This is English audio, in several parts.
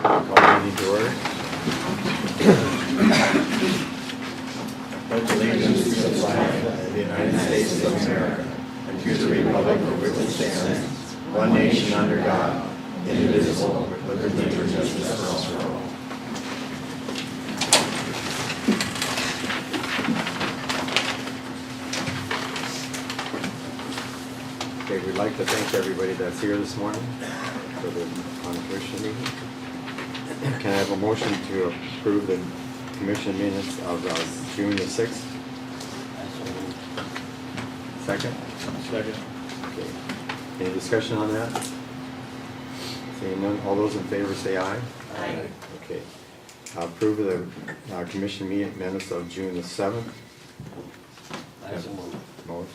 Call the meeting to order. Pledge allegiance to the flag of the United States of America and to the republic for which it stands, one nation under God, indivisible, with liberty and justice for all. Okay, we'd like to thank everybody that's here this morning for the commission meeting. Can I have a motion to approve the commission minutes of June the 6th? Second? Second. Okay. Any discussion on that? Seeing none, all those in favor say aye. Aye. Okay. Approve of the commission meeting minutes of June the 7th. Motion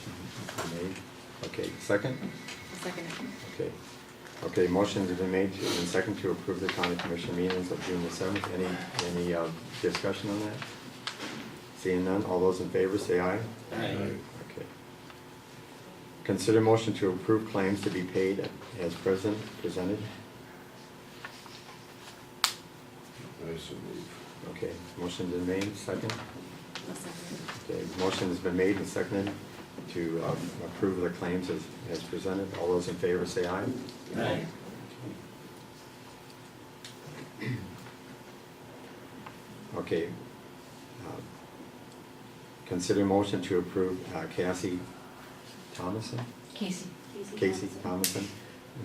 made. Okay, second? Second. Okay. Okay, motions have been made and second to approve the county commission meetings of June the 7th. Any discussion on that? Seeing none, all those in favor say aye. Aye. Okay. Consider motion to approve claims to be paid as presented. Okay, motion's been made, second? Okay, motion has been made and seconded to approve the claims as presented. All those in favor say aye. Aye. Okay. Consider motion to approve Cassie Thomason? Casey Thomason,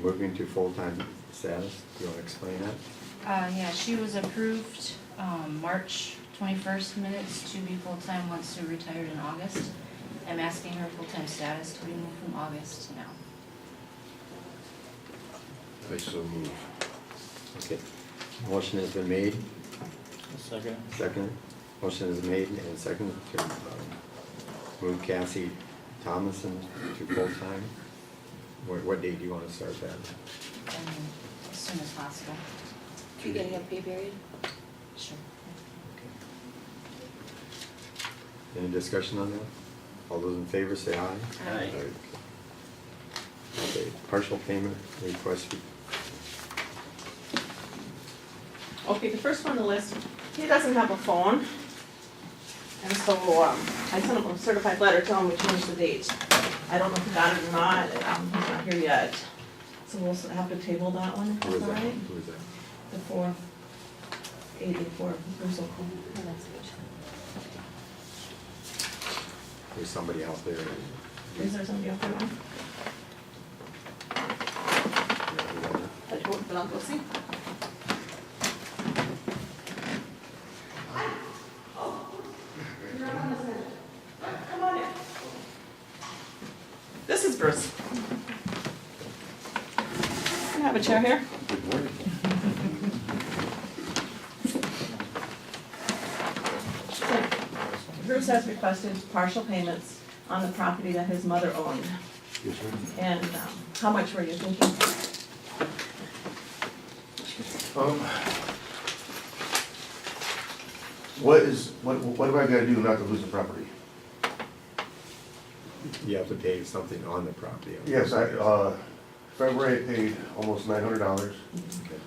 moving to full-time status. Do you want to explain that? Yeah, she was approved March 21st minutes to be full-time once she retired in August. I'm asking her full-time status to be moved from August to now. I so move. Okay. Motion has been made. Second. Second. Motion is made and second to move Cassie Thomason to full-time. What date do you want to start that? And as soon as possible. You getting a pay period? Sure. Any discussion on that? All those in favor say aye. Aye. Okay, partial payment request. Okay, the first one on the list, he doesn't have a phone. And so I sent him a certified letter telling him we changed the date. I don't know if he got it or not, he's not here yet. So we'll have to table that one, if Who is that's all that? right? Who is that? The 484, Bruce O'Connor. There's somebody out there. Is there somebody up there now? I don't, but I'll go see. Come on in. This is Bruce. Can I have a chair here? Good morning. Bruce has requested partial payments on the property that his mother owned. Yes, sir. And how much were you thinking? What do I gotta do not to lose the property? You have to pay something on the property. Yes, February I paid almost $900. Okay.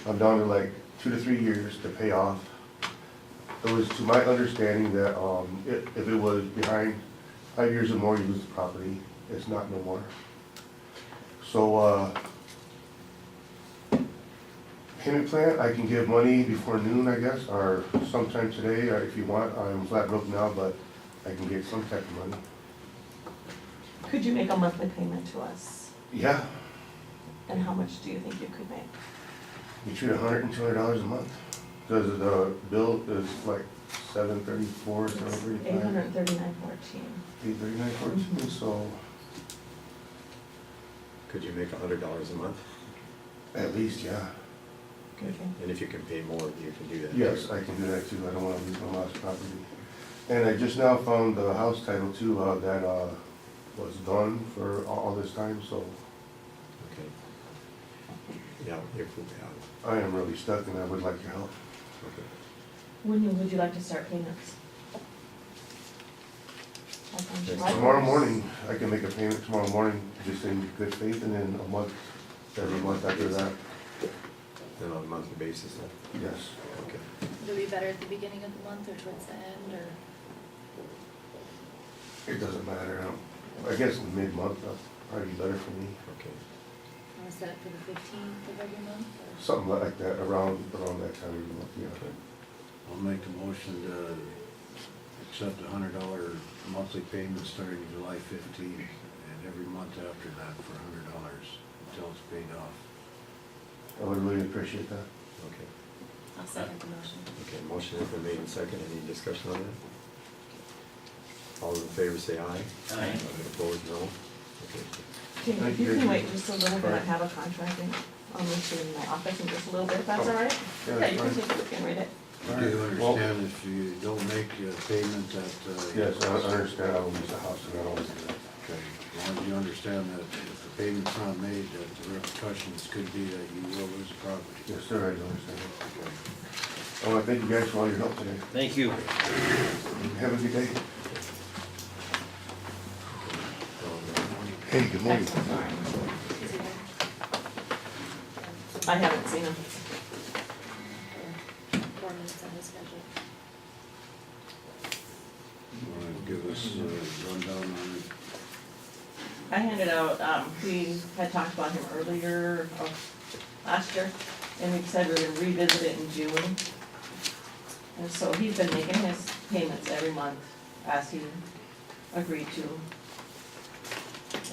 I'm down to like 2 to 3 years to pay off. It was to my understanding that, if it was behind 5 years or more, you lose the property. It's not no more. So, payment plan, I can give money before noon, I guess, or sometime today, or if you want. I'm flat broke now, but I can get some type of money. Could you make a monthly payment to us? Yeah, And how much do you think you could make? between $100 and $200 a month. Because the bill is like $734, $735, $839.14. $839.14, so Could you make $100 a month? at least, yeah. Okay. And if you can pay more, you can do that. Yes, I can do that too. I don't want to lose my lost property. And I just now found the house title too, that was done for all this time, so Okay. Yeah, I am really stuck and I would like your help. okay. When would you like to start payments? Like on July Tomorrow 1st? morning, I can make a payment tomorrow morning, just in good faith, and then a month every month after that, Then on a monthly basis then? yes. Okay. Would it be better at the beginning of the month or towards the end, or? It doesn't matter, I guess mid-month, that'd probably be better for me. Okay. Want to set it for the 15th of every month, or? Something like that, around that time of the month, yeah. Okay. I'll make the motion to accept $100 monthly payment starting July 15th and every month after that for $100 until it's paid off. I would really appreciate that. Okay. I'll second the motion. Okay, motion has been made and second. Any discussion on that? All those in favor say aye. Aye. Opposed, no. Okay. Okay, if you can wait just a little bit, I have a contract in, I'll move to in my office in just a little bit, if that's all right? Yeah, Yeah, you can that's take a look and read it. Do you understand if you don't make a payment that? Yes, I understand, I will use the house and I don't do that. Okay, as long as you understand that if the payment's not made, that the repercussions could be that you will lose the property. Yes, sir, I do understand. Okay. I want to thank you guys for all your help today. Thank you. Have a good day. Hey, good morning. Is he there? I haven't seen him. 4 minutes on his schedule. Want to give us a rundown on it? I handed out, we had talked about him earlier last year, and we said we were gonna revisit it in June. And so he's been making his payments every month as he agreed to.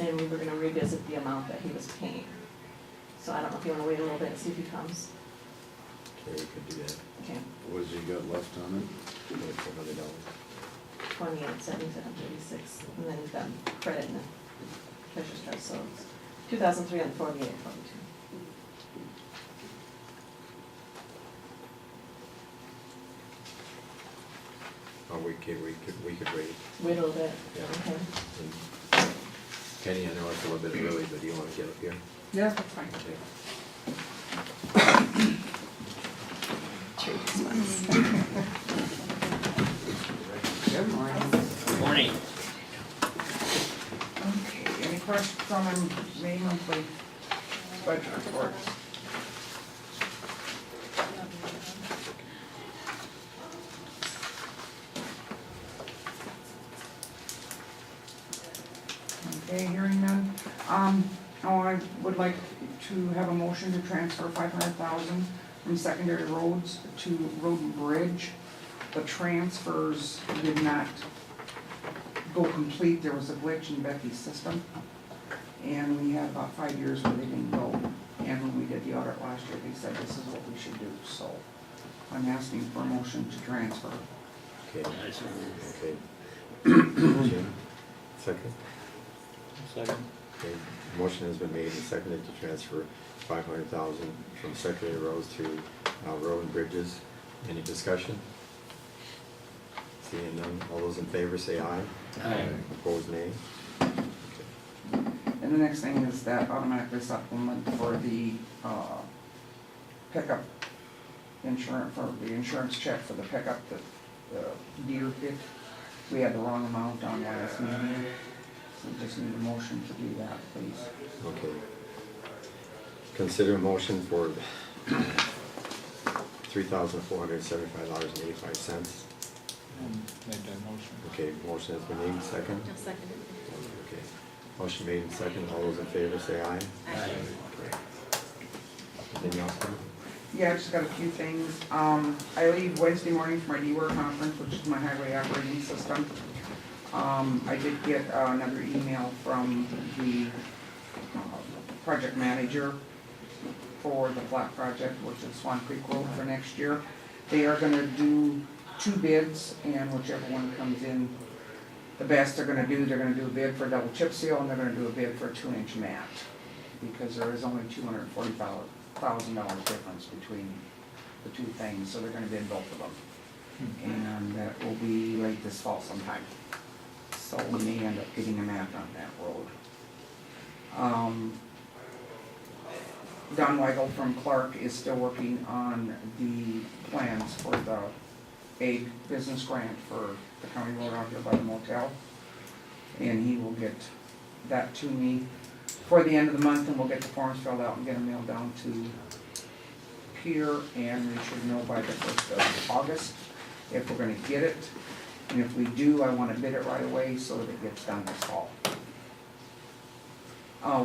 And we were gonna revisit the amount that he was paying. So I don't know if you wanna wait a little bit and see if he comes. Okay, we could do that. Okay, What's he got left on it? $100. 28,7736, and then he's got credit in the treasurer's trust, so it's 2,348.42. Oh, we could wait. Wait a little bit, Yeah. okay? And Kenny, I know it's a little bit early, but do you want to get up here? Yeah, that's fine. Okay. Good morning. Morning. Okay, any questions on the May monthly budget reports? Okay, hearing none. I would like to have a motion to transfer 500,000 from secondary roads to road and bridge. The transfers did not go complete, there was a glitch in Becky's system. And we had about 5 years where they didn't go. And when we did the audit last year, they said this is what we should do, so I'm asking for a motion to transfer. Okay. Nice. Okay. Jim, second? Second. Okay, motion has been made and seconded to transfer 500,000 from secondary roads to road and bridges. Any discussion? Seeing none, all those in favor say aye. Aye. Opposed, nay. And the next thing is that automatically supplement for the pickup insurance, for the insurance check for the pickup that Deere picked. We had the wrong amount on last meeting, so we just need a motion to do that, please. Okay. Consider a motion for $3,475.85. Make that motion. Okay, motion has been made, second. I'll second it. Okay, motion made and second. All those in favor say aye. Aye. Okay. Anything else, Kim? Yeah, I just got a few things. I leave Wednesday morning for my D-Work conference, which is my highway operating system. I did get another email from the project manager for the flat project, which is Swan Creek Road for next year. They are gonna do 2 bids, and whichever one comes in the best they're gonna do a bid for double chip seal, and they're gonna do a bid for a 2-inch mat, because there is only $240,000 difference between the two things, so they're gonna bid both of them. And that will be late this fall sometime. So we may end up getting a mat on that road. Don Weigel from Clark is still working on the plans for the aid business grant for the county road out here by the motel. And he will get that to me for the end of the month, and we'll get the forms filled out and get them mailed down to Peter, and we should know by the 1st of August if we're gonna get it. And if we do, I wanna bid it right away so that it gets done this fall.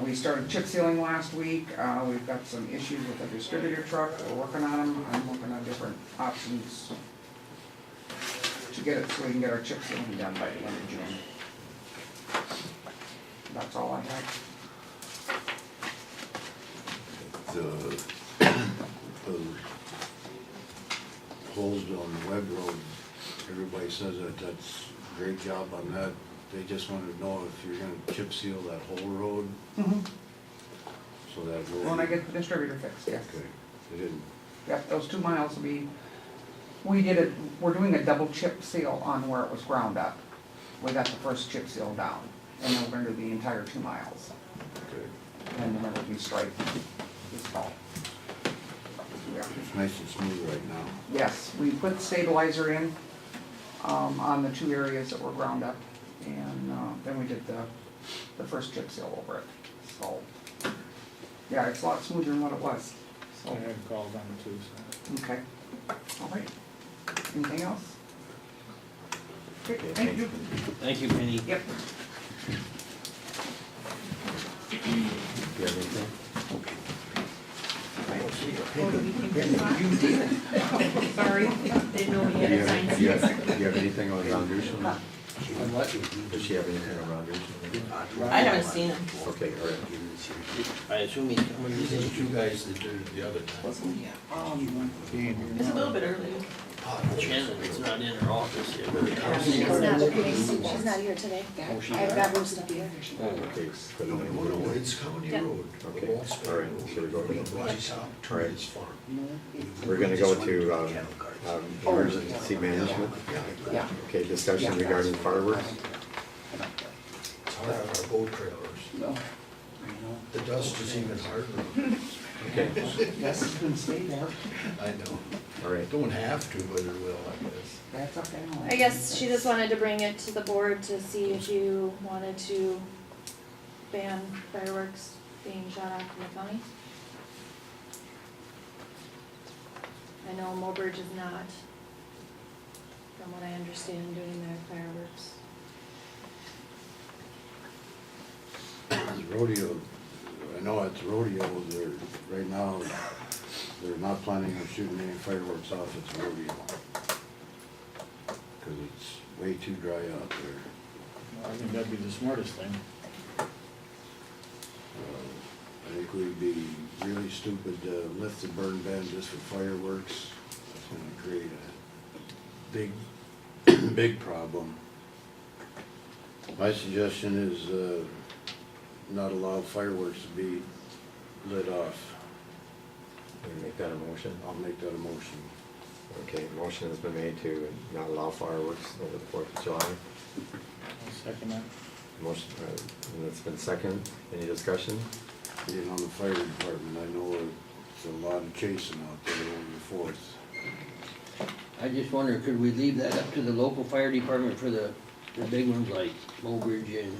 We started chip sealing last week. We've got some issues with the distributor truck. We're working on them. I'm working on different options to get it so we can get our chip sealing done by the end of June. That's all I have. The holes on the web road, everybody says that that's a great job on that. They just wanted to know if you're gonna chip seal that whole road, so that will. When I get the distributor fixed, yes. Okay, they didn't, Yep, those 2 miles will be, we're doing a double chip seal on where it was ground up. We got the first chip seal down, and then we're gonna do the entire 2 miles. okay, And then it'll be striped this fall. Yeah. it's nice and smooth right now. Yes, we put stabilizer in, on the 2 areas that were ground up, and, then we did the first chip seal over it, so. Yeah, it's a lot smoother than what it was, I so, had called them too, so. okay, all right. Anything else? Okay, thank you. Thank you, Penny. Yep. Do you have anything? Sorry, didn't know we Do had you a sign. have, do you have anything on Round Dushan? What? Does she have anything on Round Dushan? I haven't seen him. Okay, all right. I assume he's coming These today. are two guys that did it the other time. It's a little bit early. Shannon's not in her office yet. She's not, she's not here today. Oh, she I've got her stuff here. Okay, put it No, in. no, it's County Yeah. Road. Okay, The Waltz all right, Road. should we go Put a to- Bryce out, turn Alright. his farm. We're gonna go to, emergency management. Yeah. Okay, discussion regarding fireworks. It's hard on our boat trailers. The dust is even harder. Okay, Yes, it's gonna stay there. I know. all right. Don't have to, but it will, I guess. That's okay. I guess she just wanted to bring it to the board to see if you wanted to ban fireworks being shot off in the county. I know Mobridge is not, from what I understand, doing their fireworks. The rodeo, I know at the rodeo, right now, they're not planning on shooting any fireworks off at the rodeo. Cause it's way too dry out there. I think that'd be the smartest thing. I think we'd be really stupid to lift the burn ban just for fireworks. That's gonna create a big, big problem. My suggestion is, not allow fireworks to be lit off. Can we make that a motion? I'll make that a motion. Okay, motion has been made to not allow fireworks over the 4th of July. I'll second that. Motion, and it's been second. Any discussion? Being on the fire department, I know it's a lot of chasing out there over the 4th. I just wonder, could we leave that up to the local fire department for the big ones like Mobridge and,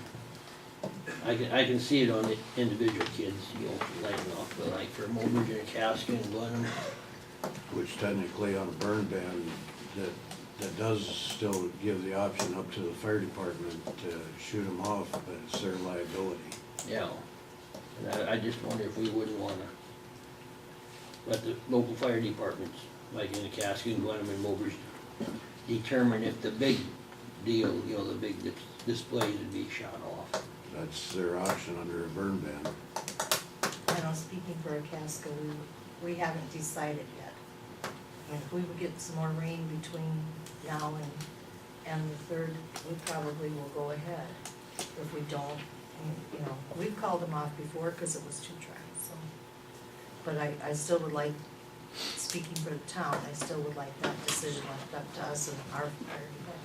I can see it on the individual kids, you know, lighting off, but like for Mobridge and Caskin and Glenham, Which technically on a burn ban, that does still give the option up to the fire department to shoot them off, but it's their liability. yeah. And I just wonder if we wouldn't wanna let the local fire departments, like in the Caskin, Glenham and Mobridge, determine if the big deal, you know, the big displays would be shot off. That's their option under a burn ban. I know, speaking for Casco, we haven't decided yet. And if we would get some more rain between now and the 3rd, we probably will go ahead. If we don't, you know, we've called them off before because it was too dry, so. But I still would like, speaking for the town, I still would like that decision left up to us and our fire department.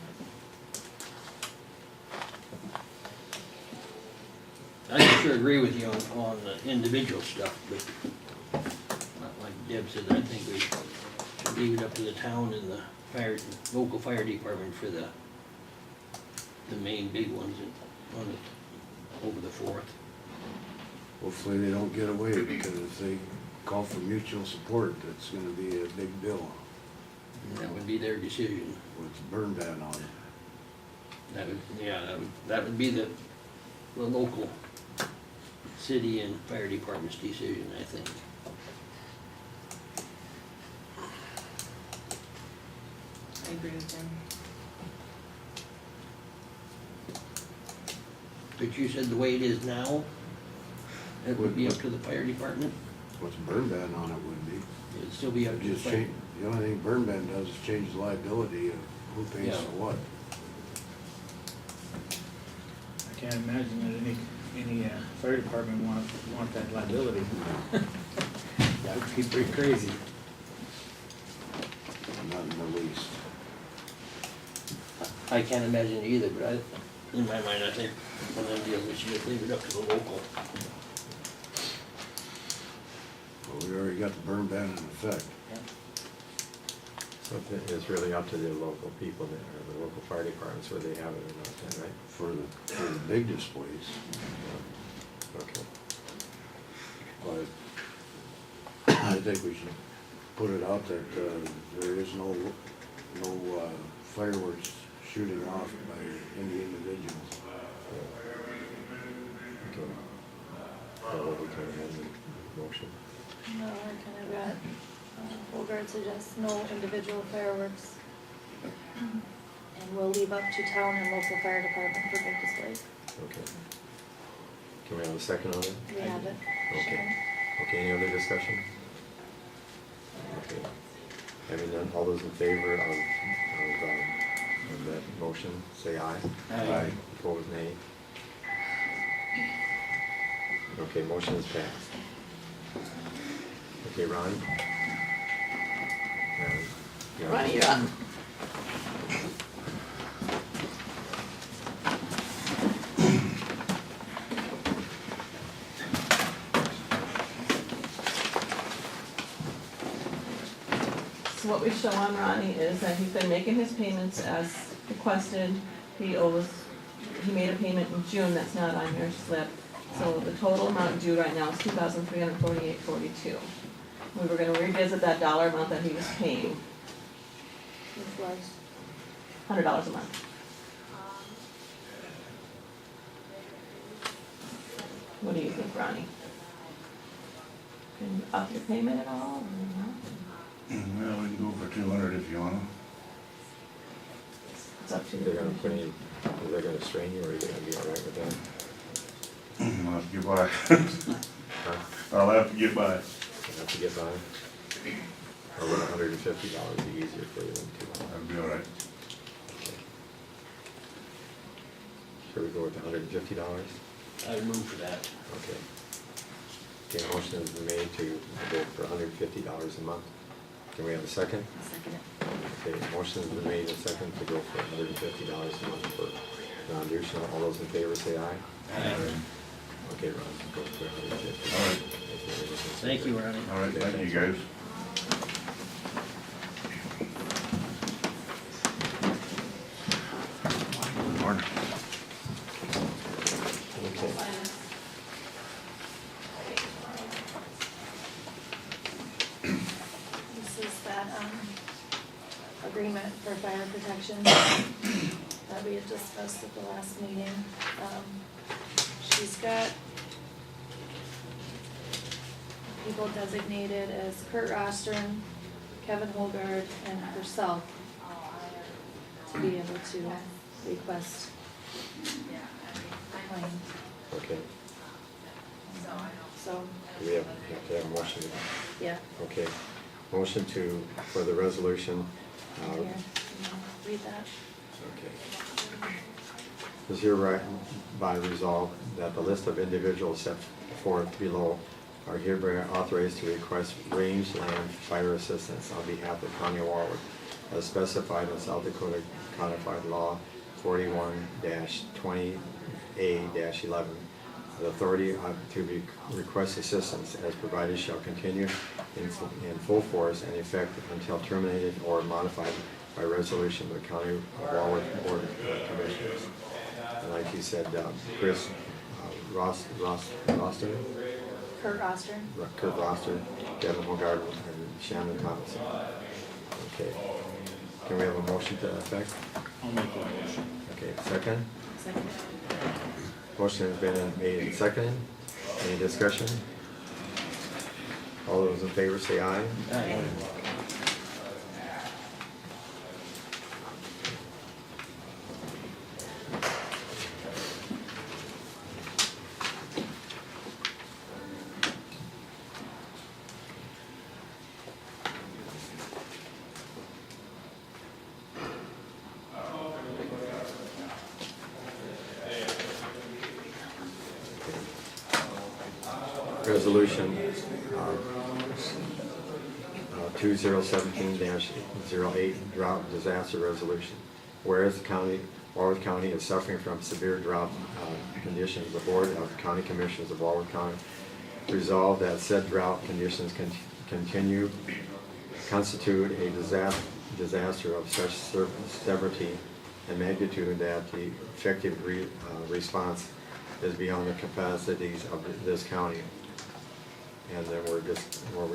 I for sure agree with you on the individual stuff, but not like Deb said, I think we should leave it up to the town and the local fire department for the main big ones over the 4th. Hopefully they don't get away, because if they call for mutual support, it's gonna be a big bill And that would be their decision. with burn ban on it. That would be the local city and fire department's decision, I think. I agree with them. But you said the way it is now, it would be up to the fire department? What's burn ban on it would be. It'd still be up to the Just fire. change, the only thing burn ban does is change the liability of who pays Yeah. for what. I can't imagine that any fire department want that liability. That would be pretty crazy. Not in the least. I can't imagine it either, but in my mind, I think one of them deals, we should just leave it up to the local. Well, we already got the burn ban in effect. So it's really up to the local people there, or the local fire departments where they have it or not, then, right? For the big displays, Okay. but I think we should put it out that, there is no fireworks shooting off by any individuals. Okay. So we can amend the motion. No, I kind of got, Holgard suggests no individual fireworks. And we'll leave up to town and local fire department for big displays. Okay. Can we have a second on it? We have it. Okay. Okay, any other discussion? Okay. Having none, all those in favor of that motion, say aye. Aye. Opposed, nay. Okay, motion is passed. Okay, Ron? Ronnie, you're up. So what we show on Ronnie is that he's been making his payments as requested. He made a payment in June that's not on your slip. So the total amount due right now is $2,348.42. We were gonna revisit that dollar amount that he was paying, Which was, $100 a month. What do you think, Ronnie? Can you up your payment at all, or not? Well, we can go for 200 if you wanna. It's up to They're gonna put you. in, they're gonna strain you, or are you gonna be all right with that? I'll have to get by. Huh? I'll have to get by. You have to get by? Or would $150 be easier for you than $200? I'll be all right. Okay. Should we go with $150? I would move for that. Okay. Okay, a motion has been made to go for $150 a month. Can we have a second? I'll second it. Okay, motion has been made and second to go for $150 a month for non-additional. All those in favor say aye. Aye. Okay, Ron, go for $150. All right. Thank you, Ronnie. All right, Okay, thank thanks. you guys. Morning. Okay. this is that, agreement for fire protection that we had discussed at the last meeting. She's got people designated as Kurt Rostron, Kevin Holgard, and herself to be able to request claims. Okay, So, we have to have a motion. yeah, Okay, motion for the resolution. here, you wanna read that? Okay. Is hereby resolved that the list of individuals set forth below are hereby authorized to request range land fire assistance on behalf of County of Walworth as specified in South Dakota Codified Law 41-20A-11. The authority to request assistance as provided shall continue in full force and effect until terminated or modified by resolution of the County of Walworth Board of Commissioners. And like you said, Chris Roster, Kurt Oster. Kurt Roster, Kevin Hogarth, and Shannon Thompson. Okay. Can we have a motion to that effect? I'll make that motion. Okay, second? Second. Motion has been made and seconded. Any discussion? All those in favor say aye. Aye. Resolution 2017-08 drought disaster resolution. Whereas Walworth County is suffering from severe drought conditions, the Board of County Commissioners of Walworth County resolved that said drought conditions constitute a disaster of such severity and magnitude that the effective response is beyond the capacities of this county. And then we're just, what are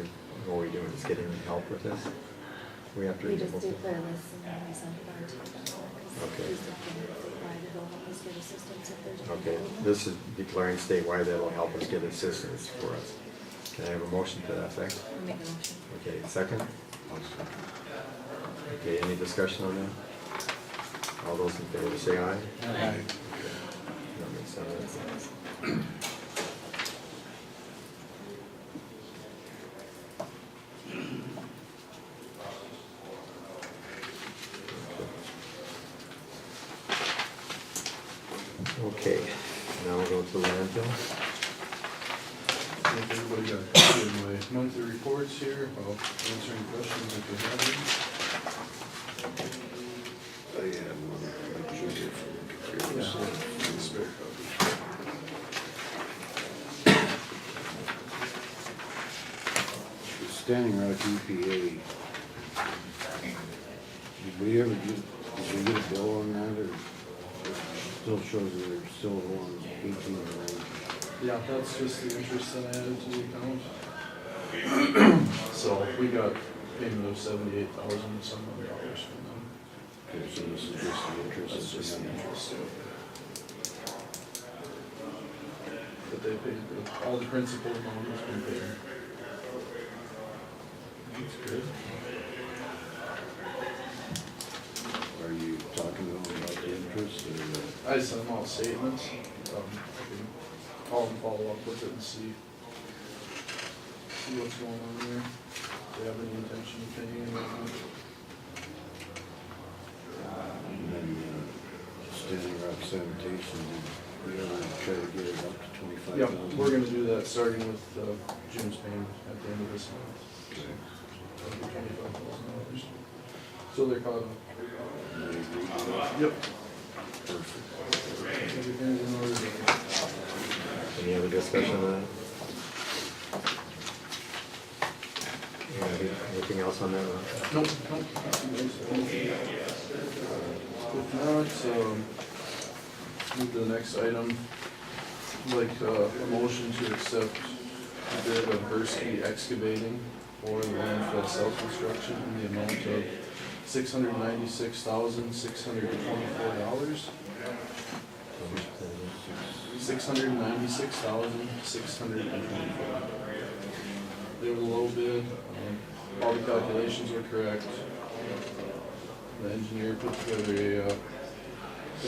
we doing, just getting help with this? We have to. We just declare this and then we send it on to them. Okay. It'll help us get assistance if there's. Okay, this is declaring statewide that'll help us get assistance for us. Can I have a motion to that effect? I'll make a motion. Okay, second? Okay, any discussion on that? All those in favor say aye. Aye. That makes sense. Okay, now we'll go to landfill. I think everybody got a copy of my monthly reports here. I'll answer any questions if you have any. I have one. I'm sure you're from the Yeah, computer. spare copy. The Standing Rock EPA. Did we get a bill on that, or it still shows that they're still on 18 or 19? Yeah, that's just the interest that I added to the account. So we got payment of $78,000 some odd dollars from them. Okay, so this is just the interest. That's just the interest. But they paid, all the principal amount has been paid. That's good. Are you talking to them about the interest, or? I sent them all statements. I can call and follow up with it and see what's going on there. If they have any intention of paying it or not. And then, Standing Rock Sanitation, did we ever try to get it up to 25,000? Yep, we're gonna do that starting with June's payment at the end of this month. Okay. That'll be $25,000. So they're caught up. And they agreed to that? Yep. Perfect. Everything's in order there. Any other discussion on that? Anything else on that one? Nope, nope. If not, move to the next item. I'd like a motion to accept the bid of Bursky Excavating for the landfill self-construction in the amount of $696,624. $696,624. They were the low bid. All the calculations were correct. The engineer put together a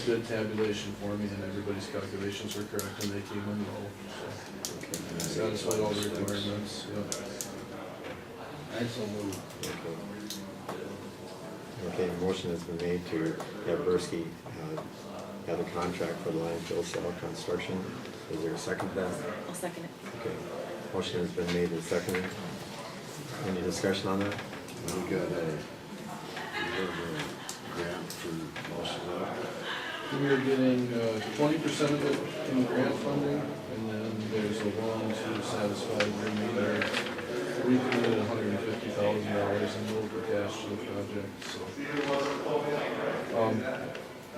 bid tabulation for me, and everybody's calculations were correct, and they came in low. So satisfied all the requirements. Yep. I so move. Okay, the motion has been made to have Bursky have a contract for the landfill cell construction. Is there a second to that? I'll second it. Okay, motion has been made and seconded. Any discussion on that? We got a grant for most of that. We are getting 20% of it in grant funding, and then there's a loan to satisfy the remainder. We committed $150,000 in local cash to the project, so.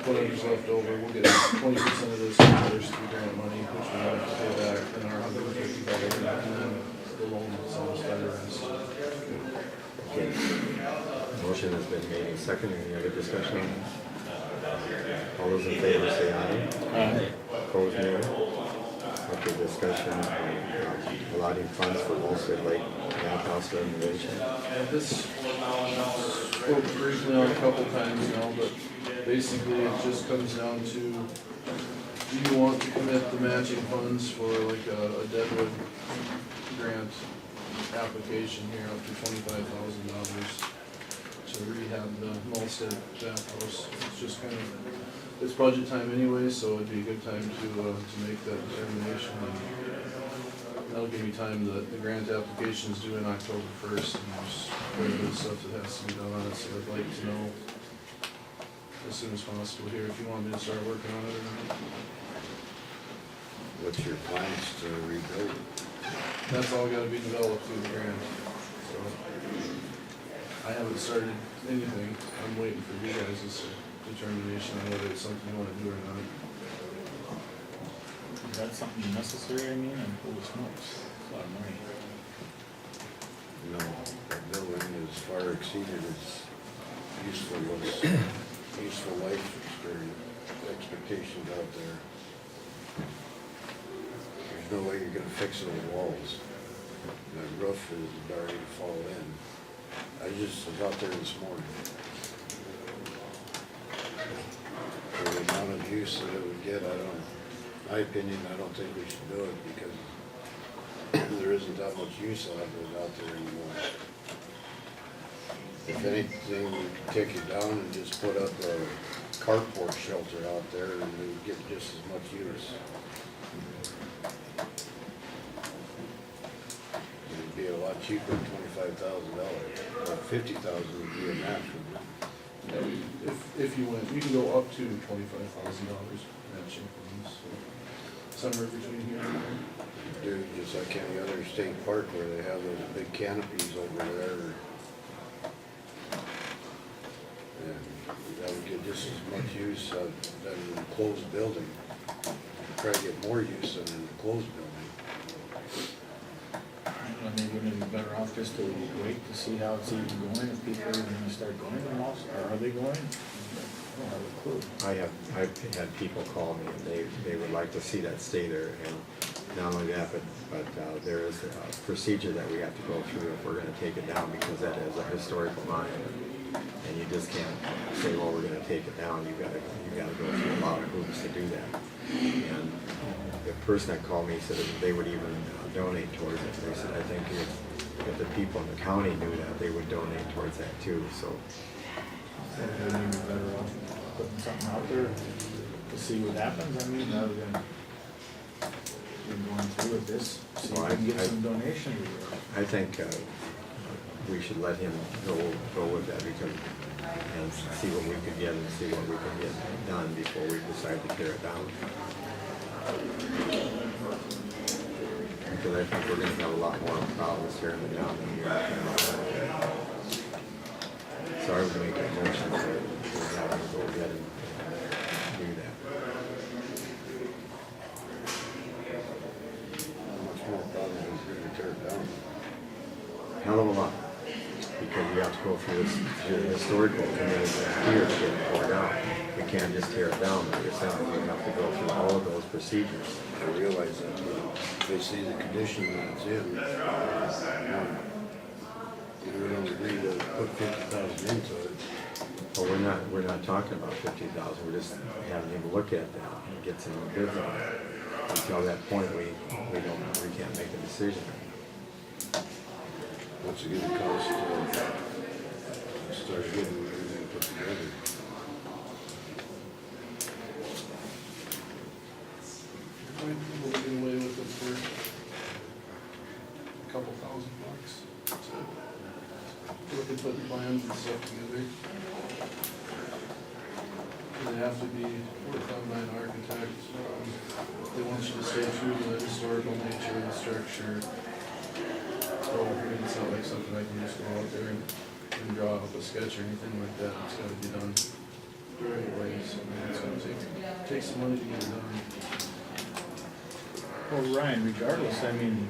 whatever's left over, we'll get 20% of this first through grant money, which we have to pay back, then our $150, and then the loan will satisfy the rest. Okay. Motion has been made and seconded. Any other discussion on this? All those in favor say aye. Aye. Opposed, no. Okay, discussion on allotting funds for Wolfson Lake House renovation. This spoke briefly on a couple times now, but basically it just comes down to, do you want to commit the matching funds for like a Deadwood grant application here up to $25,000 to rehab the Molstead bath house? It's just kind of, it's budget time anyway, so it'd be a good time to make that determination. And that'll give me time, the grant application is due in October 1st, and there's quite a bit of stuff that has to be done on it, so I'd like to know as soon as possible here, if you want me to start working on it or not. What's your plans to rebuild it? That's all gotta be developed through the grant, so. I haven't started anything, I'm waiting for you guys' determination on whether it's something you wanna do or not. Is that something necessary, I mean, and holy smokes, it's a lot of money. No, that building is far exceeded its useful life expectations out there. There's no way you're gonna fix those walls. The roof is already to fall in. I just was out there this morning. For the amount of use that it would get, my opinion, I don't think we should do it because there isn't that much use of it out there anymore. If anything, we could take it down and just put up a carport shelter out there and we would get just as much use. It'd be a lot cheaper than $25,000, or $50,000 would be a match for them. If you went, you can go up to $25,000 matching funds, so somewhere between here and there. Do just like any other state park where they have those big canopies over there. And that would get just as much use than an enclosed building. Probably get more use than an enclosed building. Maybe we'd be better off just to wait to see how it's even going, if people are even gonna start going to malls, or are they going? I don't have a clue. I've had people call me and they would like to see that stay there, and not only that, but there is a procedure that we have to go through if we're gonna take it down, because that is a historical monument. And you just can't say, well, we're gonna take it down, you gotta go through a lot of hoops to do that. And the person that called me said that they would even donate towards it. They said, I think if the people in the county knew that, they would donate towards that too, so. Maybe we'd be better off putting something out there to see what happens, I mean, rather than going through with this, see if we can get some donations. I think we should let him go with that and see what we could get and see what we can get done before we decide to tear it down. Because I think we're gonna have a lot more problems tearing it down than we are. So I would make a motion to have him go ahead and do that. How much more problem is it to tear it down? Hell of a lot, because we have to go through the historical committee here to get it tore down. We can't just tear it down, like you're saying, we have to go through all of those procedures. I realize that, but they see the condition that it's in. We don't agree to put $50,000 into it. Well, we're not talking about 50,000, we're just having him look at that and get some bids on it. Until that point, we can't make a decision. What's it gonna cost to start getting everything put together? We'll get away with it for a couple $1,000 to look at putting plans and stuff together. They have to be worked on by an architect. They want you to stay true to the historical nature of the structure. So it's not like something I can just go out there and draw up a sketch or anything like that. It's gotta be done the right way, so it's gonna take some money to get it done. Well, Ryan, regardless, I mean,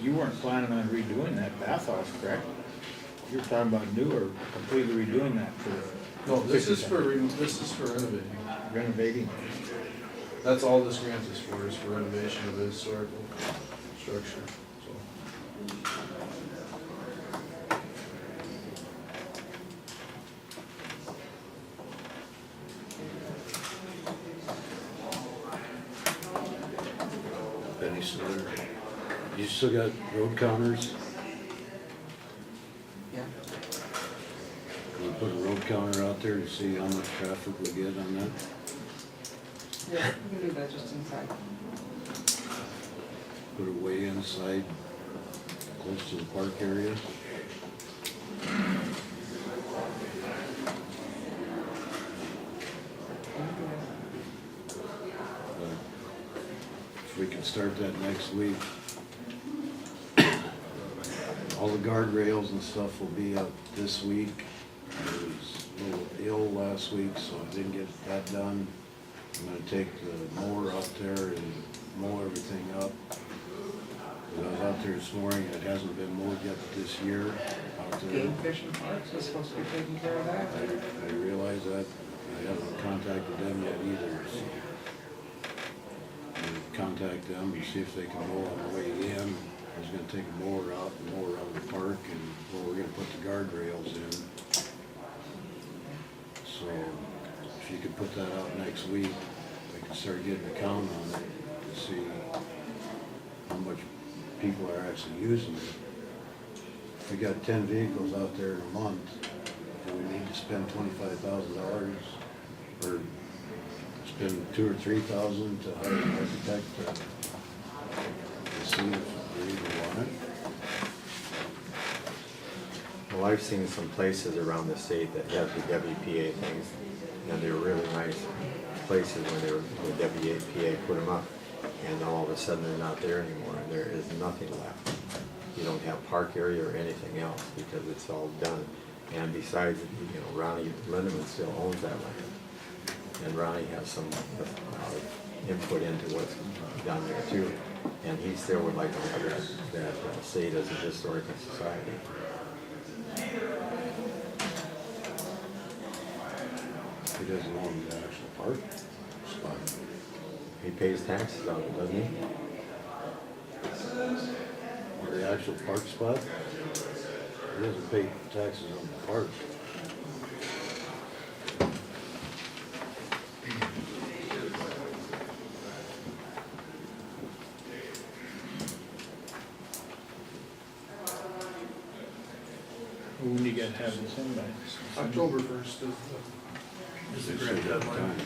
you weren't planning on redoing that bathhouse, correct? You're talking about new or completely redoing that for No, this is for renovating. renovating? That's all this grant is for renovation of the historical structure, so. Benny still there? You still got road counters? Yeah. Can we put a road counter out there to see how much traffic we get on that? Yeah, we can do that just inside. Put it way inside, close to the park area? If we can start that next week. All the guardrails and stuff will be up this week. I was a little ill last week, so I didn't get that done. I'm gonna take the mower out there and mow everything up. When I was out there this morning, it hasn't been mowed yet this year out there. Game fish and parks is supposed to be taking care of that. I realize that. I haven't contacted them yet either, so. I'll contact them and see if they can mow on the way in. I was gonna take a mower out and mow around the park and where we're gonna put the guardrails in. So if you could put that out next week, I can start getting a count on it to see how much people are actually using it. If we got 10 vehicles out there in a month, and we need to spend $25,000 or spend $2,000 or $3,000 to hire an architect to see if they even want it. Well, I've seen some places around the state that have the WPA things, and they're really nice places where the WPA put them up, and all of a sudden they're not there anymore, and there is nothing left. You don't have park area or anything else because it's all done. And besides, you know, Ronnie Lindeman still owns that land, and Ronnie has some input into what's done there too, and he still would like to have that state as a historical society. He doesn't own the actual park spot. He pays taxes on it, doesn't he? The actual park spot? He doesn't pay taxes on the park. When do you guys have this in by? October 1st is the grant deadline.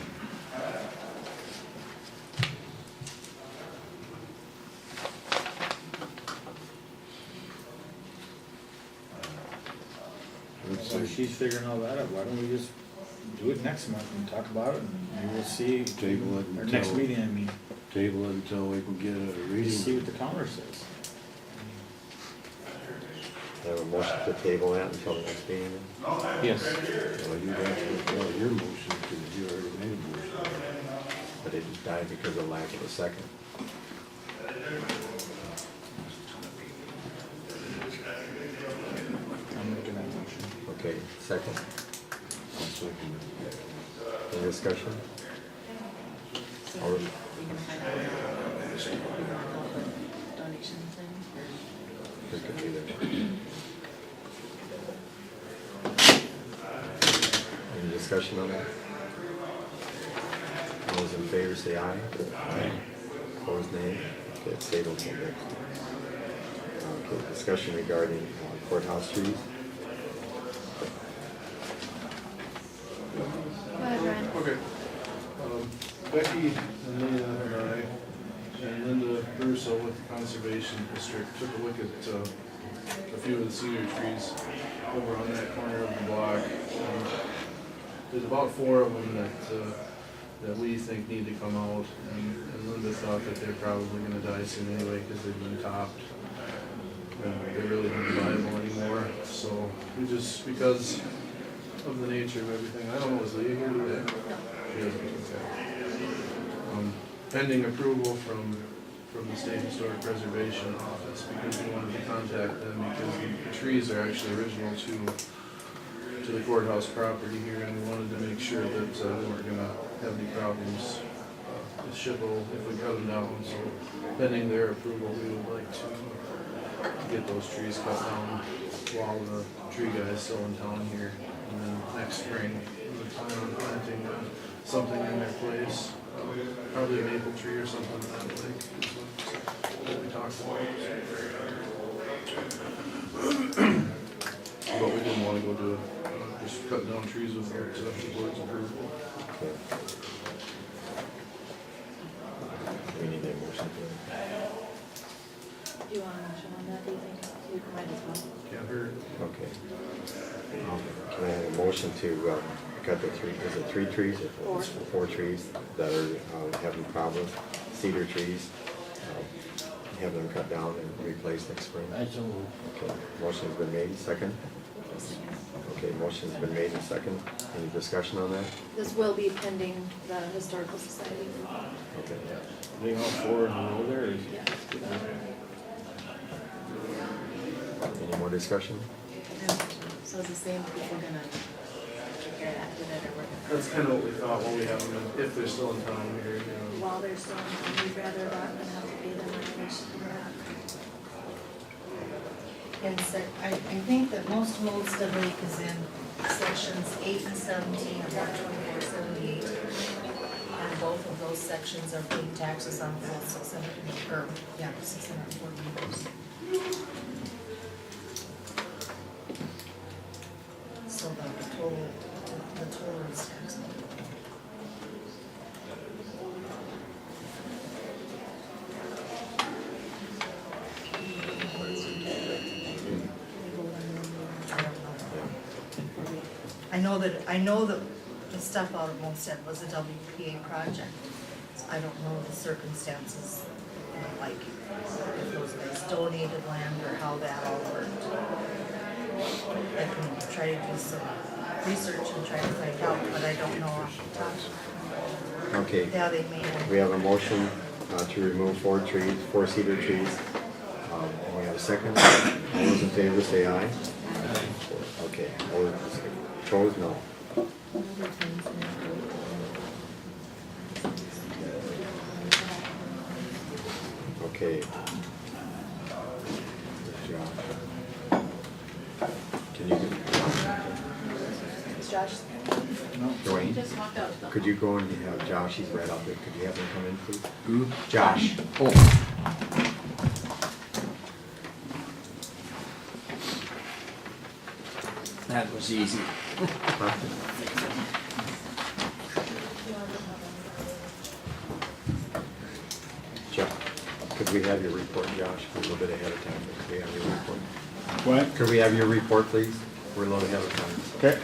So she's figuring all that out, why don't we just do it next month and talk about it, and maybe we'll see. Table it Or next until- meeting, I mean, Table it until we can get a just see reading. what the counter says. I have a motion to table that until the next meeting. Yes. Well, you actually, well, your motion, because you already made a motion. But it just died because of lack of a second. I'm making that motion. Okay, second. I'll second it. Any discussion? All right. Donation thing. We could do that. Any discussion on that? All those in favor say aye. Aye. Opposed, nay. Okay, it's tabled till next. Okay, discussion regarding courthouse trees. Go ahead, Ryan. Okay. Becky and Leah and I and Linda Russo with the Conservation District took a look at a few of the cedar trees over on that corner of the block. There's about 4 of them that we think need to come out, and Linda thought that they're probably gonna die soon anyway because they've been topped. And they're really not viable anymore, so we just, because of the nature of everything. I don't know, is Leah here today? She isn't, okay. Pending approval from the State Historic Preservation Office, because we wanted to contact them because the trees are actually original to the courthouse property here, and we wanted to make sure that we weren't gonna have any problems with SHPO if we cut them down. So pending their approval, we would like to get those trees cut down while the tree guy is still in town here. And then next spring, we plan on planting something in their place, probably a maple tree or something that like is what we talked about. But we didn't want to go to just cut down trees without the board's approval. We need a motion for Do you want a motion on that, do you think? We might as well. Can't hurt. that. Okay. Can I have a motion to cut the three, is it 3 trees or Four. 4 trees that are having problems, cedar trees, have them cut down and replaced next spring? I so moved. Okay, motion's been made, second? Okay, motion's been made and second. Any discussion on that? This will be pending the Historical Society. Okay. They all 4 in a row there, or is Yeah. Any more discussion? So is the same people gonna take care of that, do that, or we're gonna? That's kind of what we thought while we have them, if they're still in town here, you know. While they're still in town, we'd rather not than have to pay them renovation for that. And I think that most of the lake is in sections 8 and 17 of 12478. And both of those sections are paying taxes on full 640 acres. So the total is taxable. I know that the stuff out of Molstead was a WPA project. So I don't know the circumstances, like if those guys donated land or how that all worked. I can try to do some research and try to find out, but I don't know off the top. Okay, Yeah, they may. we have a motion to remove 4 trees, 4 cedar trees. And we have a second. All those in favor say aye. Okay, all those opposed, no. Okay. Can you, Is Josh? Dwayne, Just walked out. though. could you go and have Josh, he's right out there, could you have him come in, please? Josh. That was easy. Huh? Could we have your report, Josh? We're a little bit ahead of time, but could we have your report? What? Could we have your report, please? We're a little ahead of time. Okay.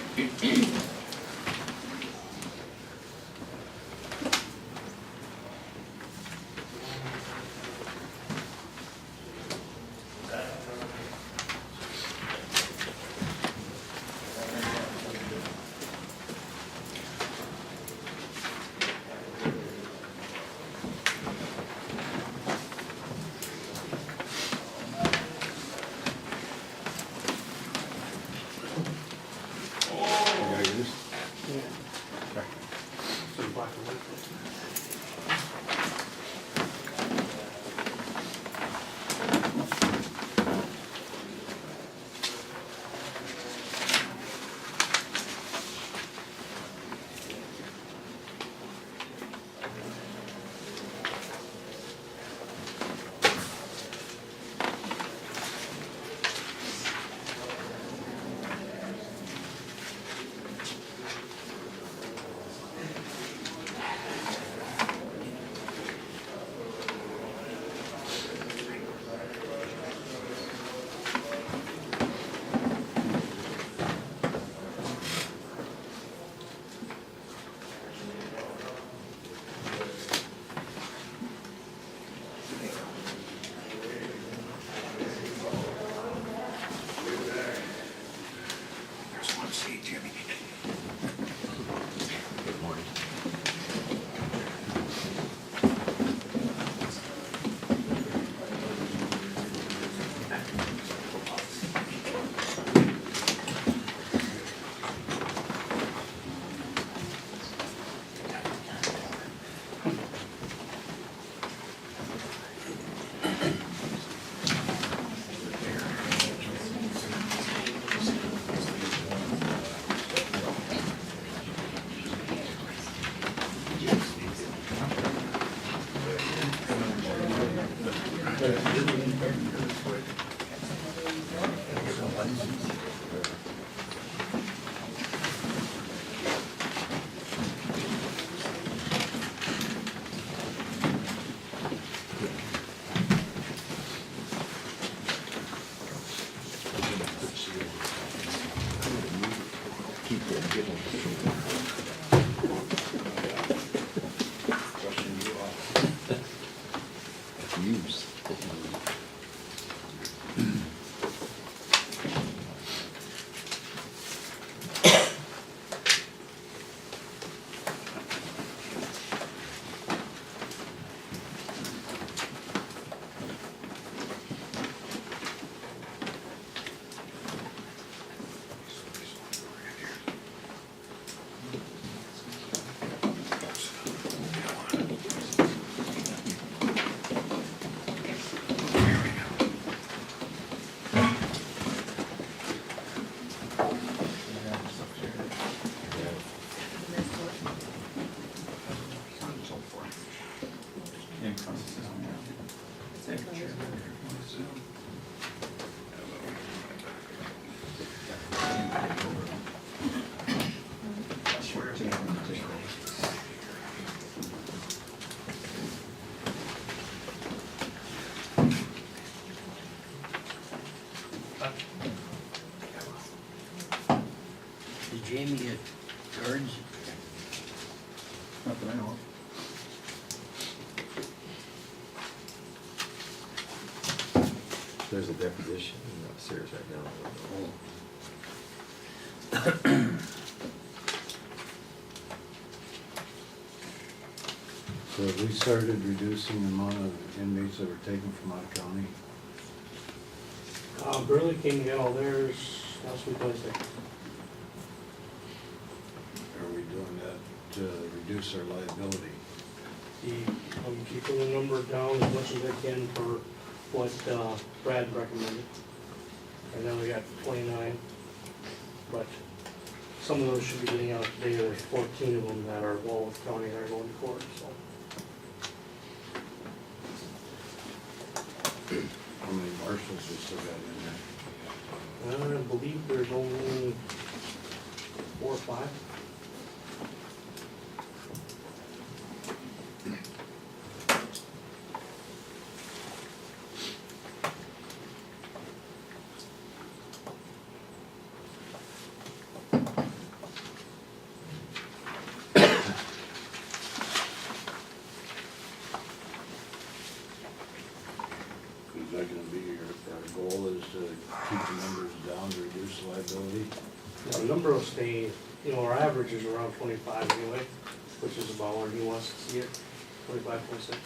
Jamie at Guards? Not that I know of. There's a deposition upstairs right now. So have we started reducing the amount of inmates that were taken from out of county? Burley came to get all theirs last week Wednesday. Are we doing that to reduce our liability? I'm keeping the number down as much as I can for what Brad recommended. Right now we got 29, but some of those should be getting out today. There's 14 of them that are Walworth County that are going to court, so. How many marshals we still got in there? I believe there's only 4 or 5. Is that gonna be our goal is to keep the numbers down to reduce liability? The number will stay, our average is around 25 anyway, which is about where he wants to see it, 25.6.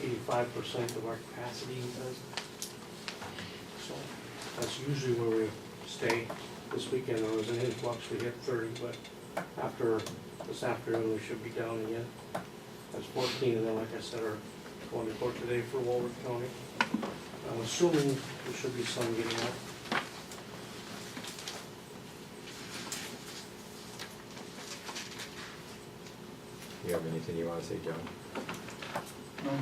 85% of our capacity he says. So that's usually where we stay. This weekend there was an influx, we hit 30, but after this afternoon we should be down again. That's 14 of them, like I said, are going to court today for Walworth County. I'm assuming there should be some getting out. You have anything you wanna say, John? No.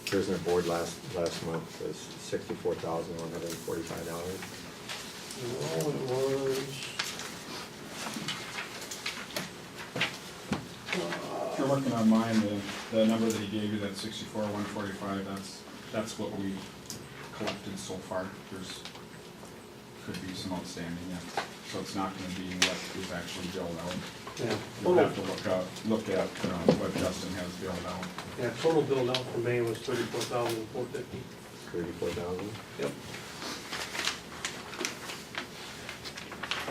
Prisoner board last month was $64,145. No, it was. If you're looking on mine, the number that he gave you, that 64,145, that's what we collected so far. Could be some outstanding, yeah. So it's not gonna be what is actually billed out. Yeah. You'll have to look at what Justin has billed out. Yeah, total bill out for May was 34,450. 34,000? Yep.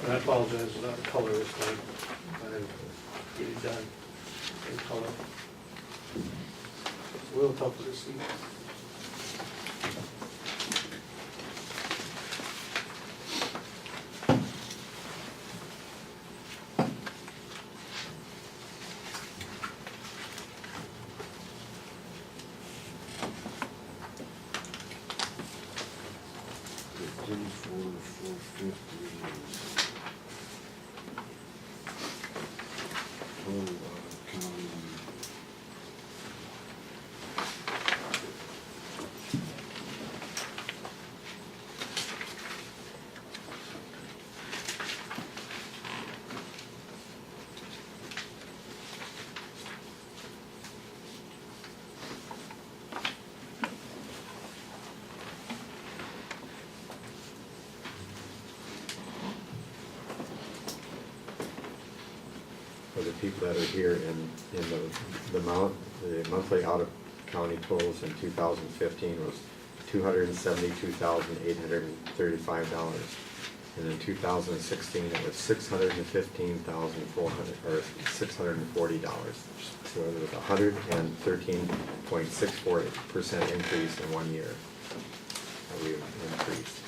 And I apologize for not the color this time. I didn't get it done in color. It's a little tougher to see. For the people that are here in the monthly out-of-county totals in 2015 was $272,835. And in 2016, it was $615,400, or $640. So it was a 113.64% increase in 1 year that we've increased.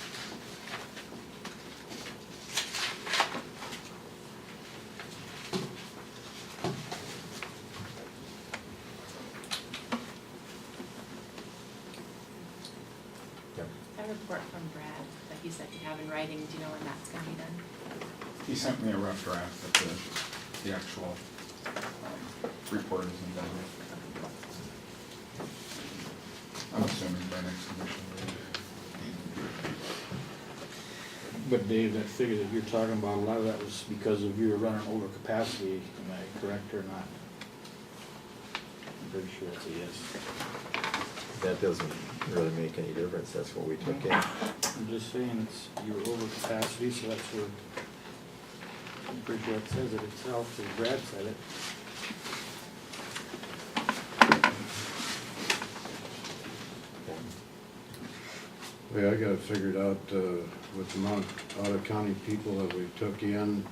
A report from Brad that he said you have in writing, do you know when that's gonna be done? He sent me a rough draft, but the actual report isn't done yet. I'm assuming by next commission meeting. But Dave, that figure that you're talking about, a lot of that was because of you were running over capacity, am I correct or not? I'm pretty sure it's a yes. that doesn't really make any difference, that's what we took in. I'm just saying, it's, you're over capacity, so that's where, I'm pretty sure it says it itself, as Brad said it. Way I got it figured out, with the amount of out-of-county people that we took in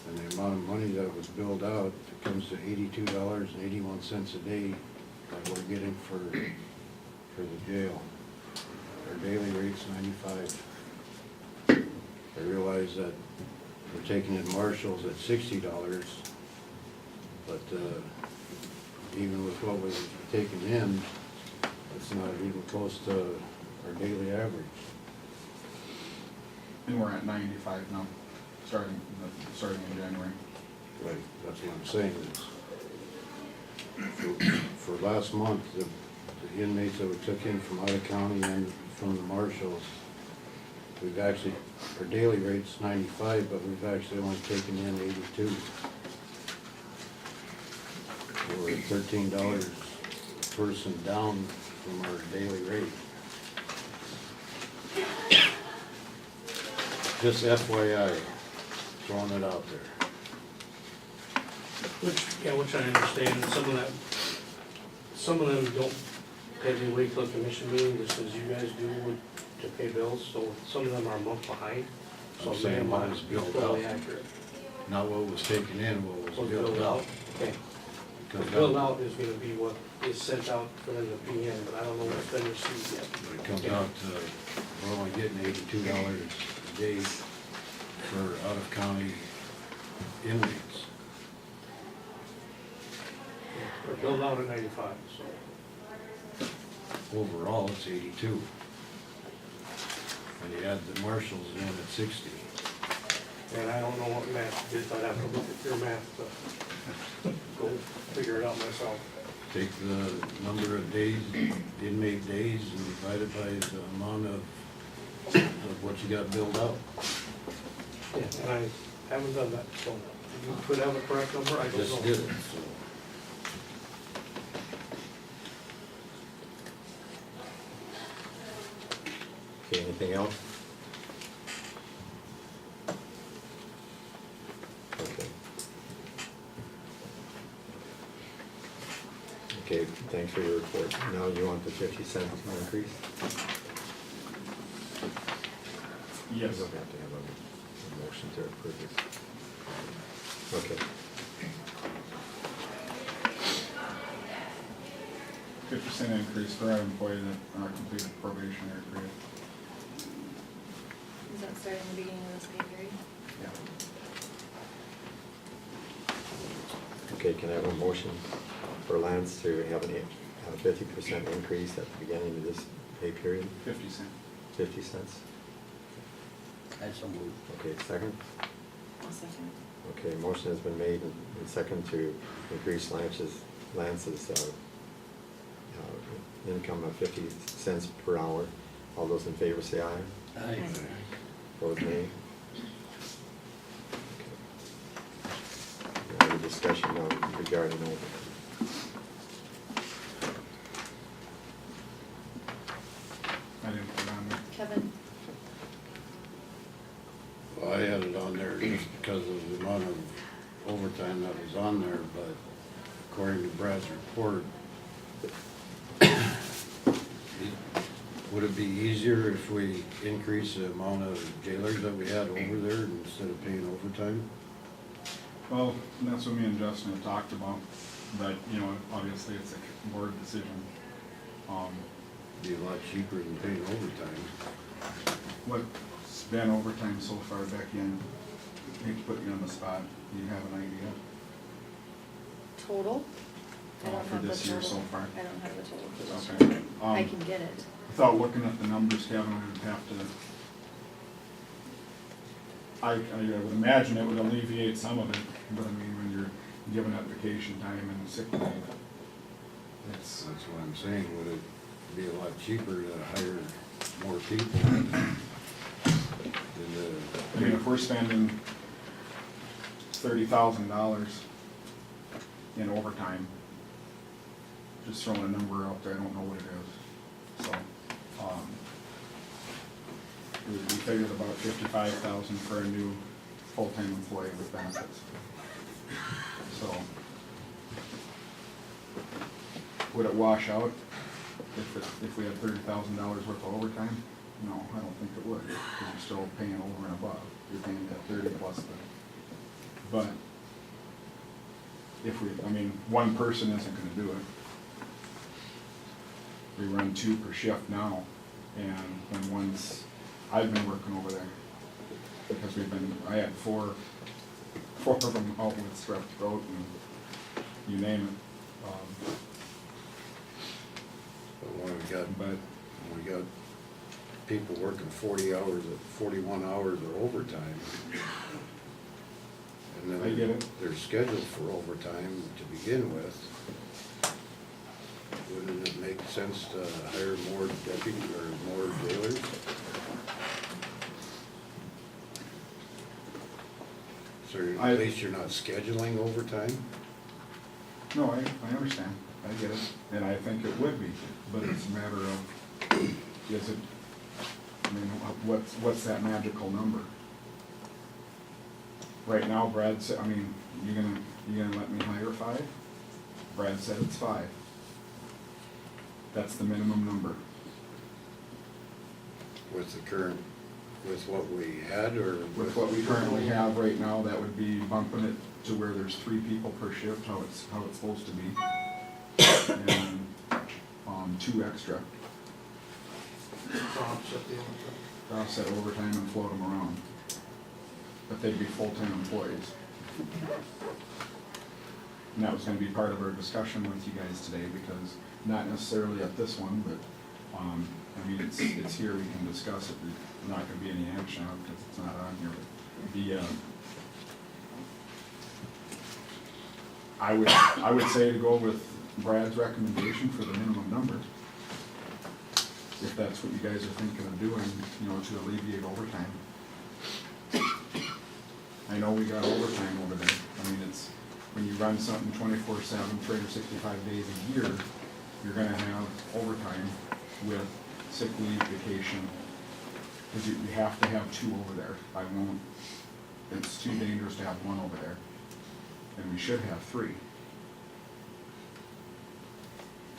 and the amount of money that was billed out, it comes to $82.81 a day that we're getting for the jail. Our daily rate's 95. I realize that we're taking in marshals at $60, but even with what we've taken in, it's not even close to our daily average. And we're at 95 now, starting in January. Right, that's what I'm saying is, for last month, the inmates that we took in from out of county and from the marshals, we've actually, our daily rate's 95, but we've actually only taken in 82. So we're $13 a person down from our daily rate. Just FYI, throwing it out there. Which I understand, some of them don't pay, they wait till the commission meeting, just as you guys do to pay bills, so some of them are a month behind. So I'm saying what was be built totally out. accurate. Not what was taken in, what was built out. Okay. Comes Build down- out is gonna be what is sent out for them to be in, but I don't know what's been received yet. But it comes out to, we're only getting $82 a day for out-of-county inmates. We're billed out at 95, so. Overall, it's 82. And you add the marshals in at 60. And I don't know what math is, I'd have to look at your math to go figure it out myself. Take the number of days, inmate days, and divide it by the amount of what you got billed out. Yeah, and I haven't done that, so you could have a correct number, I don't know. Just did it, so. Okay, anything else? Okay. Okay, thanks for your report. Now you want the 50-cent increase? Yes. You don't have to have a motion to approve this. Okay. 50% increase for our employees that are completed probationary period. Is that starting the beginning of this pay period? Yeah. Okay, can I have a motion for Lance to have a 50% increase at the beginning of this pay period? 50 cents. 50 cents? That's so moved. Okay, second? I'll second. Okay, motion has been made and second to increase Lance's income of 50 cents per hour. All those in favor say aye. Aye. Opposed, nay. Okay. Any discussion now regarding overtime? I didn't put it on there. Kevin? Well, I had it on there just because of the amount of overtime that was on there, but according to Brad's report, would it be easier if we increase the amount of jailers that we had over there instead of paying overtime? Well, that's what me and Justin have talked about, but, obviously it's a board decision. Be a lot cheaper than paying overtime. What's been overtime so far, Becky, and I hate to put you on the spot, do you have an idea? Total? I don't For have the this year so total. far? I don't have the total for this Okay. year. I can get it. Without looking at the numbers, Kevin, I would have to, I would imagine it would alleviate some of it, but I mean, when you're given up vacation time and sick leave, That's what I'm saying, would it be a lot cheaper to hire more people than I mean, if we're spending $30,000 in overtime, just throwing a number out there, I don't know what it is. figured about 55,000 for a new full-time employee with benefits. So, would it wash out if we had $30,000 worth of overtime? No, I don't think it would, because you're still paying over and above. You're paying that 30 plus the, but if we, I mean, one person isn't gonna do it. We run 2 per shift now, and when once, I've been working over there, because I had four of them out with strep throat and you name it. But when we got people working 40 hours, 41 hours of overtime, and I get then it. they're scheduled for overtime to begin with, wouldn't it make sense to hire more deputies or more jailers? So at least you're not scheduling overtime? No, I understand, I get it, and I think it would be, but it's a matter of, is it, I mean, what's that magical number? Right now, Brad said, I mean, you gonna let me hire 5? Brad said it's 5. That's the minimum number. With the current, with what we had, or? With what we currently have right now, that would be bumping it to where there's 3 people per shift, how it's supposed to be. And, 2 extra. To offset overtime and float them around. But they'd be full-time employees. And that was gonna be part of our discussion with you guys today, because not necessarily at this one, but, I mean, it's here, we can discuss it. There's not gonna be any action on it because it's not on here, but I would say to go with Brad's recommendation for the minimum number. If that's what you guys are thinking of doing, you know, to alleviate overtime. I know we got overtime over there. I mean, it's, when you run something 24/7, 365 days a year, you're gonna have overtime with sick leave, vacation, because you have to have 2 over there. It's too dangerous to have 1 over there. And we should have 3.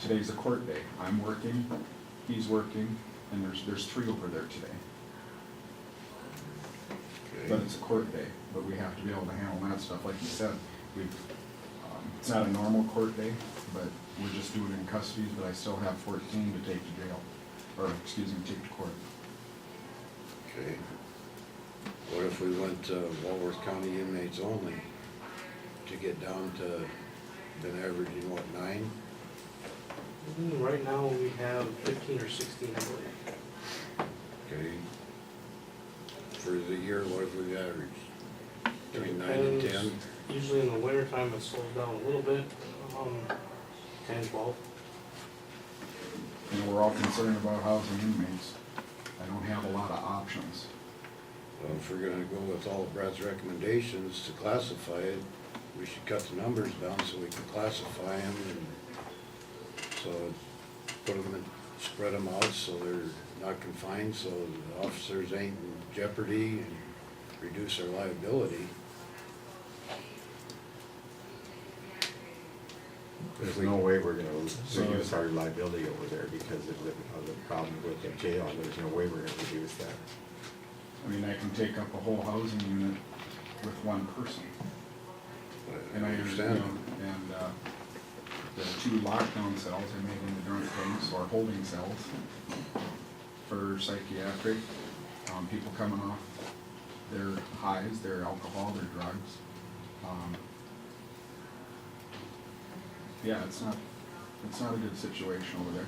Today's a court day. I'm working, he's working, and there's 3 over there today. Okay. But it's a court day, but we have to be able to handle that stuff. Like you said, it's not a normal court day, but we're just doing it in custody, but I still have 14 to take to jail, or excuse me, take to court. Okay. What if we went to Walworth County inmates only to get down to, been averaging what, 9? Right now, we have 15 or 16, I believe. Okay. For the year, what have we averaged? Between 9 and 10? Usually in the winter time, it slows down a little bit, 10, 12. You know, we're all concerned about housing inmates. I don't have a lot of options. Well, if we're gonna go with all of Brad's recommendations to classify it, we should cut the numbers down so we can classify them, and so put them in, spread them out so they're not confined, so the officers ain't in jeopardy, and reduce their liability. There's no way we're gonna reduce our liability over there because of the problem with the jail. There's no way we're gonna reduce that. I mean, I can take up a whole housing unit with 1 person. And I understand. You know, and the 2 lockdown cells I made in the drunk tanks, or holding cells for psychiatric, people coming off their highs, their alcohol, their drugs. Yeah, it's not a good situation over there.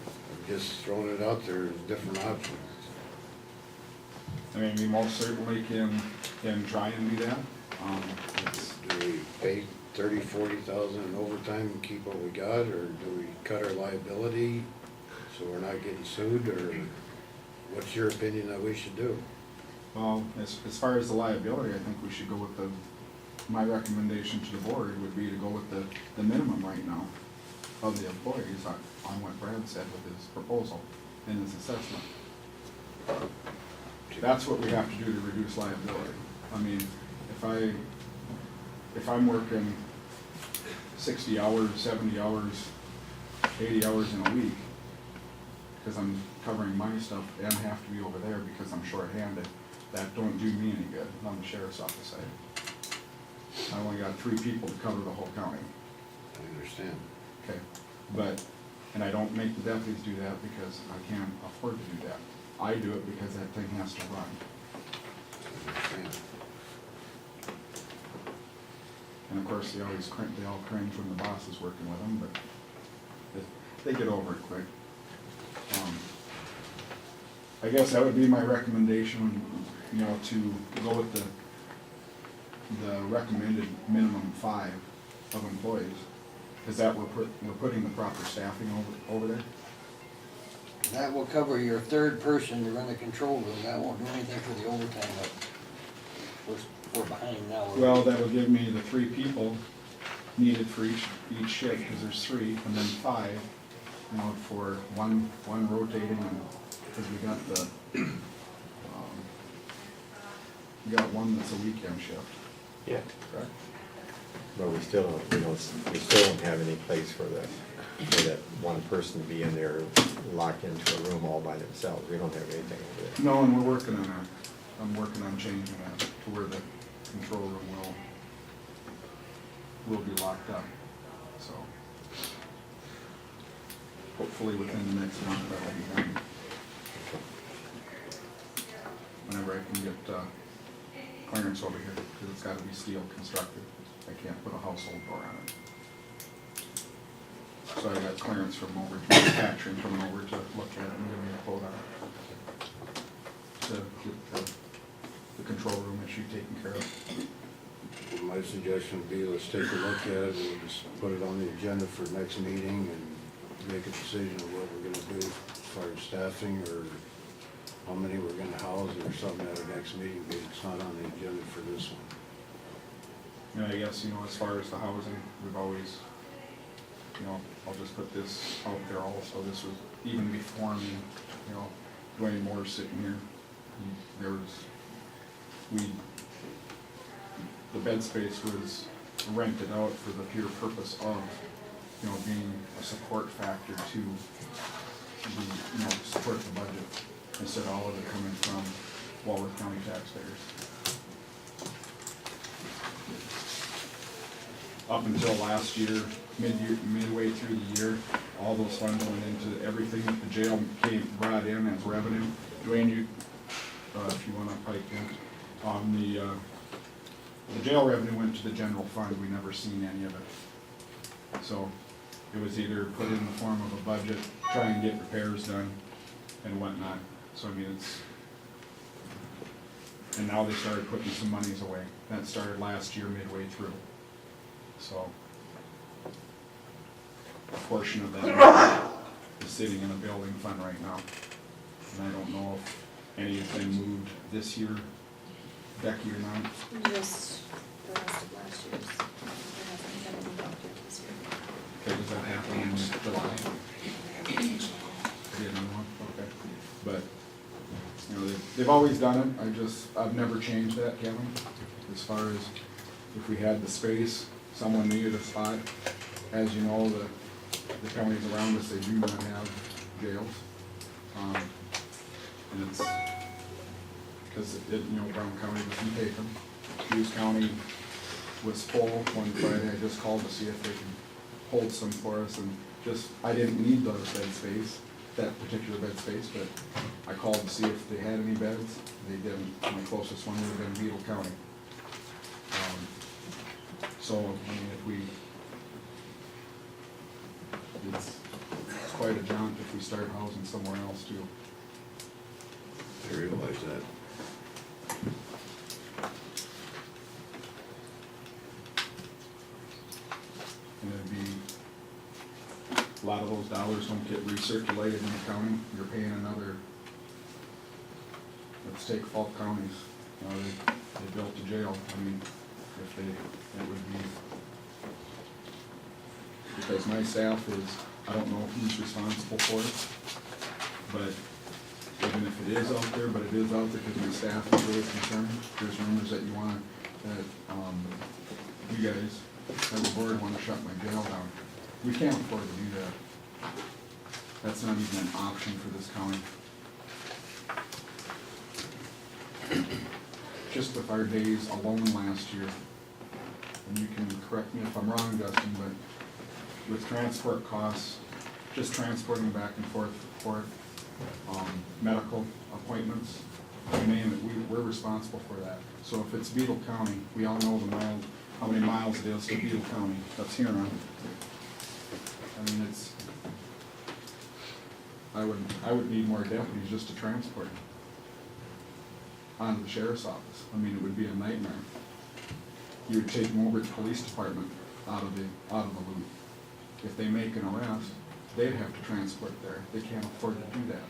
I'm just throwing it out there as different options. I mean, we most certainly can try and do that. Do we pay 30, 40,000 in overtime and keep what we got, or do we cut our liability so we're not getting sued, or what's your opinion that we should do? Well, as far as the liability, I think we should go with my recommendation to the board would be to go with the minimum right now of the employees on what Brad said with his proposal and his assessment. That's what we have to do to reduce liability. I mean, if I'm working 60 hours, 70 hours, 80 hours in a week, because I'm covering my stuff and have to be over there because I'm short-handed, that don't do me any good on the sheriff's office side. I only got 3 people to cover the whole county. I understand. Okay, and I don't make the deputies do that because I can't afford to do that. I do it because that thing has to run. I understand. And of course, they all cringe when the boss is working with them, but they get over it quick. I guess that would be my recommendation, to go with the recommended minimum 5 of employees. Is that we're putting the proper staffing over there? That will cover your third person to run the control room. That won't do anything for the overtime, but we're behind now. Well, that'll give me the 3 people needed for each shift, because there's 3, and then 5, for one rotating, and because we got we got one that's a weekend shift. Yeah. Correct? But we still don't have any place for that one person to be in there locked into a room all by themselves. We don't have anything over there. No, and we're working on that. I'm working on changing that to where the control room will be locked up, so. Hopefully within the next month that'll be done. Whenever I can get clearance over here, because it's gotta be steel constructed. I can't put a household door on it. So I got clearance from manufacturing coming over to look at it and give me a quote on it. To get the control room issue taken care of. My suggestion would be, let's take a look at it, and we'll just put it on the agenda for next meeting and make a decision of what we're gonna do as far as staffing, or how many we're gonna house, or something at our next meeting, but it's not on the agenda for this one. And I guess, as far as the housing, we've always, I'll just put this out there also. This was, even before me, Dwayne Moore's sitting here. The bed space was rented out for the pure purpose of, being a support factor to support the budget, instead of all of it coming from Walworth County taxpayers. Up until last year, midway through the year, all those funds went into everything that the jail brought in as revenue. Dwayne, you, if you wanna pipe in, the jail revenue went to the general fund. We never seen any of it. So it was either put in the form of a budget, try and get repairs done and whatnot. So and now they started putting some monies away. That started last year midway through. So a portion of that is sitting in a building fund right now. And I don't know if anything moved this year, Becky, or not. Just the rest of last year's. There hasn't been any out yet this year. Okay, does that happen in July? The other one, okay. But, they've always done it. I've never changed that, Kevin. As far as if we had the space, someone needed a spot. As you know, the counties around us, they do not have jails. And it's, because Brown County doesn't take them. Hughes County was full one Friday. I just called to see if they could hold some for us, and I didn't need the bed space, that particular bed space, but I called to see if they had any beds. They didn't. My closest one would have been Beetle County. So, it's quite a jaunt if we start housing somewhere else too. I realize that. And it'd be, a lot of those dollars don't get recirculated in the county. You're paying another, let's take Falk counties, they built a jail. It would be, because my staff is, I don't know who's responsible for it, but even if it is out there, but it is out there because my staff is really concerned. There's rumors that you want, that, you guys, as a board, want to shut my jail down. We can't afford to do that. That's not even an option for this county. Just with our days alone last year, and you can correct me if I'm wrong, Dustin, but with transport costs, just transporting back and forth for court, medical appointments, you name it, we're responsible for that. So if it's Beetle County, we all know how many miles it is to Beetle County, that's here now. I mean, I would need more deputies just to transport onto the sheriff's office. I mean, it would be a nightmare. You would take them over to the police department out of the loop. If they make an arrest, they'd have to transport there. They can't afford to do that.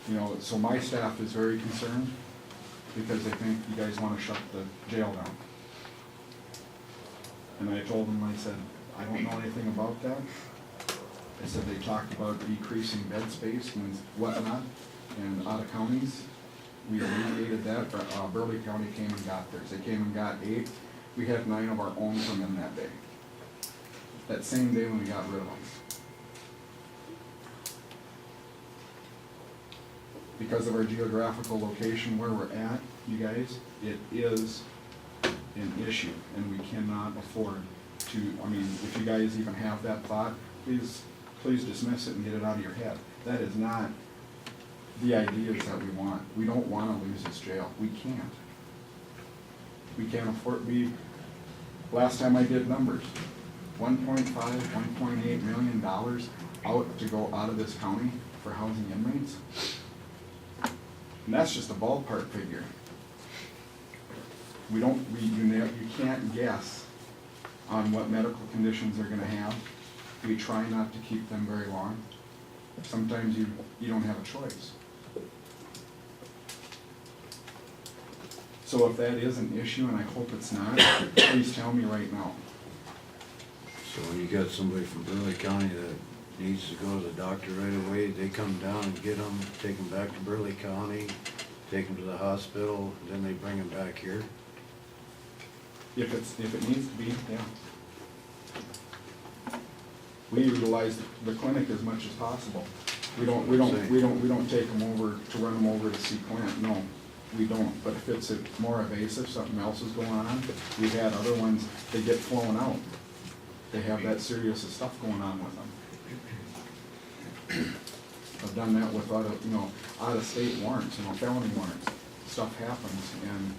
You know, so my staff is very concerned because they think you guys want to shut the jail down. And I told them, I said, I don't know anything about that. I said they talked about decreasing bed space and whatnot, and out of counties, we alleviated that, but Burley County came and got theirs. They came and got 8. We had 9 of our own come in that day. That same day when we got rid of them. Because of our geographical location where we're at, you guys, it is an issue, and we cannot afford to, I mean, if you guys even have that thought, please dismiss it and get it out of your head. That is not the ideas that we want. We don't want to lose this jail. We can't. We can't afford, last time I did numbers, $1.5, $1.8 million out to go out of this county for housing inmates. And that's just a ballpark figure. You can't guess on what medical conditions they're gonna have. We try not to keep them very long. Sometimes you don't have a choice. So if that is an issue, and I hope it's not, please tell me right now. So when you got somebody from Burley County that needs to go to the doctor right away, they come down and get them, take them back to Burley County, take them to the hospital, then they bring them back here? If it needs to be, yeah. We utilize the clinic as much as possible. We don't take them over to run them over to see Clint, no, we don't. But if it's more evasive, something else is going on, we've had other ones, they get flown out. They have that serious stuff going on with them. I've done that with out of state warrants, felony warrants. Stuff happens and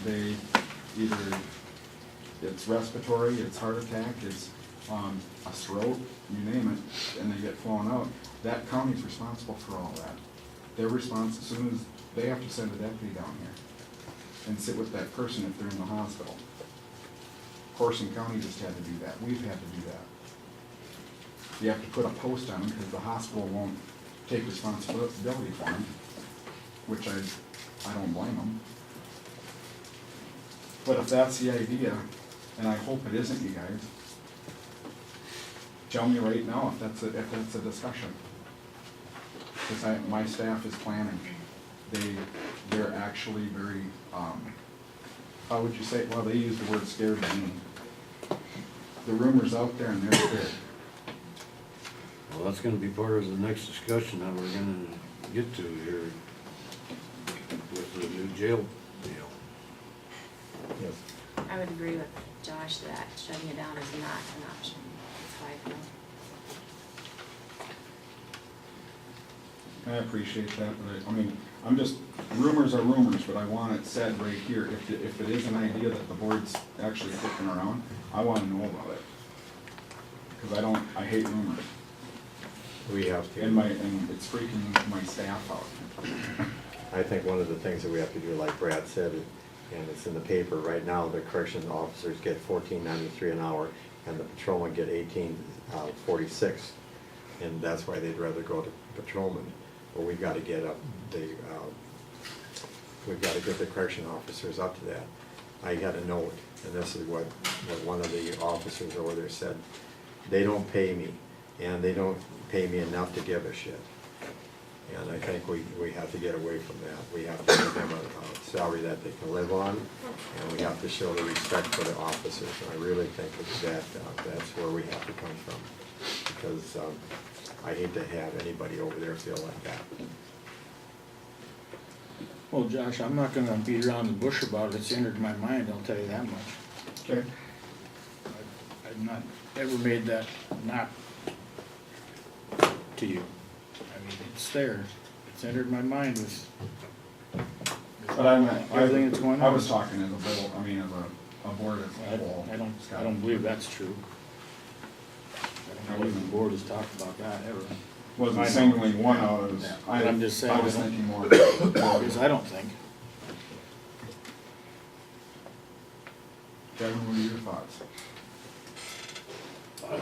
they either, it's respiratory, it's heart attack, it's a stroke, you name it, and they get flown out. That county's responsible for all that. They're responsible, as soon as, they have to send a deputy down here and sit with that person if they're in the hospital. Corson County just had to do that. We've had to do that. You have to put a post on them because the hospital won't take responsibility for them, which I don't blame them. But if that's the idea, and I hope it isn't, you guys, tell me right now if that's a discussion. Because my staff is planning. They're actually very, how would you say, well, they use the word scared to me. The rumors out there and they're scared. Well, that's gonna be part of the next discussion that we're gonna get to here with the new jail deal. Yes. I would agree with Josh that shutting it down is not an option. That's how I feel. I appreciate that, but I mean, rumors are rumors, but I want it said right here. If it is an idea that the board's actually kicking around, I want to know about it. Because I hate rumors. We have to. And it's freaking my staff out. I think one of the things that we have to do, like Brad said, and it's in the paper right now, the corrections officers get $14.93 an hour, and the patrolmen get $18.46, and that's why they'd rather go to patrolmen. But we've got to get the correction officers up to that. I got a note, and this is what one of the officers over there said. They don't pay me and they don't pay me enough to give a shit. And I think we have to get away from that. We have to give them a salary that they can live on, and we have to show the respect for the officers. And I really think that that's where we have to come from, because I hate to have anybody over there feel like that. Well, Josh, I'm not gonna beat around the bush about it, it's entered my mind, I'll tell you that much. Okay. I've not ever made that not to you. I mean, it's there, it's entered my mind with But I'm, everything that's going on. I was talking as a whole, I mean, as a board as a whole. I don't believe that's true. I don't believe the board has talked about that ever. Wasn't singling one out as, Yeah, but I'm just saying, I was I don't- thinking more. Because I don't think. Kevin, what are your thoughts?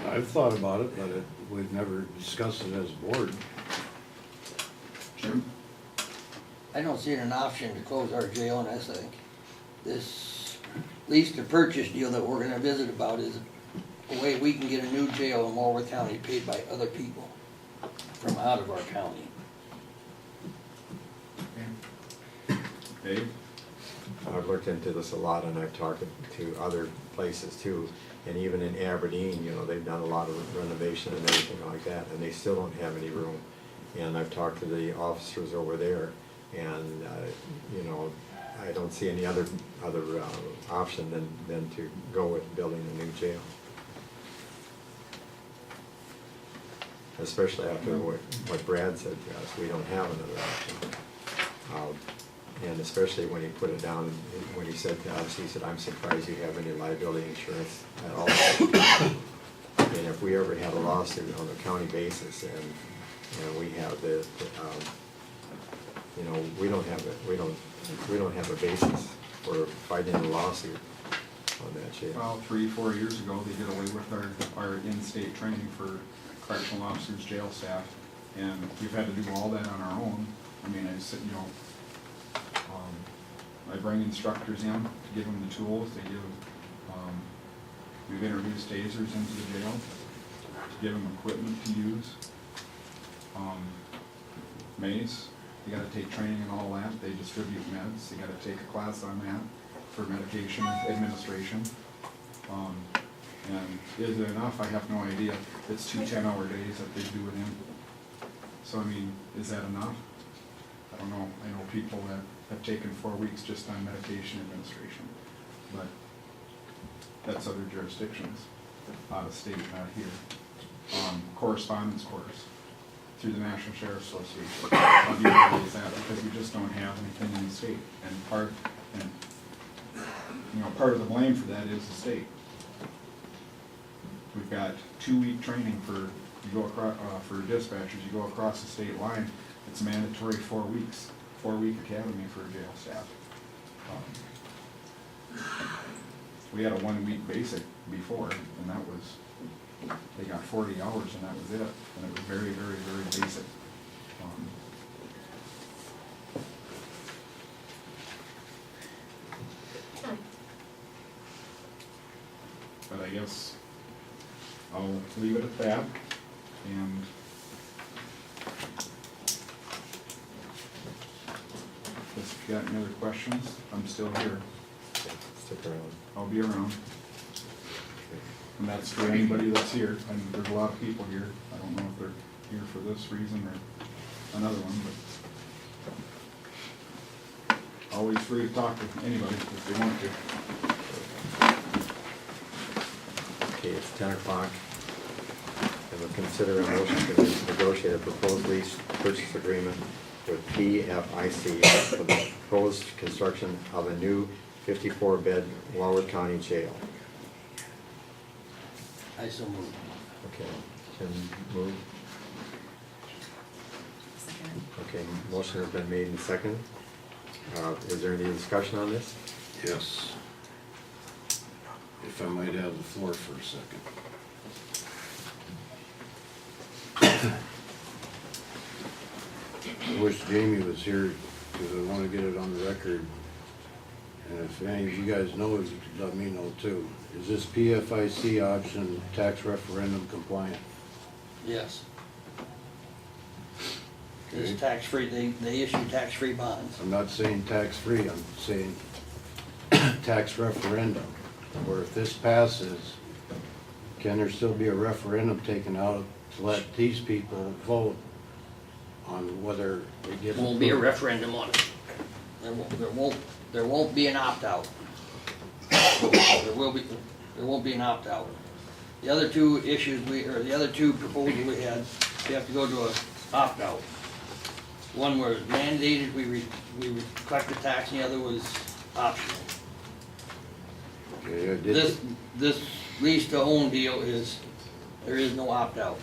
I've thought about it, but we've never discussed it as a board. Jim? I don't see it an option to close our jail, and I think this lease to purchase deal that we're gonna visit about is a way we can get a new jail in Walworth County paid by other people from out of our county. Dave? I've looked into this a lot, and I've talked to other places too, and even in Aberdeen, you know, they've done a lot of renovation and everything like that, and they still don't have any room. And I've talked to the officers over there, and, you know, I don't see any other option than to go with building a new jail. Especially after what Brad said to us, we don't have another option. And especially when he put it down, when he said to us, he said, "I'm surprised you have any liability insurance at all." And if we ever had a lawsuit on a county basis, and, you know, we have you know, we don't have a basis for fighting a lawsuit on that jail. Well, 3-4 years ago, they did away with our in-state training for correctional officers, jail staff, and we've had to do all that on our own. I mean, I bring instructors in to give them the tools, we've introduced tasers into the jail, to give them equipment to use. Mace, they gotta take training and all that, they distribute meds, they gotta take a class on that for medication administration. And is it enough? I have no idea. It's 2 10-hour days that they do it in. So, I mean, is that enough? I don't know. I know people that have taken 4 weeks just on medication administration, but that's other jurisdictions, out of state, not here. Correspondence course through the National Sheriff's Association. I'll utilize that because we just don't have anything in the state. And part of the blame for that is the state. We've got 2-week training for dispatchers. You go across the state line, it's mandatory 4 weeks, 4-week academy for jail staff. We had a 1-week basic before, and that was, they got 40 hours and that was it. And it was very, very, very basic. But I guess I'll leave it at that, and if you got any other questions, I'm still here. Stick around. I'll be around. And that's for anybody that's here, and there's a lot of people here. I don't know if they're here for this reason or another one, but always free to talk to anybody if they want to. Okay, it's 10 o'clock. And we'll consider a motion to negotiate a proposed lease purchase agreement with PFIC for the proposed construction of a new 54-bed Walworth County jail. I so move. Okay, Kim move. Second. Okay, motion has been made and second. Is there any discussion on this? Yes. If I might have the floor for a second. I wish Jamie was here, because I want to get it on the record. And if any of you guys know it, you could let me know too. Is this PFIC option tax referendum compliant? Yes. Okay. It's tax-free, they issue tax-free bonds. I'm not saying tax-free, I'm saying tax referendum, where if this passes, can there still be a referendum taken out to let these people vote on whether they get? There won't be a referendum on it. There won't be an opt-out. There won't be an opt-out. The other two issues the other two proposals we had, we have to go to a opt-out. One was mandated, we collect the tax, and the other was optional. Okay, I did. This lease to own deal there is no opt-out.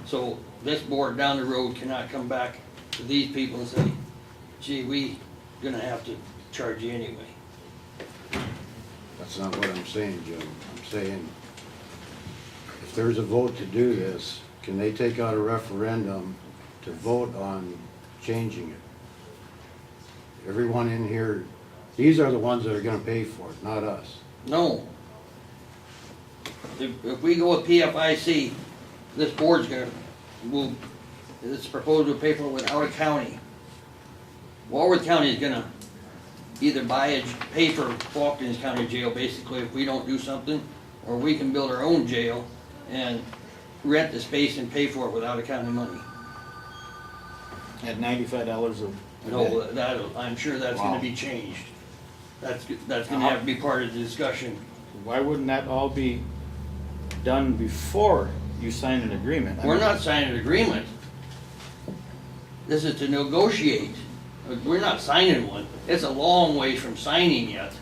So this board down the road cannot come back to these people and say, gee, we gonna have to charge you anyway. That's not what I'm saying, Jim. I'm saying, if there's a vote to do this, can they take out a referendum to vote on changing it? Everyone in here, these are the ones that are gonna pay for it, not us. No. If we go with PFIC, this board's this proposal will pay for it without a county. Walworth County is gonna either pay for Faulkner's County Jail, basically, if we don't do something, or we can build our own jail and rent the space and pay for it without a county money. At $95 a No, I'm sure that's gonna be changed. That's gonna have to be part of the discussion. Why wouldn't that all be done before you sign an agreement? I We're mean, not signing an agreement. This is to negotiate. We're not signing one. It's a long way from signing yet.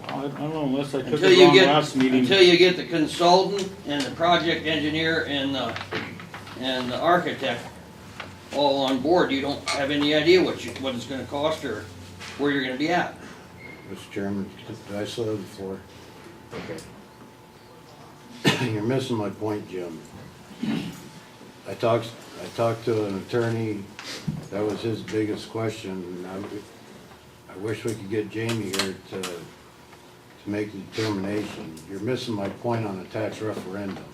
I don't know, unless I took Until it you wrong get, last meeting. until you get the consultant and the project engineer and the architect all on board, you don't have any idea what it's gonna cost or where you're gonna be at. Mr. Chairman, did I still have the floor? Okay. You're missing my point, Jim. I talked to an attorney, that was his biggest question. I wish we could get Jamie here to make the determination. You're missing my point on a tax referendum.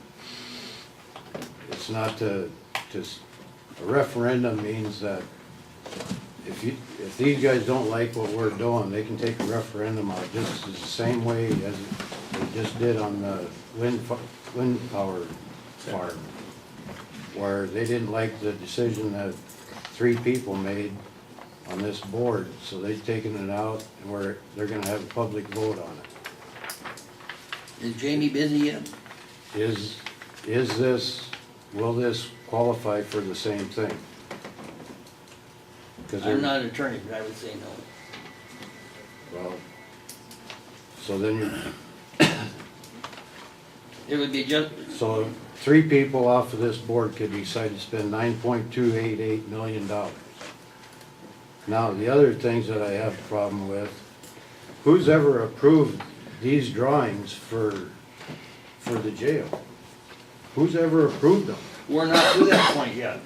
It's not a referendum means that if these guys don't like what we're doing, they can take a referendum out just the same way as they just did on the wind power farm, where they didn't like the decision that 3 people made on this board, so they've taken it out and they're gonna have a public vote on it. Is Jamie busy yet? Will this qualify for the same thing? I'm not an attorney, but I would say no. Well, so then It would be just, so 3 people off of this board could decide to spend $9.288 million. Now, the other things that I have a problem with, who's ever approved these drawings for the jail? Who's ever approved them? we're not to that point yet.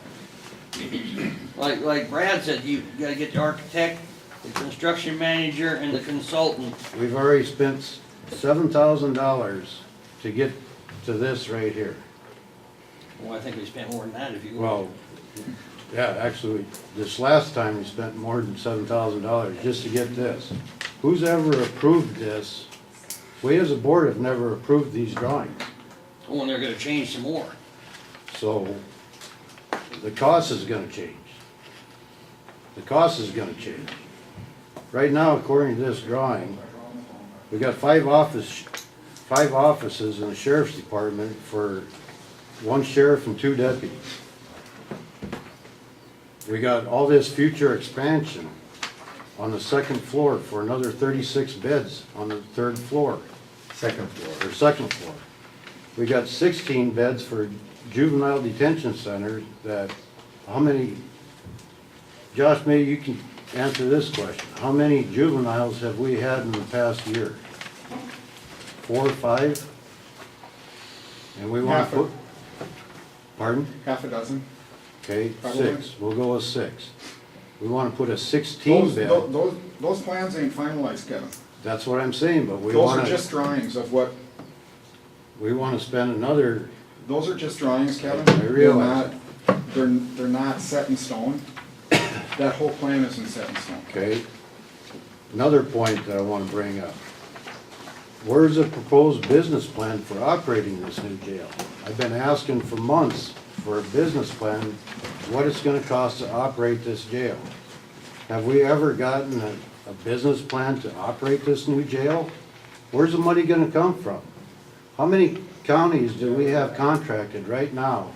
Like Brad said, you gotta get the architect, the construction manager, and the consultant. We've already spent $7,000 to get to this right here. Well, I think we spent more than that if you. Well, yeah, actually, this last time we spent more than $7,000 just to get this. Who's ever approved this? We as a board have never approved these drawings. Oh, and they're gonna change some more. So the cost is gonna change. The cost is gonna change. Right now, according to this drawing, we got 5 offices in the sheriff's department for 1 sheriff and 2 deputies. We got all this future expansion on the 2nd floor for another 36 beds on the 3rd floor. Second floor. Or 2nd floor. We got 16 beds for juvenile detention center that, how many, Josh, maybe you can answer this question. How many juveniles have we had in the past year? 4 or 5? And we want to put, pardon? Half a dozen. Okay, Probably. 6, we'll go with 6. We want to put a 16 bed. Those plans ain't finalized, Kevin. That's what I'm saying, but we Those want are to. just drawings of what we wanna spend another, Those are just drawings, Kevin. I realize. They're not set in stone. That whole plan isn't set in stone. okay? Another point that I wanna bring up. Where's the proposed business plan for operating this new jail? I've been asking for months for a business plan, what it's gonna cost to operate this jail. Have we ever gotten a business plan to operate this new jail? Where's the money gonna come from? How many counties do we have contracted right now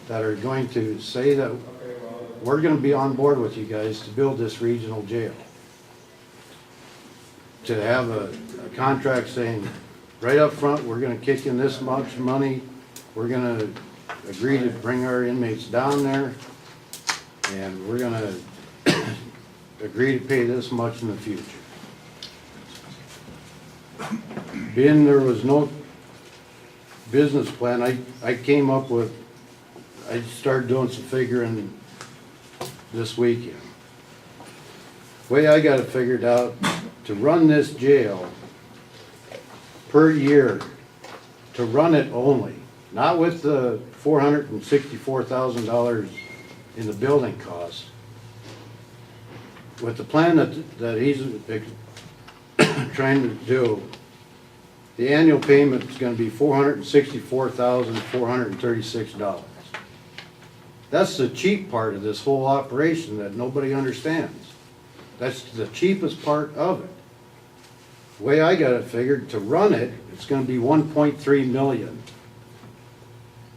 that are going to say that we're gonna be on board with you guys to build this regional jail? To have a contract saying, right up front, we're gonna kick in this much money, we're gonna agree to bring our inmates down there, and we're gonna agree to pay this much in the future. Being there was no business plan, I came up with, I started doing some figuring this weekend. Way I got it figured out, to run this jail per year, to run it only, not with the $464,000 in the building costs. With the plan that he's trying to do, the annual payment is gonna be $464,436. That's the cheap part of this whole operation that nobody understands. That's the cheapest part of it. The way I got it figured, to run it, it's gonna be 1.3 million.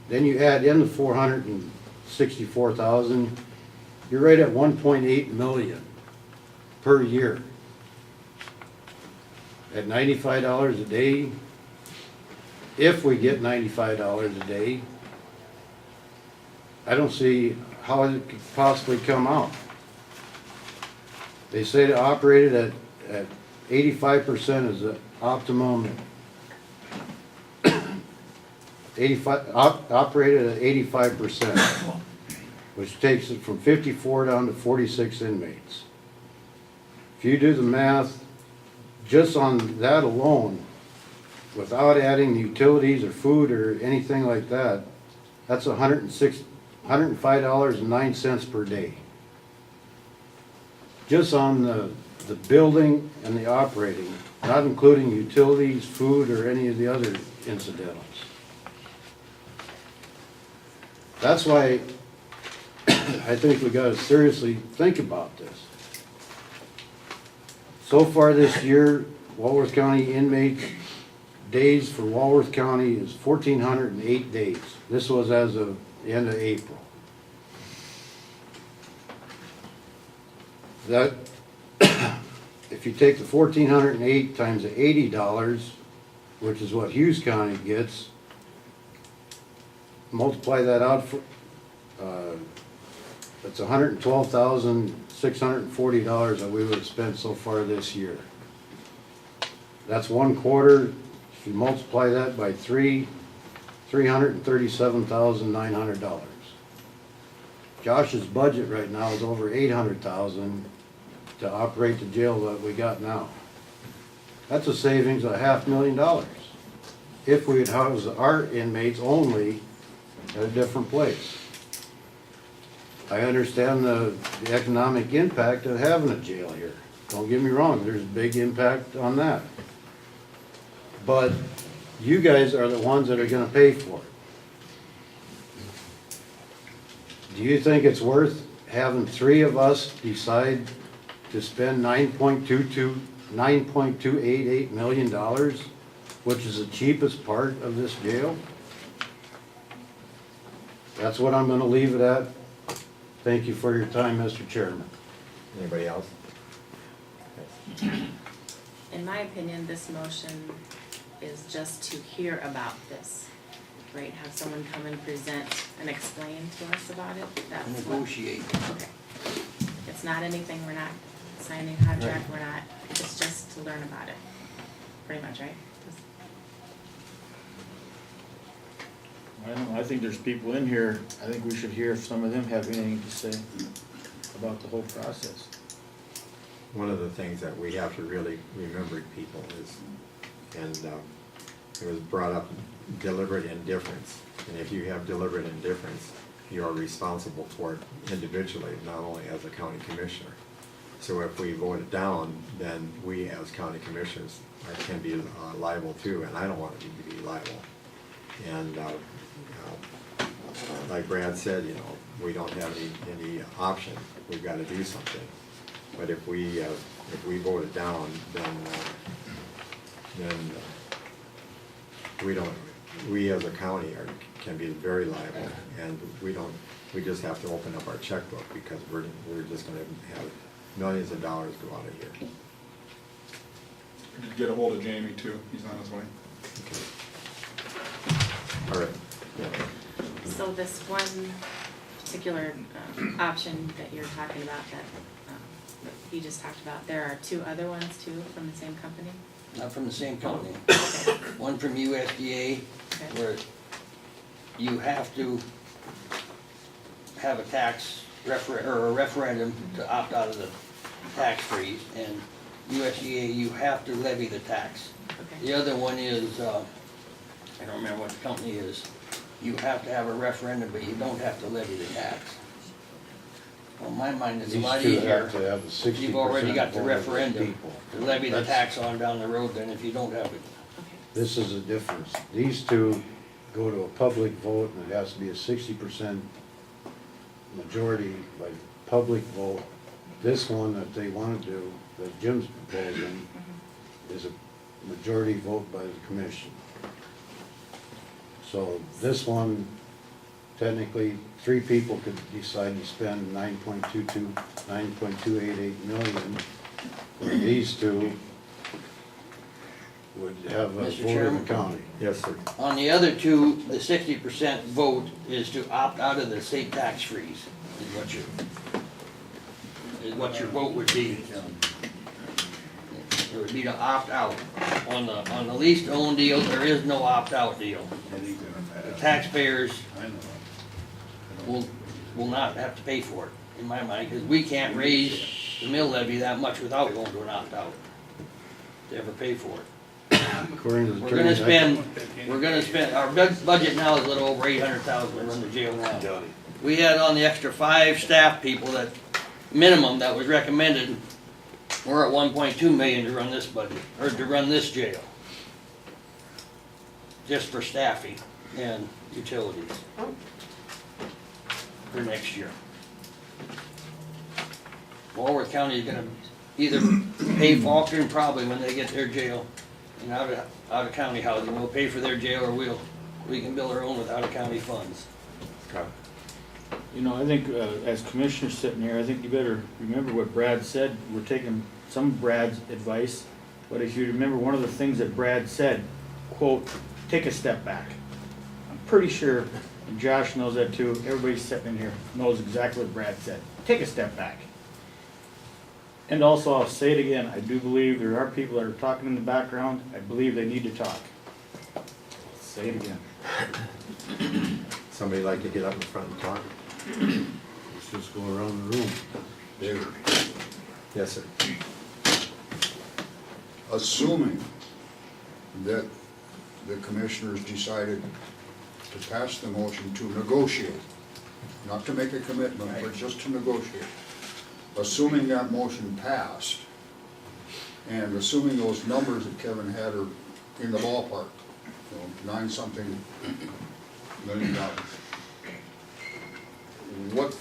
Then you add in the 464,000, you're right at 1.8 million per year. At $95 a day, if we get $95 a day, I don't see how it could possibly come out. They say to operate it at 85% is the optimum. Operated at 85%, which takes it from 54 down to 46 inmates. If you do the math, just on that alone, without adding the utilities or food or anything like that, that's $105.09 per day. Just on the building and the operating, not including utilities, food, or any of the other incidentals. That's why I think we gotta seriously think about this. So far this year, Walworth County inmate days for Walworth County is 1,408 days. This was as of the end of April. That, if you take the 1,408 times the $80, which is what Hughes County gets, multiply that out for, it's $112,640 that we would have spent so far this year. That's 1/4. If you multiply that by 3, $337,900. Josh's budget right now is over $800,000 to operate the jail that we got now. That's a savings of $500,000 if we would house our inmates only at a different place. I understand the economic impact of having a jail here. Don't get me wrong, there's a big impact on that. But you guys are the ones that are gonna pay for it. Do you think it's worth having 3 of us decide to spend $9.288 million, which is the cheapest part of this jail? That's what I'm gonna leave it at. Thank you for your time, Mr. Chairman. Anybody else? In my opinion, this motion is just to hear about this, right? Have someone come and present and explain to us about it. That's what. Negotiate. Okay. It's not anything, we're not signing a contract, we're not, it's just to learn about it, pretty much, right? I don't know, I think there's people in here, I think we should hear if some of them have anything to say about the whole process. One of the things that we have to really remember, people, is, and it was brought up deliberate indifference. And if you have deliberate indifference, you are responsible for it individually, not only as a county commissioner. So if we vote it down, then we as county commissioners can be liable too, and I don't want to be liable. And like Brad said, you know, we don't have any option. We've got to do something. But if we vote it down, then we as a county can be very liable, and we just have to open up our checkbook, because we're just gonna have millions of dollars go out of here. Get a hold of Jamie too, he's on his way. All right. Yeah. So this one particular option that you're talking about that you just talked about, there are two other ones too from the same company? Not from the same company. One from USDA, Okay. where you have to have a or a referendum to opt out of the tax freeze, and USDA, you have to levy the tax. Okay. The other one is, I don't remember what the company is, you have to have a referendum, but you don't have to levy the tax. Well, in my mind, it's a lot These two easier. have to have a 60% You've already got the vote of the referendum people. to levy the That's- tax on down the road than if you don't have it. Okay. This is a difference. These two go to a public vote, and it has to be a 60% majority by public vote. This one that they want to do, that Jim's proposing, is a majority vote by the commission. So this one, technically, 3 people could decide to spend 9.288 million. Where these two would have a Mr. vote in Chairman? the county. Yes, sir. On the other two, the 60% vote is to opt out of the state tax freeze, is what your vote would be. It would be to opt out. On the lease-to-own deal, there is no opt-out deal. The taxpayers will not have to pay for it, in my mind, because we can't raise the mill levy that much without going to an opt-out to ever pay for it. According to the We're gonna attorney, spend, our budget now is a little over 800,000 to run the jail now. We had on the extra 5 staff people that, minimum that was recommended, we're at 1.2 million to run this budget, or to run this jail. Just for staffing and utilities. For next year. Walworth County is gonna either pay Faulkner probably when they get their jail and out of county housing. We'll pay for their jail, or we can build our own with out of county funds. Okay. You know, I think as commissioners sitting here, I think you better remember what Brad said. We're taking some of Brad's advice, but if you remember one of the things that Brad said, quote, take a step back. I'm pretty sure, and Josh knows that too, everybody sitting in here knows exactly what Brad said. Take a step back. And also, I'll say it again, I do believe there are people that are talking in the background. I believe they need to talk. Say it again. Somebody like to get up in front and talk? let's just go around the room. David? Yes, sir. Assuming that the commissioners decided to pass the motion to negotiate, not to make a commitment, but just to negotiate. Assuming that motion passed, and assuming those numbers that Kevin had are in the ballpark, you know, 9-something million dollars. What,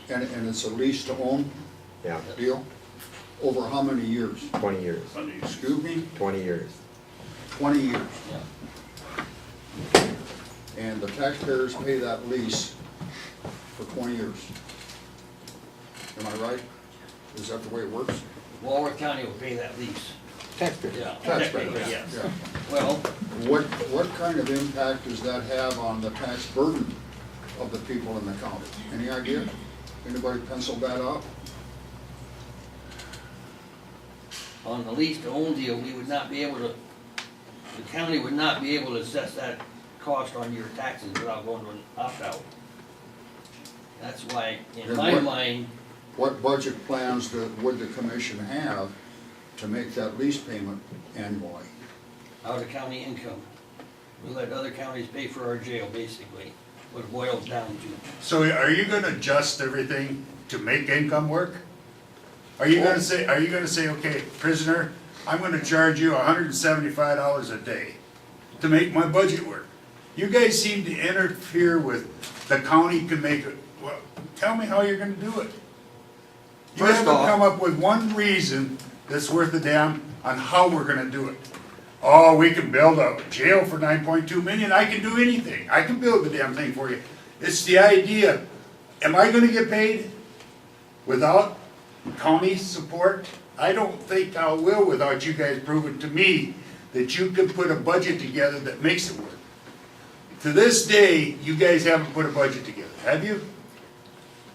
and it's a lease to own Yeah, deal? Over how many years? 20 years. Excuse me? 20 years. 20 years. Yeah. And the taxpayers pay that lease for 20 years. Am I right? Is that the way it works? Walworth County will pay that lease. Taxpayers. Yeah. Taxpayers, Yes. yeah. Well, What kind of impact does that have on the tax burden of the people in the county? Any idea? Anybody pencil that out? on the lease-to-own deal, we would not be able to, the county would not be able to assess that cost on your taxes without going to an opt-out. That's why, in Then my what- mind, What budget plans would the commission have to make that lease payment annually? out of county income. We let other counties pay for our jail, basically, what it boils down to. So are you gonna adjust everything to make income work? Are you gonna say, okay, prisoner, I'm gonna charge you $175 a day to make my budget work? You guys seem to interfere with the county can make it, well, tell me how you're gonna do it. You First haven't off- come up with one reason that's worth a damn on how we're gonna do it. Oh, we can build a jail for 9.2 million, I can do anything, I can build the damn thing for you. It's the idea, am I gonna get paid without county support? I don't think I will without you guys proving to me that you can put a budget together that makes it work. To this day, you guys haven't put a budget together, have you?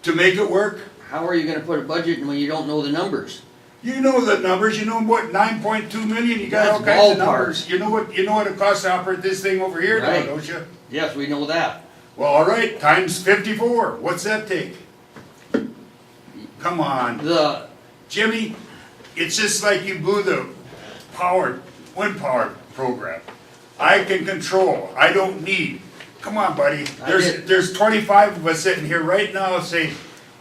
To make it work? How are you gonna put a budget when you don't know the numbers? You know the numbers, you know what, 9.2 million, you got all That's kinds of ballpark. numbers. You know what it costs to operate this thing over here now, Right. don't you? Yes, we know that. Well, all right, times 54, what's that take? Come on, Jimmy, it's just like you blew the wind power program. I can control, I don't need. Come on, buddy, there's 25 of us sitting here right now saying,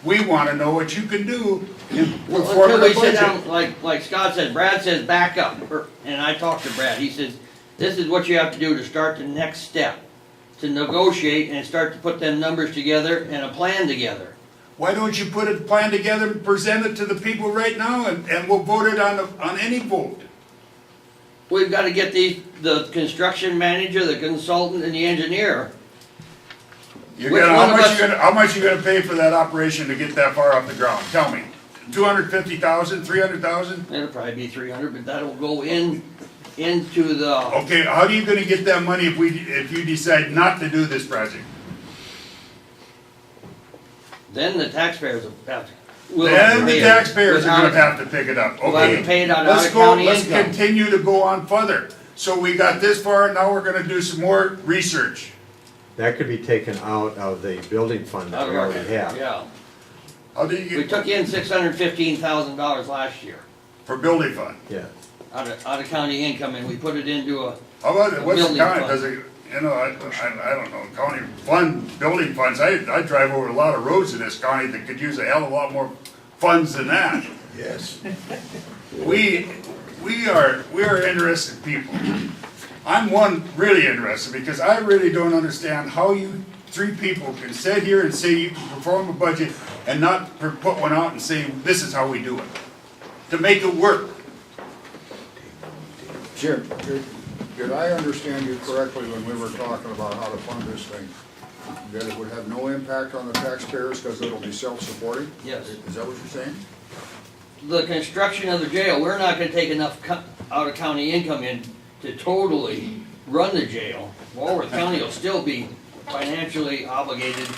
we wanna know what you can do in Well, forming until a we sit budget. down, like Scott said, Brad says back up, and I talked to Brad, he says, this is what you have to do to start the next step. To negotiate and start to put them numbers together and a plan together. Why don't you put a plan together and present it to the people right now and we'll vote it on any vote? We've gotta get the construction manager, the consultant, and the engineer. How much you gonna pay for that operation to get that far off the ground? Tell me. 250,000, 300,000? It'll probably be 300, but that'll go into the, Okay, how are you gonna get that money if you decide not to do this project? then the taxpayers will have to. Then the taxpayers are gonna have to pick it up. We'll have to Okay, pay it out of let's go, county let's income. continue to go on further. So we got this far, now we're gonna do some more research. That could be taken out of the building fund that we already have. Yeah, How do you we get, took in $615,000 last year for building fund? Yeah. out of county income, and we put it into a, How about it, what's the building county, fund. does it, I don't know, county fund, building funds, I drive over a lot of roads in this county that could use a hell of a lot more funds than that. Yes. We are interested people. I'm one really interested, because I really don't understand how you three people can sit here and say you can perform a budget and not put one out and say, this is how we do it, to make it work. Jim, Did I understand you correctly when we were talking about how to fund this thing? That it would have no impact on the taxpayers because it'll be self-supporting? yes. Is that what you're saying? The construction of the jail, we're not gonna take enough out of county income in to totally run the jail. Walworth County will still be financially obligated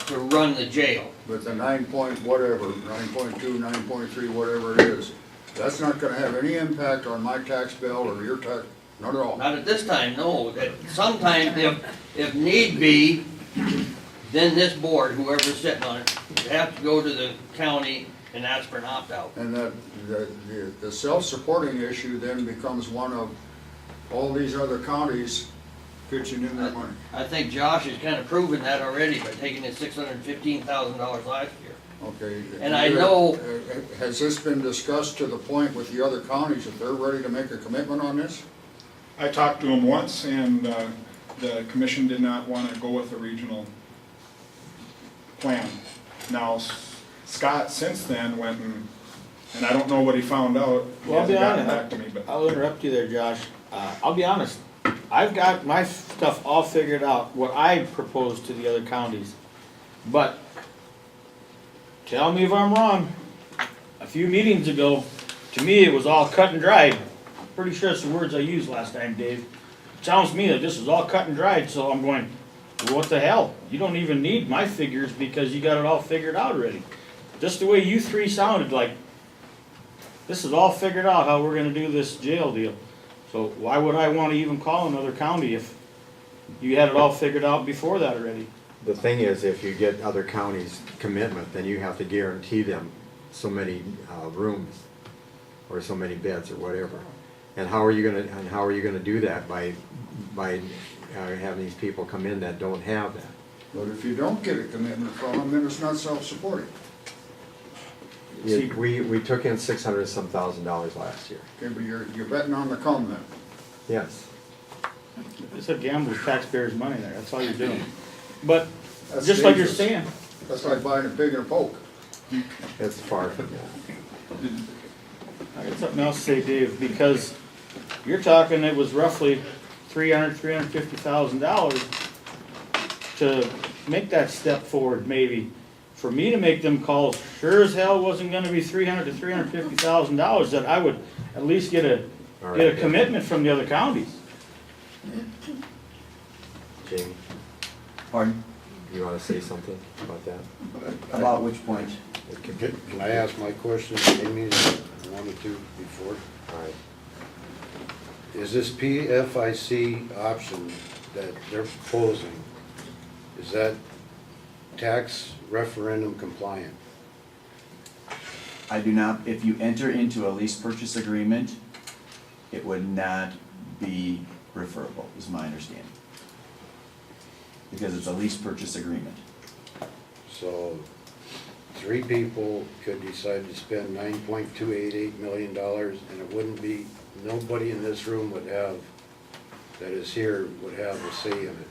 to run the jail. But the 9.2, 9.3, whatever it is, that's not gonna have any impact on my tax bill or your tax, not at all. Not at this time, no. Sometime, if need be, then this board, whoever's sitting on it, would have to go to the county and ask for an opt-out. And the self-supporting issue then becomes one of all these other counties pitching in their money. I think Josh has kind of proven that already by taking his $615,000 last year. Okay. And I know- Has this been discussed to the point with the other counties that they're ready to make a commitment on this? I talked to him once, and the commission did not want to go with a regional plan. Now, Scott since then went and I don't know what he found out. He Well, I'll be hasn't gotten honest, back to me, but I'll interrupt you there, Josh. I'll be honest, I've got my stuff all figured out, what I proposed to the other counties. But, tell me if I'm wrong, a few meetings ago, to me, it was all cut and dried. Pretty sure it's the words I used last time, Dave. Sounds to me like this was all cut and dried, so I'm going, well, what the hell? You don't even need my figures because you got it all figured out already. Just the way you three sounded like, this is all figured out how we're gonna do this jail deal. So why would I wanna even call another county if you had it all figured out before that already? The thing is, if you get other counties' commitment, then you have to guarantee them so many rooms or so many beds or whatever. And how are you gonna do that by having these people come in that don't have that? But if you don't get a commitment from them, then it's not self-supporting. We took in $600-some thousand last year. Okay, but you're betting on the come then. Yes. It's a gamble with taxpayers' money there, that's all you're doing. But, That's just like you're dangerous. saying, That's like buying a pig in a poke. It's far from that. I got something else to say, Dave, because you're talking it was roughly $350,000 to make that step forward, maybe. For me to make them calls, sure as hell wasn't gonna be $300,000 to $350,000 that I would at least get a commitment from the other counties. Jamie, Pardon? you wanna say something about that? About which point? Can I ask my question, Amy, that I wanted to before? All right. Is this PFIC option that they're proposing, is that tax referendum compliant? I do not, if you enter into a lease purchase agreement, it would not be referable, is my understanding. Because it's a lease purchase agreement. So 3 people could decide to spend $9.288 million and it wouldn't be, nobody in this room would have, that is here, would have a say in it.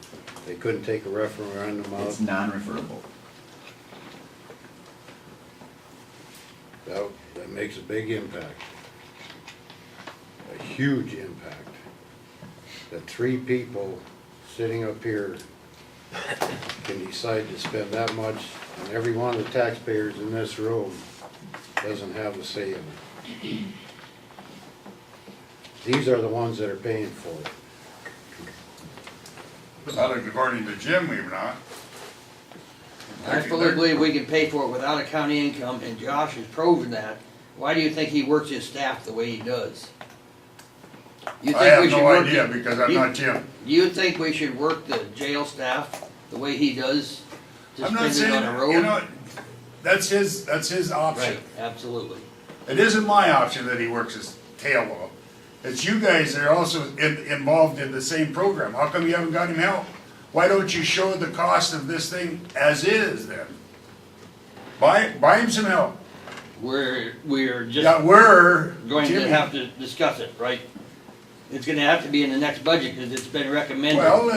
They couldn't take a referendum out. It's non-referable. That makes a big impact. A huge impact. That 3 people sitting up here can decide to spend that much, and every one of the taxpayers in this room doesn't have a say in it. These are the ones that are paying for it. Not according to Jim, we're not. I fully believe we can pay for it without a county income, and Josh has proven that. Why do you think he works his staff the way he does? You I think have we should no work idea the- because I'm not Jim. You think we should work the jail staff the way he does to I'm not spend it saying, on a road? you know, that's his option. Right, absolutely. It isn't my option that he works his tail off. It's you guys that are also involved in the same program. How come you haven't got him help? Why don't you show the cost of this thing as is then? Buy him some help. We're just Yeah, we're, going to Jimmy. have to discuss it, right? It's gonna have to be in the next budget, because it's been recommended. Well,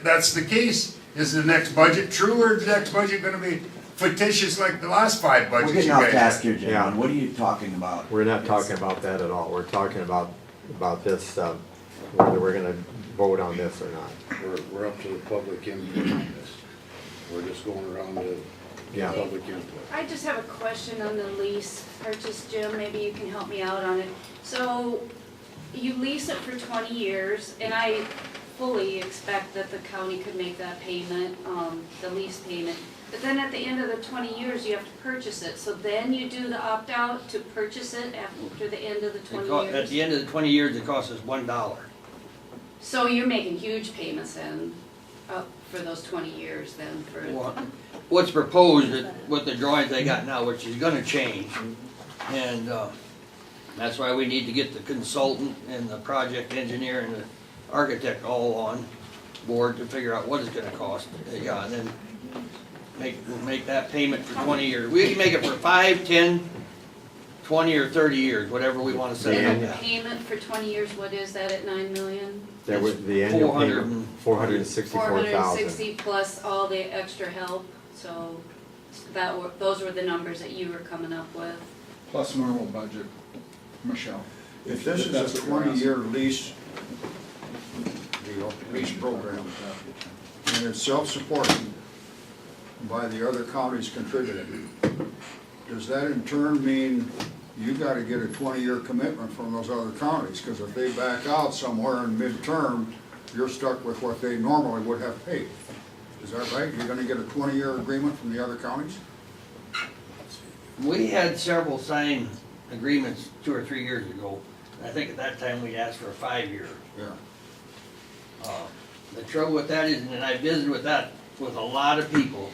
that's the case. Is the next budget true or is the next budget gonna be fictitious like the last 5 budgets We're you getting off guys task had? here, Yeah. Jim. What are you talking about? We're not talking about that at all. We're talking about this, whether we're gonna vote on this or not. We're up to the public input on this. We're just going around to Yeah. get public input. I just have a question on the lease purchase, Jim, maybe you can help me out on it. So, you lease it for 20 years, and I fully expect that the county could make that payment, the lease payment. But then at the end of the 20 years, you have to purchase it, so then you do the opt-out to purchase it after the end of the 20 At years? the end of the 20 years, it costs us $1. So you're making huge payments then, for those 20 years then, for? What's proposed with the drawings they got now, which is gonna change, and that's why we need to get the consultant and the project engineer and the architect all on board to figure out what it's gonna cost. Yeah, and then make that payment for 20 years. We can make it for 5, 10, 20, or 30 years, whatever we wanna set it And up the at. payment for 20 years, what is that at 9 million? That was the annual 400 payment, 464,000. 460 plus all the extra help, so those were the numbers that you were coming up with. Plus normal budget. Michelle. If this is a 20-year lease deal, lease program, and it's self-supporting by the other counties contributing, does that in turn mean you gotta get a 20-year commitment from those other counties? Because if they back out somewhere in midterm, you're stuck with what they normally would have paid. Is that right? You're gonna get a 20-year agreement from the other counties? We had several signed agreements 2 or 3 years ago. I think at that time we asked for a 5-year. Yeah. The trouble with that is, and I visited with that with a lot of people,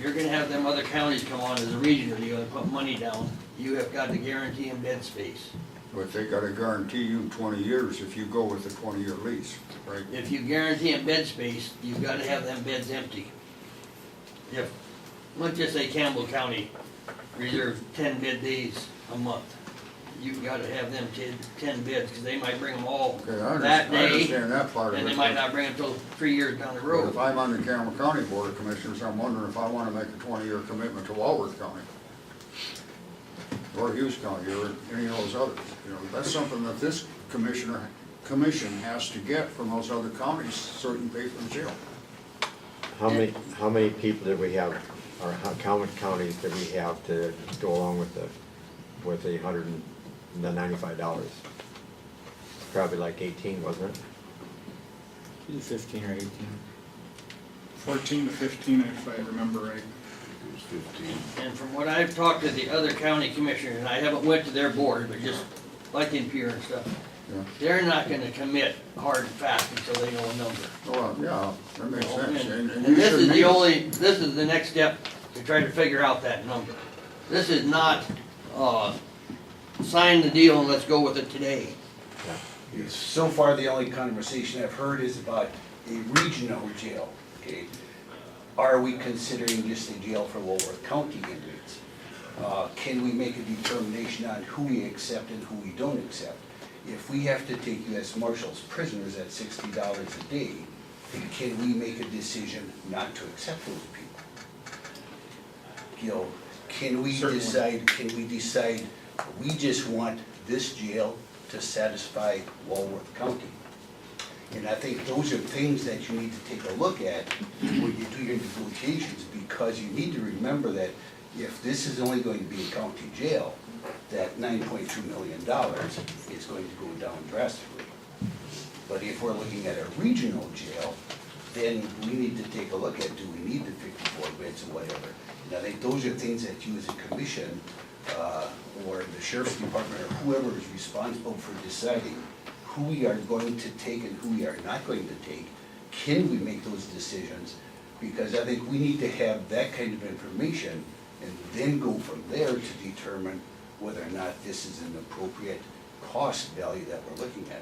you're gonna have them other counties come on as a regional deal and put money down. You have got to guarantee them bed space. But they gotta guarantee you 20 years if you go with a 20-year lease, right? If you guarantee them bed space, you've gotta have them beds empty. If, let's just say Campbell County reserves 10 bed days a month, you've gotta have them 10 beds, cause they might bring them all Okay, I that day, understand that part of it. and they might not bring them till 3 years down the But road. if I'm on the Campbell County Board of Commissioners, I'm wondering if I wanna make a 20-year commitment to Walworth County. Or Hughes County, or any of those others. You know, that's something that this commission has to get from those other counties, so it can pay for the jail. How many people did we have, or how many counties did we have to go along with the $195? Probably like 18, wasn't it? Either 15 or 18. 14 to 15, if I remember right. It was 15. And from what I've talked to the other county commissioners, and I haven't went to their board, but just like in Pierre and stuff, Yeah. they're not gonna commit hard and fast until they know a number. Well, yeah, that makes sense. And And you this should is meet- this is the next step to try to figure out that number. This is not, sign the deal and let's go with it today. So far, the only conversation I've heard is about a regional jail, okay? Are we considering just a jail for Walworth County inmates? Can we make a determination on who we accept and who we don't accept? If we have to take U.S. Marshals prisoners at $60 a day, can we make a decision not to accept those people? You know, can we decide, we just want this jail to satisfy Walworth County? And I think those are things that you need to take a look at when you do your negotiations, because you need to remember that if this is only going to be a county jail, that $9.2 million is going to go down drastically. But if we're looking at a regional jail, then we need to take a look at, do we need the 54 beds or whatever? And I think those are things that you as a commission, or the sheriff's department, or whoever is responsible for deciding who we are going to take and who we are not going to take, can we make those decisions? Because I think we need to have that kind of information and then go from there to determine whether or not this is an appropriate cost value that we're looking at.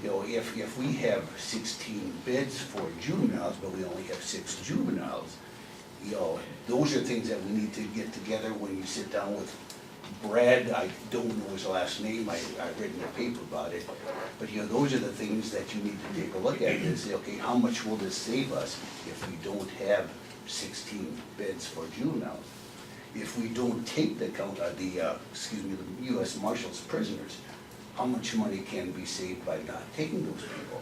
You know, if we have 16 beds for juveniles, but we only have 6 juveniles, you know, those are things that we need to get together when you sit down with Brad. I don't know his last name, I've written a paper about it, but you know, those are the things that you need to take a look at and say, okay, how much will this save us if we don't have 16 beds for juveniles? If we don't take the U.S. Marshals prisoners, how much money can be saved by not taking those people?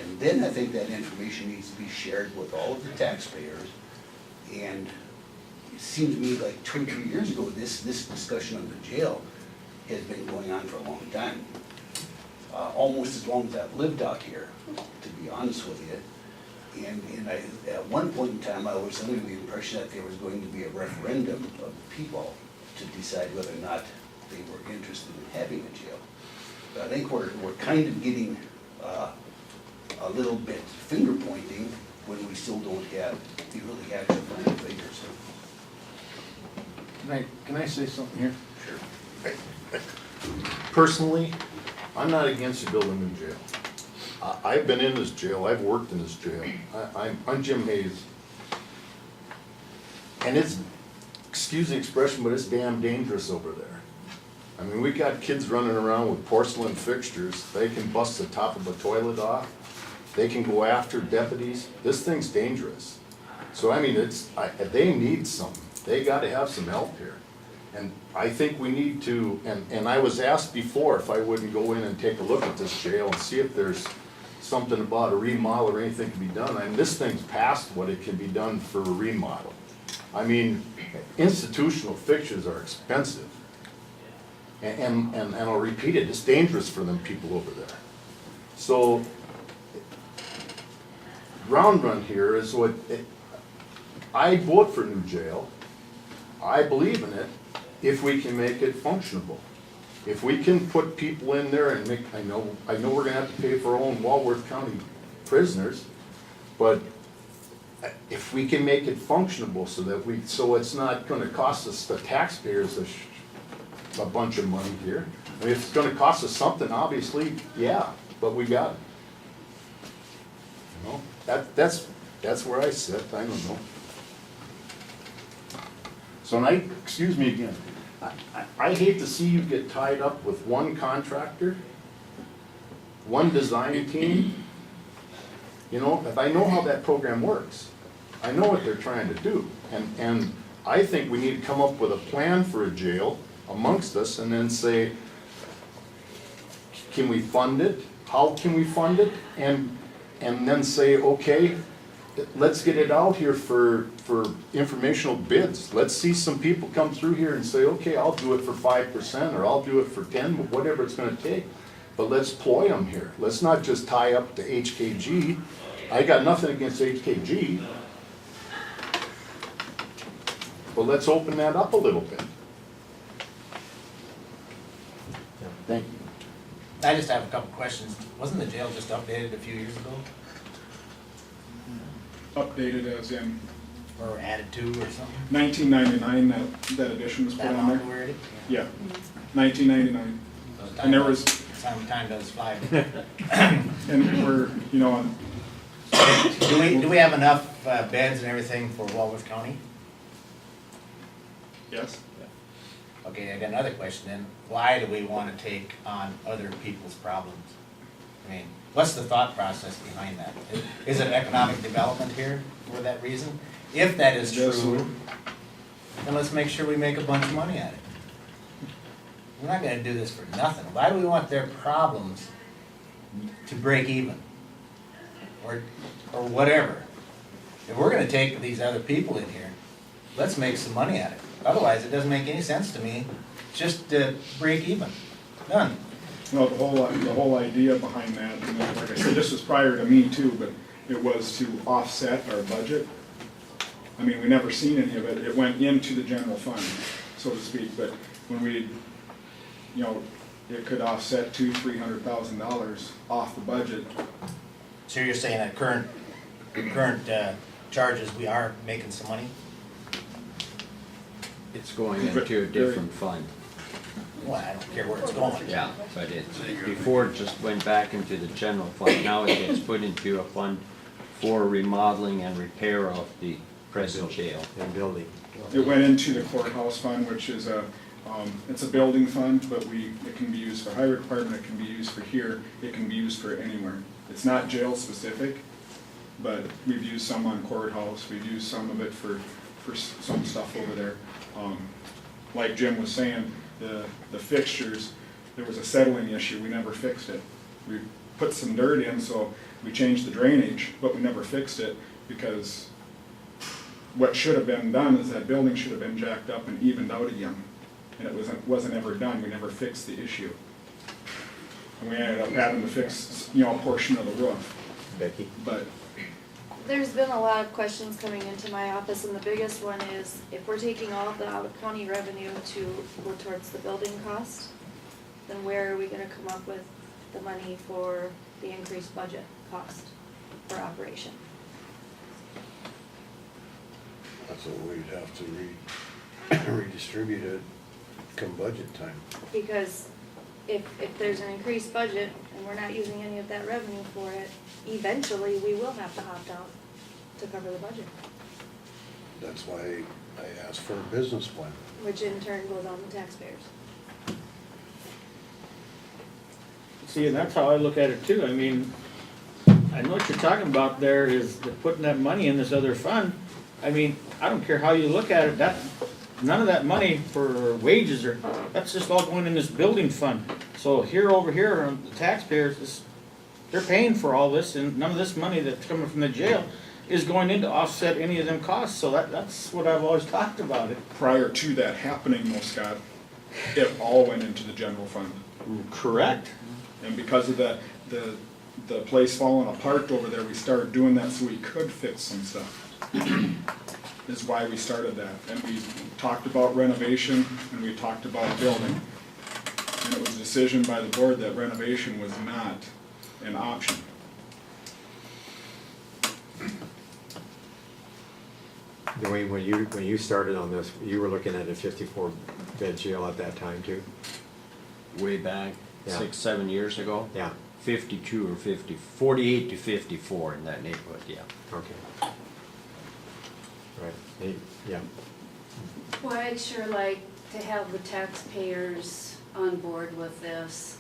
And then I think that information needs to be shared with all of the taxpayers. And it seems to me like 2 or 3 years ago, this discussion on the jail has been going on for a long time. Almost as long as I've lived out here, to be honest with you. And at one point in time, I was under the impression that there was going to be a referendum of people to decide whether or not they were interested in having a jail. But I think we're kind of getting a little bit finger pointing when we still don't have the really actual final figures. Can I say something here? Sure. Personally, I'm not against building a new jail. I've been in this jail, I've worked in this jail. I'm Jim Hayes. And it's, excuse the expression, but it's damn dangerous over there. I mean, we got kids running around with porcelain fixtures. They can bust the top of a toilet off. They can go after deputies. This thing's dangerous. So I mean, they need some. They gotta have some help here. And I think we need to, and I was asked before if I wouldn't go in and take a look at this jail and see if there's something about a remodel or anything can be done. I mean, this thing's past what it can be done for a remodel. I mean, institutional fixtures are expensive. And I'll repeat it, it's dangerous for them people over there. So, ground run here is I vote for new jail. I believe in it if we can make it functionable. If we can put people in there and I know we're gonna have to pay for our own Walworth County prisoners, but if we can make it functionable so that so it's not gonna cost us, the taxpayers, a bunch of money here. I mean, if it's gonna cost us something, obviously, yeah, but we got it. You know, that's where I sit, I don't know. So, and excuse me again, I hate to see you get tied up with one contractor, one design team. You know, if I know how that program works, I know what they're trying to do. And I think we need to come up with a plan for a jail amongst us and then say, can we fund it? How can we fund it? And then say, okay, let's get it out here for informational bids. Let's see some people come through here and say, okay, I'll do it for 5% or I'll do it for 10, whatever it's gonna take. But let's ploy them here. Let's not just tie up to HKG. I got nothing against HKG. But let's open that up a little bit. Thank you. I just have a couple questions. Wasn't the jail just updated a few years ago? Updated as in Or added to or something? 1999, that addition was put That on long there. where it? Yeah, 1999. So And there was, time does fly. and we're, you know, on, Do we have enough beds and everything for Walworth County? yes, Okay, I got another question then. Why do we want to take on other people's problems? I mean, what's the thought process behind that? Is it economic development here for that reason? If that is Yes, true, sir. then let's make sure we make a bunch of money at it. We're not gonna do this for nothing. Why do we want their problems to break even? Or whatever. If we're gonna take these other people in here, let's make some money at it. Otherwise, it doesn't make any sense to me just to break even. None. no, the whole idea behind that, and like I said, this was prior to me too, but it was to offset our budget. I mean, we never seen any of it. It went into the general fund, so to speak, but when we, you know, it could offset $200,000-300,000 off the budget. So you're saying that current charges, we are making some money? It's going into a different fund. Well, I don't care where it's going. Yeah, but it's, before it just went back into the general fund, now it gets put into a fund for remodeling and repair of the present jail. And building. It went into the courthouse fund, which is it's a building fund, but it can be used for highway department, it can be used for here, it can be used for anywhere. It's not jail specific, but we've used some on courthouse, we've used some of it for some stuff over there. Like Jim was saying, the fixtures, there was a settling issue, we never fixed it. We put some dirt in, so we changed the drainage, but we never fixed it because what should have been done is that building should have been jacked up and evened out again. And it wasn't ever done, we never fixed the issue. And we ended up having to fix, you know, a portion of the roof. Becky? But There's been a lot of questions coming into my office, and the biggest one is, if we're taking all of the out-of-county revenue to go towards the building cost, then where are we gonna come up with the money for the increased budget cost for operation? That's what we'd have to redistribute it come budget time. Because if there's an increased budget and we're not using any of that revenue for it, eventually we will have to opt out to cover the budget, That's why I asked for a business plan. which in turn goes on the taxpayers. see, and that's how I look at it too. I mean, I know what you're talking about there is putting that money in this other fund. I mean, I don't care how you look at it, none of that money for wages that's just all going in this building fund. So over here, the taxpayers, they're paying for all this, and none of this money that's coming from the jail is going in to offset any of them costs. So that's what I've always talked about it. prior to that happening, though, Scott, it all went into the general fund. Correct. And because of the place falling apart over there, we started doing that so we could fix some stuff. Is why we started that. And we talked about renovation and we talked about building. And it was a decision by the board that renovation was not an option. Dwayne, when you started on this, you were looking at a 54-bed jail at that time too? Way back, Yeah. 6, 7 years ago. Yeah. 52 or 50, 48 to 54 in that neighborhood, yeah. Okay. Right, yeah. Well, I'd sure like to have the taxpayers on board with this.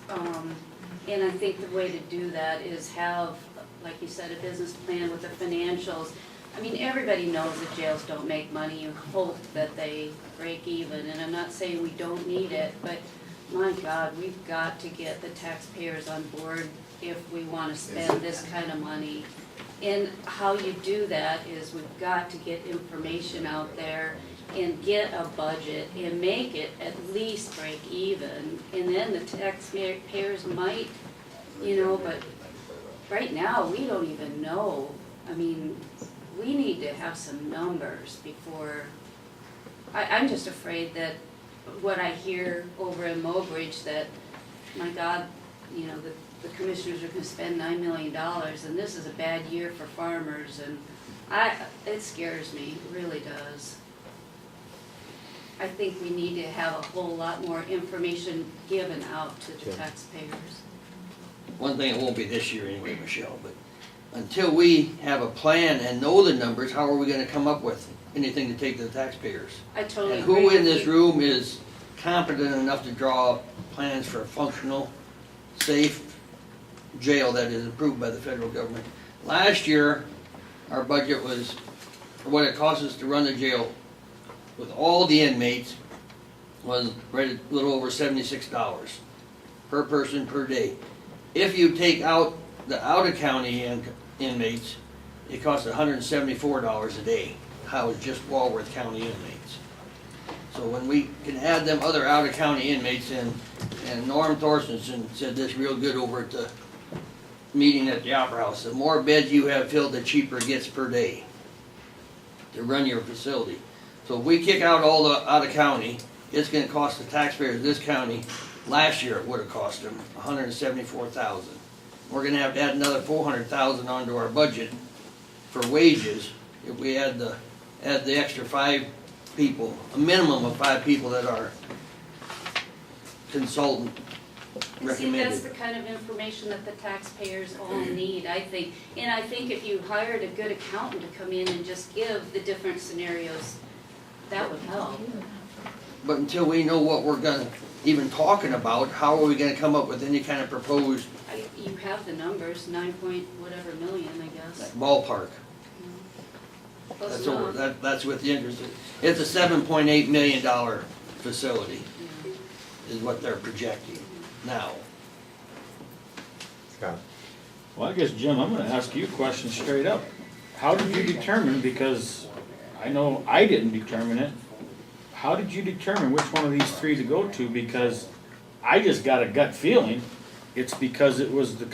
And I think the way to do that is have, like you said, a business plan with the financials. I mean, everybody knows that jails don't make money. You hope that they break even, and I'm not saying we don't need it, but my God, we've got to get the taxpayers on board if we want to spend this kind of money. And how you do that is we've got to get information out there and get a budget and make it at least break even. And then the taxpayers might, but right now, we don't even know. I mean, we need to have some numbers before, I'm just afraid that what I hear over in Mobridge that, my God, the commissioners are gonna spend $9 million and this is a bad year for farmers, and it scares me, it really does. I think we need to have a whole lot more information given out to the taxpayers. One thing, it won't be this year anyway, Michelle, but until we have a plan and know the numbers, how are we gonna come up with anything to take to the taxpayers? I totally And agree who in with this you. room is competent enough to draw up plans for a functional, safe jail that is approved by the federal government? Last year, our budget was, for what it cost us to run the jail with all the inmates, was right at a little over $76 per person per day. If you take out the out-of-county inmates, it costs $174 a day, house just Walworth County inmates. So when we can add them other out-of-county inmates in, and Norm Thorstensen said this real good over at the meeting at the Opera House, the more beds you have filled, the cheaper it gets per day to run your facility. So if we kick out all the out-of-county, it's gonna cost the taxpayers of this county, last year it would've cost them $174,000. We're gonna have to add another $400,000 onto our budget for wages if we add the extra 5 people, a minimum of 5 people that are consultant See, that's the recommended. kind of information that the taxpayers all need, I think. And I think if you hired a good accountant to come in and just give the different scenarios, that would help. But until we know what we're gonna even talking about, how are we gonna come up with any kind of proposed You have the numbers, 9 point whatever million, I guess. ballpark? Close That's enough. over, that's with the interest. It's a $7.8 million facility, is what they're projecting now. Scott? Well, I guess, Jim, I'm gonna ask you a question straight up. How did you determine, because I know I didn't determine it, how did you determine which one of these 3 to go to? Because I just got a gut feeling it's because it was the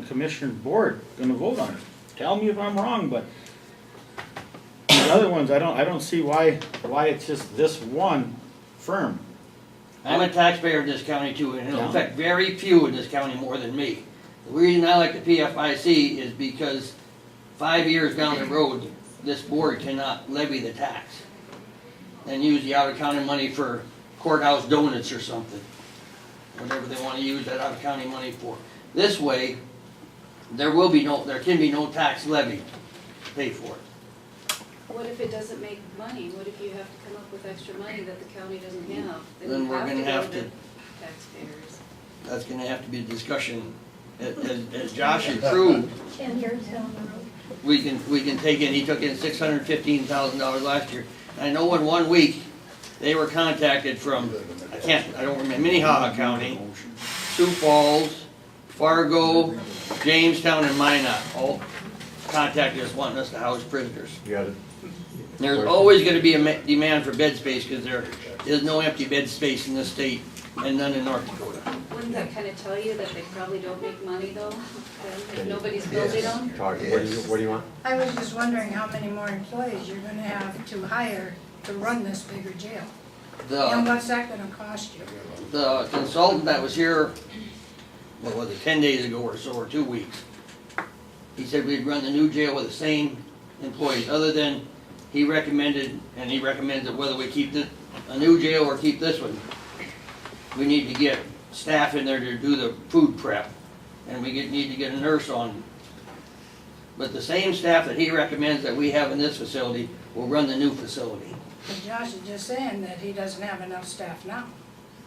commissioner board gonna vote on it. Tell me if I'm wrong, but the other ones, I don't see why it's just this one firm. I'm a taxpayer in this county too, and it'll Yeah. affect very few in this county more than me. The reason I like the PFIC is because 5 years down the road, this board cannot levy the tax and use the out-of-county money for courthouse donuts or something. Whatever they wanna use that out-of-county money for. This way, there can be no tax levy to pay for it. What if it doesn't make money? What if you have to come up with extra money that the county doesn't have? Then you we're gonna have go to- taxpayers. That's gonna have to be a discussion. As Josh improved, 10 years down the road. we can take in, he took in $615,000 last year. I know in 1 week, they were contacted from, I don't remember, Minnehaha County, Sioux Falls, Fargo, Jamestown, and Minot, all contacted us wanting us to house prisoners. You got it. There's always gonna be a demand for bed space, because there is no empty bed space in this state, and none in North Dakota. Wouldn't that kind of tell you that they probably don't make money though? If nobody's building them? Talk, what do you want? I was just wondering how many more employees you're gonna have to hire to run this bigger jail? And what's that gonna cost you? The consultant that was here, what was it, 10 days ago or so, or 2 weeks, he said we'd run the new jail with the same employees, other than he recommended, and he recommends that whether we keep a new jail or keep this one, we need to get staff in there to do the food prep, and we need to get a nurse on. But the same staff that he recommends that we have in this facility will run the new facility. But Josh is just saying that he doesn't have enough staff now.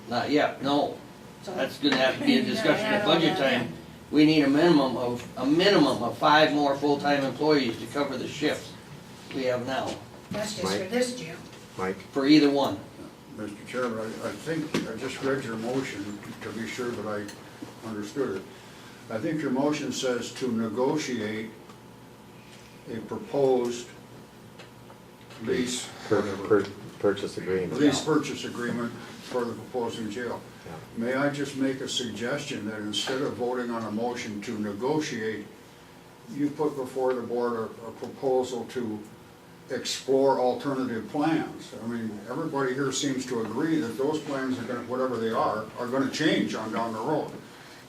Not yet, no. So That's gonna have to be a you gotta discussion add at all budget that time. in. We need a minimum of 5 more full-time employees to cover the shifts we have now, That's just for this jail. Mike? for either one. Mr. Chairman, I think, I just read your motion to be sure that I understood it. I think your motion says to negotiate a proposed lease, Purchase agreement. lease purchase agreement for the proposed new jail. May I just make a suggestion that instead of voting on a motion to negotiate, you put before the board a proposal to explore alternative plans? I mean, everybody here seems to agree that those plans are gonna, whatever they are gonna change on down the road.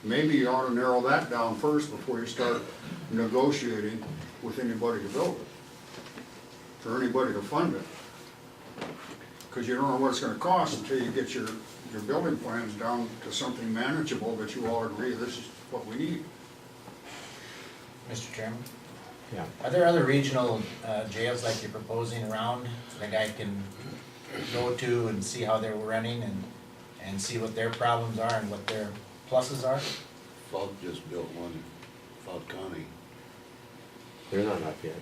Maybe you ought to narrow that down first before you start negotiating with anybody to build it, or anybody to fund it. Because you don't know what it's gonna cost until you get your building plans down to something manageable that you all agree this is what we need. Mr. Chairman? Yeah. Are there other regional jails like you're proposing around that I can go to and see how they're running and see what their problems are and what their pluses are? Falk just built one, Falk County, They're not up yet.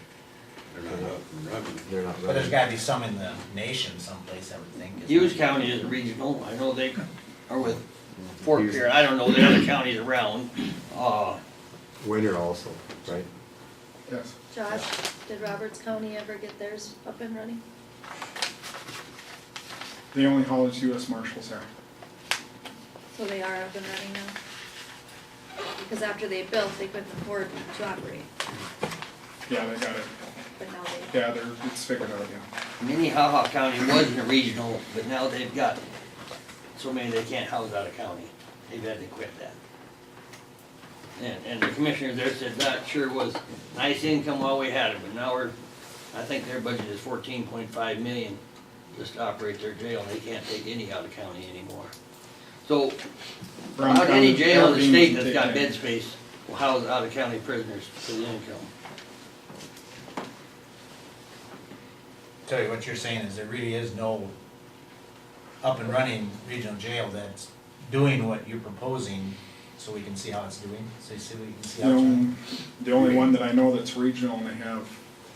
they're not up and running. They're not But there's running. gotta be some in the nation someplace, I would think. isn't Hughes there? County is regional, I know they are with Fort Pierre, I don't know the other counties around. Winter also, right? Yes. Josh, did Roberts County ever get theirs up and running? They only house US Marshals there. So they are up and running now? Because after they built, they couldn't afford to operate, Yeah, they got it. but now they. Yeah, it's figured out, yeah. Minnehaha County wasn't a regional, but now they've got so many they can't house out of county. They've had to quit that. And the commissioner there said that sure was nice income while we had it, but now I think their budget is 14.5 million just to operate their jail, and they can't take any out of county anymore. So, Brown about any County, jail in the Aberdeen state can that's take got that. bed space will house out of county prisoners for the income. Tell you what you're saying is there really is no up and running regional jail that's doing what you're proposing, so we can see how it's doing, so you see, we can see how it's doing. The only one that I know that's regional, and they have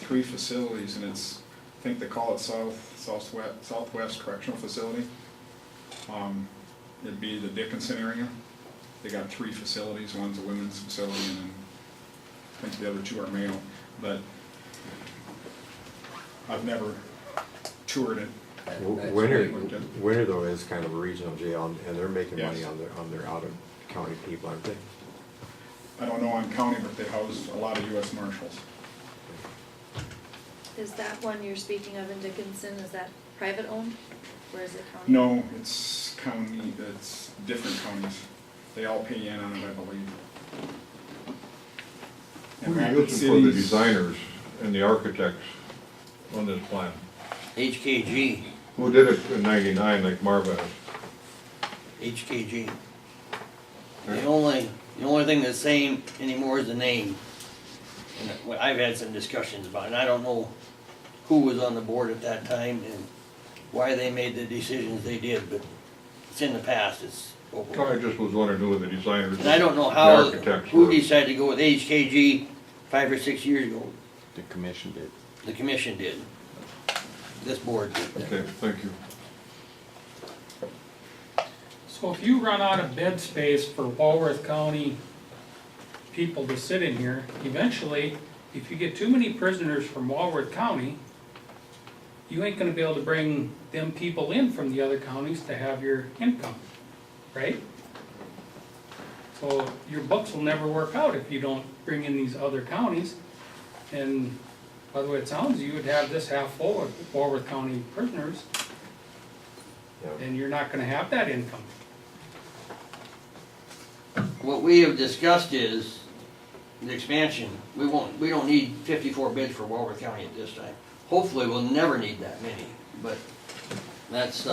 3 facilities, and it's, I think they call it Southwest Correctional Facility. It'd be the Dickinson area. They got 3 facilities, one's a women's facility, and then I think the other 2 are male, but I've never toured it. Winter though is kind of a regional jail, and they're making money Yes. on their out of county people, aren't they? I don't know on county, but they house a lot of US Marshals. Is that one you're speaking of in Dickinson, is that private owned, or is it county? No, it's county, it's different counties. They all pay in on it, I believe. Who And are you Rapid looking for the Cities- designers and the architects on this plan? HKG, Who did it in '99 like Marvin? HKG. The only thing that's same anymore is the name. And I've had some discussions about it, and I don't know who was on the board at that time and why they made the decisions they did, but it's in the past, it's over. I just was wondering who the designers. And I don't know the how, architects who were. decided to go with HKG 5 or 6 years ago. The commission did. The commission did. This board did. Okay, thank you. So if you run out of bed space for Walworth County people to sit in here, eventually, if you get too many prisoners from Walworth County, you ain't gonna be able to bring them people in from the other counties to have your income, right? So your books will never work out if you don't bring in these other counties. And by the way it sounds, you would have this half full of Walworth County prisoners, and you're not gonna have that income. What we have discussed is, the expansion, we don't need 54 bids for Walworth County at this time. Hopefully, we'll never need that many, but that's,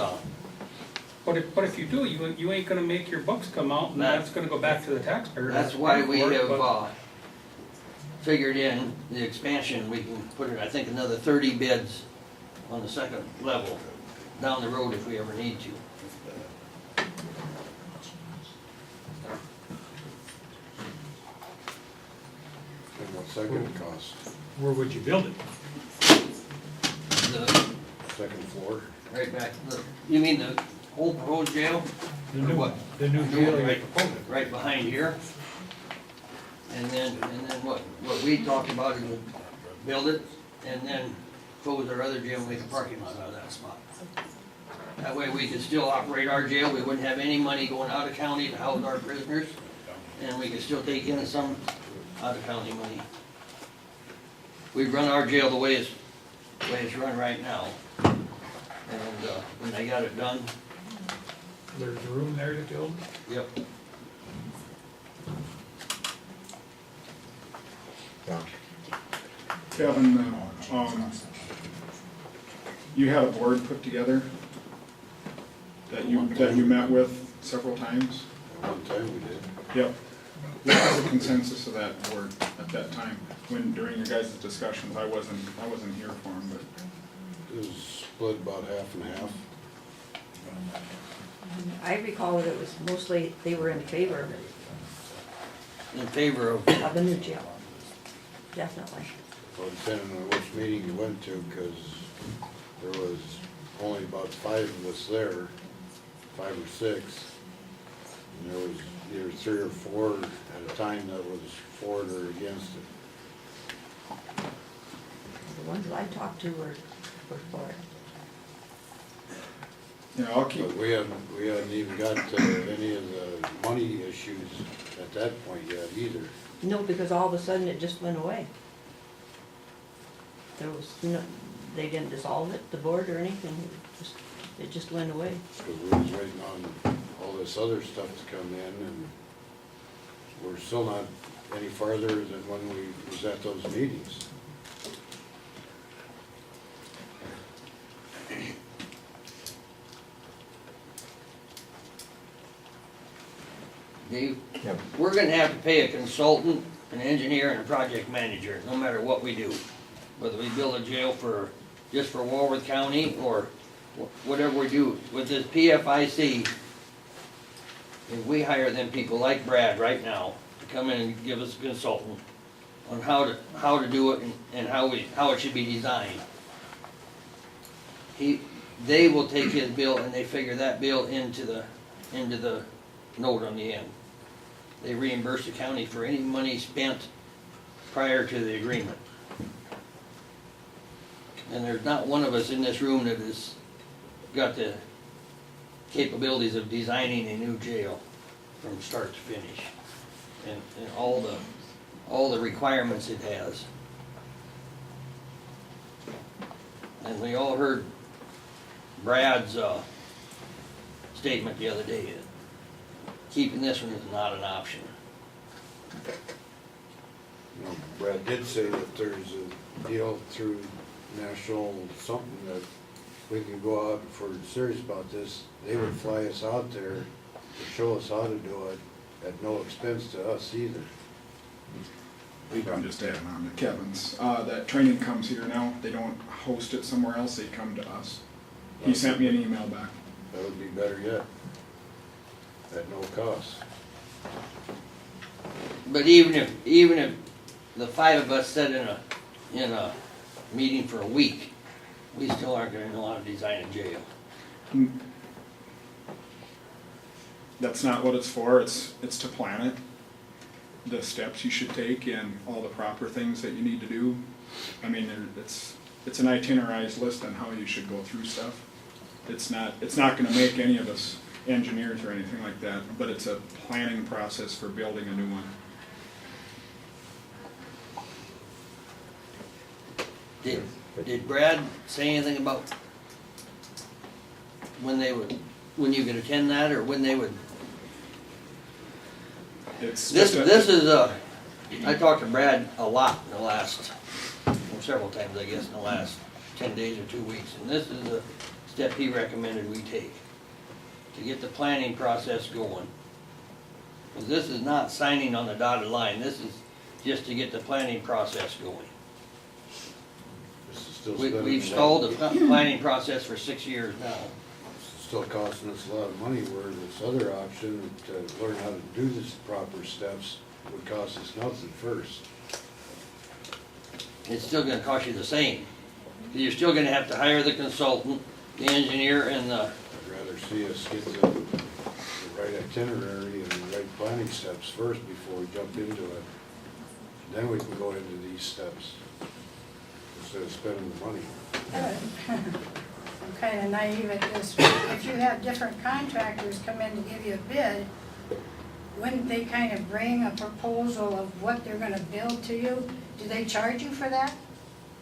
But if you do, you ain't gonna make your books come out, and that's gonna go back to the taxpayer. that's why we have, figured in the expansion, we can put it, I think, another 30 bids on the second level down the road if we ever need to. And what's that gonna cost? Where would you build it? The, Second floor? right back, you mean the whole proposed jail? The Or new what? The new New jail one, you're right, proposing. right behind here. And then what we talked about is we'll build it and then close our other jail and make a parking lot out of that spot. That way we could still operate our jail, we wouldn't have any money going out of county to house our prisoners, and we could still take in some out of county money. We'd run our jail the way it's run right now. And when they got it done, There's room there to build? yep. Kevin, you had a board put together that you met with several times? At one time we did. Yep. What was the consensus of that board at that time? When, during your guys' discussions, I wasn't here for them, but. It was split about half and half. I recall that it was mostly, they were in favor In favor of, of a new jail. Definitely. Well, depending on which meeting you went to, because there was only about 5 of us there, 5 or 6. And there was either 3 or 4 at a time that was for it or against it. The ones that I talked to were for it. Yeah, I'll keep, But we hadn't even got to any of the money issues at that point yet either. No, because all of a sudden it just went away. There was no, they didn't dissolve it, the board or anything, it just went away. Because we was waiting on all this other stuff to come in, and we're still not any farther than when we was at those meetings. Dave, we're gonna have to pay a consultant, an engineer, and a project manager, no matter what we do. Whether we build a jail just for Walworth County, or whatever we do. With this PFIC, if we hire them people like Brad right now, to come in and give us a consultant on how to do it and how it should be designed. They will take his bill and they figure that bill into the note on the end. They reimburse the county for any money spent prior to the agreement. And there's not one of us in this room that has got the capabilities of designing a new jail from start to finish. And all the requirements it has. And we all heard Brad's statement the other day. Keeping this one is not an option. You know, Brad did say that there's a deal through national something that we can go out, if we're serious about this, they would fly us out there to show us how to do it at no expense to us either. I'm just adding on to Kevin's, that training comes here now, they don't host it somewhere else, they come to us. He sent me an email back. That would be better yet, at no cost. But even if the 5 of us sat in a meeting for a week, we still aren't gonna know how to design a jail. That's not what it's for, it's to plan it. The steps you should take and all the proper things that you need to do. I mean, it's an itinerized list on how you should go through stuff. It's not gonna make any of us engineers or anything like that, but it's a planning process for building a new one. Did Brad say anything about when you could attend that, or when they would? It's This is I talked to Brad a lot in the last, well, several times, I guess, in the last 10 days or 2 weeks, and this is a step he recommended we take to get the planning process going. Because this is not signing on the dotted line, this is just to get the planning process going. This is still spending We've a lot. stalled the planning process for 6 years now. It's still costing us a lot of money, where this other option to learn how to do this proper steps would cost us nothing first. It's still gonna cost you the same. You're still gonna have to hire the consultant, the engineer, and the, I'd rather see us get the right itinerary and the right planning steps first before we jump into it. Then we can go into these steps instead of spending the money. I'm kind of naive at this. If you have different contractors come in to give you a bid, wouldn't they kind of bring a proposal of what they're gonna build to you? Do they charge you for that?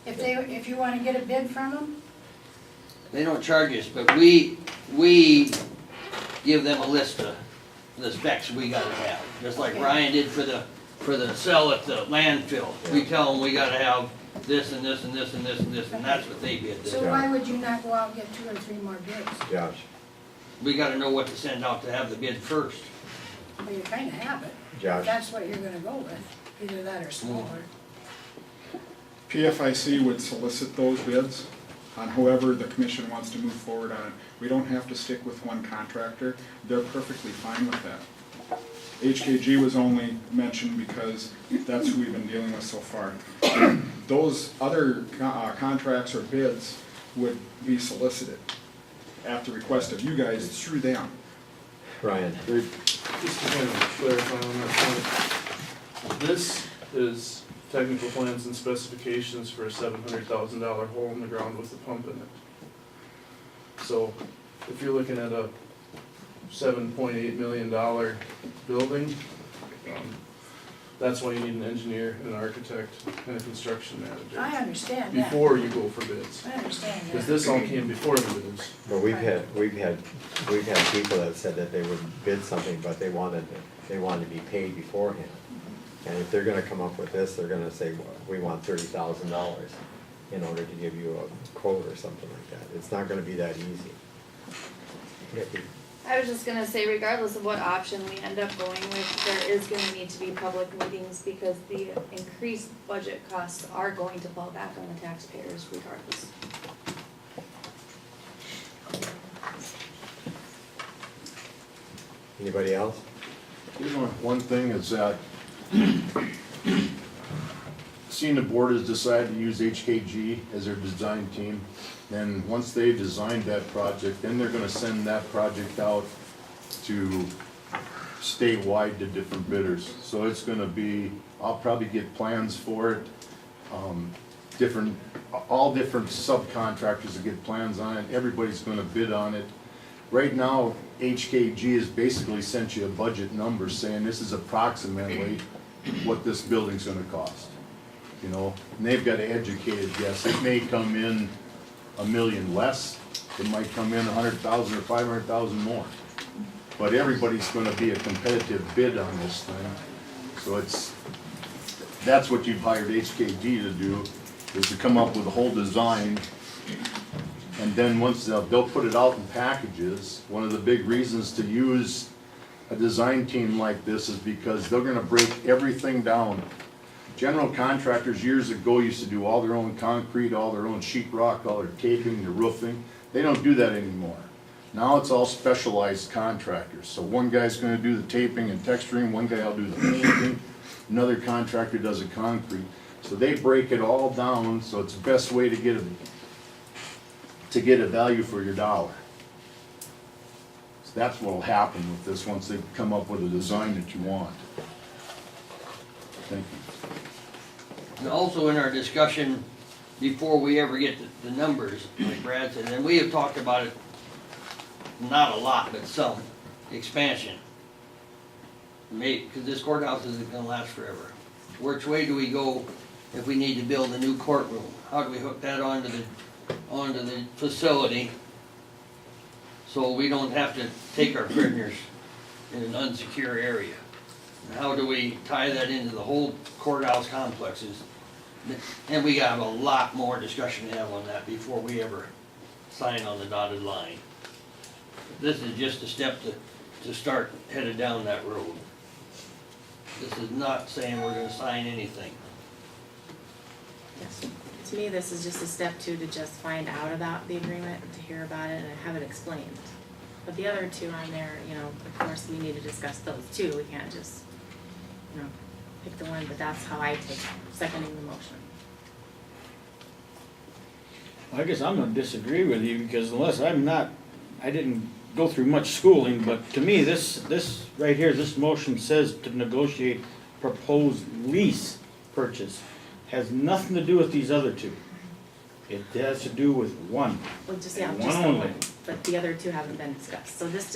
If you wanna get a bid from them? they don't charge us, but we give them a list of the specs we gotta have. Just like Okay. Ryan did for the cell at the landfill. We tell them we gotta have this and this and this and this and this, and that's what they bid. So why would you not go out and get 2 or 3 more bids? Josh, We gotta know what to send out to have the bid first. Well, you kind of have it. Josh. That's what you're gonna go with, either that or smaller. PFIC would solicit those bids on however the commission wants to move forward on it. We don't have to stick with one contractor. They're perfectly fine with that. HKG was only mentioned because that's who we've been dealing with so far. Those other contracts or bids would be solicited at the request of you guys through them. Ryan, Just to kind of clarify on that point, this is technical plans and specifications for a $700,000 hole in the ground with a pump in it. So if you're looking at a $7.8 million building, that's why you need an engineer, an architect, and a construction manager. I understand that. Before you go for bids. I understand that. Because this all came before the bids. but we've had people that said that they would bid something, but they wanted to be paid beforehand. And if they're gonna come up with this, they're gonna say, well, we want $30,000 in order to give you a quote or something like that. It's not gonna be that easy. I was just gonna say, regardless of what option we end up going with, there is gonna need to be public meetings because the increased budget costs are going to fall back on the taxpayers regardless. Anybody else? You know, one thing is that seeing the board has decided to use HKG as their design team, then once they've designed that project, then they're gonna send that project out to statewide to different bidders. So it's gonna be, I'll probably get plans for it, all different subcontractors will get plans on it, everybody's gonna bid on it. Right now, HKG has basically sent you a budget number saying this is approximately what this building's gonna cost. You know, and they've got to educate it, yes, it may come in $1 million less, it might come in 100,000 or 500,000 more. But everybody's gonna be a competitive bid on this thing. So that's what you've hired HKG to do, is to come up with a whole design. And then once they'll put it out in packages. One of the big reasons to use a design team like this is because they're gonna break everything down. General contractors years ago used to do all their own concrete, all their own sheetrock, all their taping, their roofing. They don't do that anymore. Now it's all specialized contractors. So one guy's gonna do the taping and texturing, one guy will do the painting, another contractor does the concrete. So they break it all down, so it's the best way to get a value for your dollar. So that's what'll happen with this once they come up with a design that you want. Thank you. And also in our discussion, before we ever get the numbers, like Brad said, and we have talked about it, not a lot, but some, expansion. Because this courthouse isn't gonna last forever. Which way do we go if we need to build a new courtroom? How do we hook that onto the facility so we don't have to take our prisoners in an unsecure area? How do we tie that into the whole courthouse complexes? And we got a lot more discussion to have on that before we ever sign on the dotted line. This is just a step to start headed down that road. This is not saying we're gonna sign anything. Yes. To me, this is just a step to just find out about the agreement, to hear about it and have it explained. But the other two on there, you know, of course, we need to discuss those too. We can't just, you know, pick the one, but that's how I take seconding the motion. I guess I'm gonna disagree with you, because unless I didn't go through much schooling, but to me, this right here, this motion says to negotiate proposed lease purchase. Has nothing to do with these other two. It has to do with one. Well, just, yeah, and just one the only. one, but the other two haven't been discussed. So this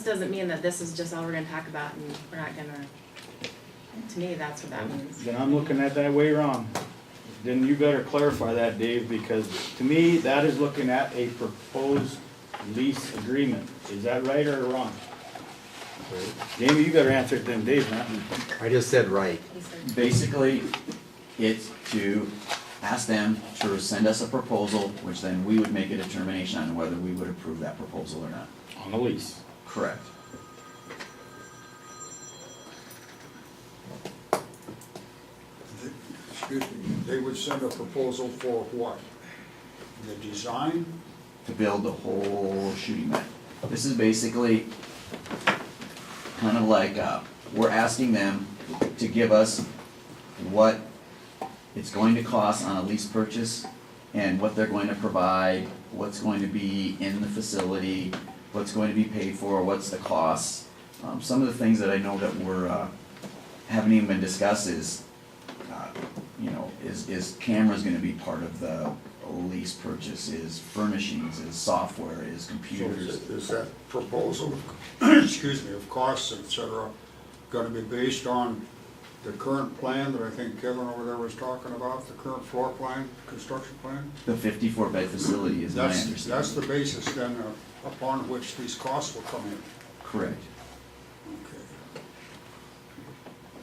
doesn't mean that this is just all we're gonna talk about and we're not gonna, to me, that's what that means. Then I'm looking at that way wrong. Then you better clarify that, Dave, because to me, that is looking at a proposed lease agreement. Is that right or wrong? Jamie, you better answer it then, Dave, not me. I just said right. Basically, it's to ask them to send us a proposal, which then we would make a determination on whether we would approve that proposal or not. On the lease. Correct. Excuse me, they would send a proposal for what? The design? To build the whole shooting match. This is basically kind of like, we're asking them to give us what it's going to cost on a lease purchase and what they're going to provide, what's going to be in the facility, what's going to be paid for, what's the cost. Some of the things that I know that haven't even been discussed is, is cameras gonna be part of the lease purchase, is furnishings, is software, is computers. So is that proposal, excuse me, of costs, et cetera, gonna be based on the current plan that I think Kevin over there was talking about, the current floor plan, construction plan? The 54-bed facility is my understanding. That's the basis then upon which these costs will come in. Correct.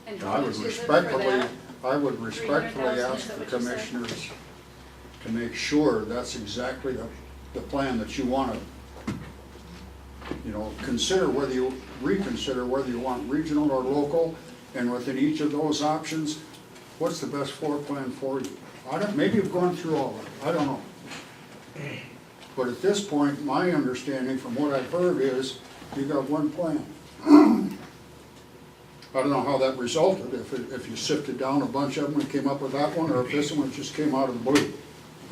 And I how would much is it for respectfully, that? I would respectfully 300,000, ask is that the what you said? commissioners to make sure that's exactly the plan that you want to, consider whether you, reconsider whether you want regional or local, and within each of those options, what's the best floor plan for you? Maybe you've gone through all of it, I don't know. But at this point, my understanding from what I've heard is, you got one plan. I don't know how that resulted, if you sifted down a bunch of them and came up with that one, or if this one just came out of the blue.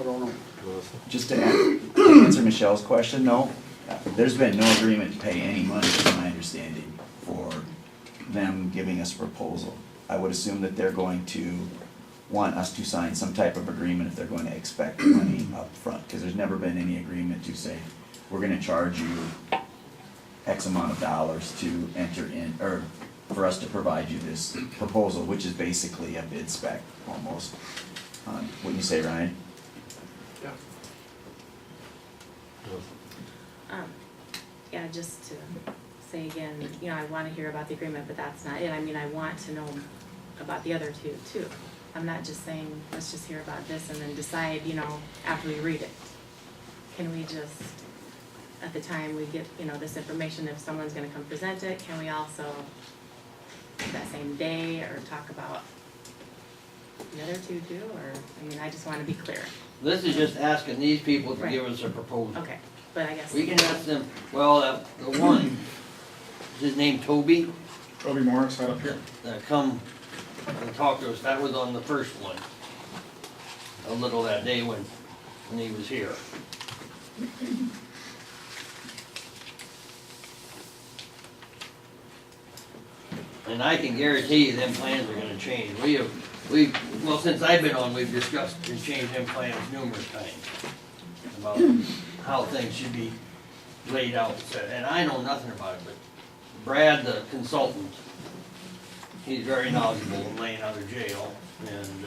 I don't know. Just to answer Michelle's question, no, there's been no agreement to pay any money, from my understanding, for them giving us a proposal. I would assume that they're going to want us to sign some type of agreement if they're going to expect money up front, because there's never been any agreement to say, we're gonna charge you X amount of dollars to enter in, or for us to provide you this proposal, which is basically a bid spec almost. Wouldn't you say, Ryan? Yeah, just to say again, I wanna hear about the agreement, but that's not it. I mean, I want to know about the other two too. I'm not just saying, let's just hear about this and then decide, after we read it. Can we just, at the time we get, this information, if someone's gonna come present it, can we also, that same day, or talk about the other two too, or, I just wanna be clear. This is just asking these people to Right. give us a proposal. Okay, but I guess. We can ask them, well, the one, is his name Toby? Toby Morris, right up here. Come and talk to us, that was on the first one. A little that day when he was here. And I can guarantee you them plans are gonna change. Well, since I've been on, we've discussed and changed them plans numerous times about how things should be laid out. And I know nothing about it, but Brad, the consultant, he's very knowledgeable in laying out of jail, and,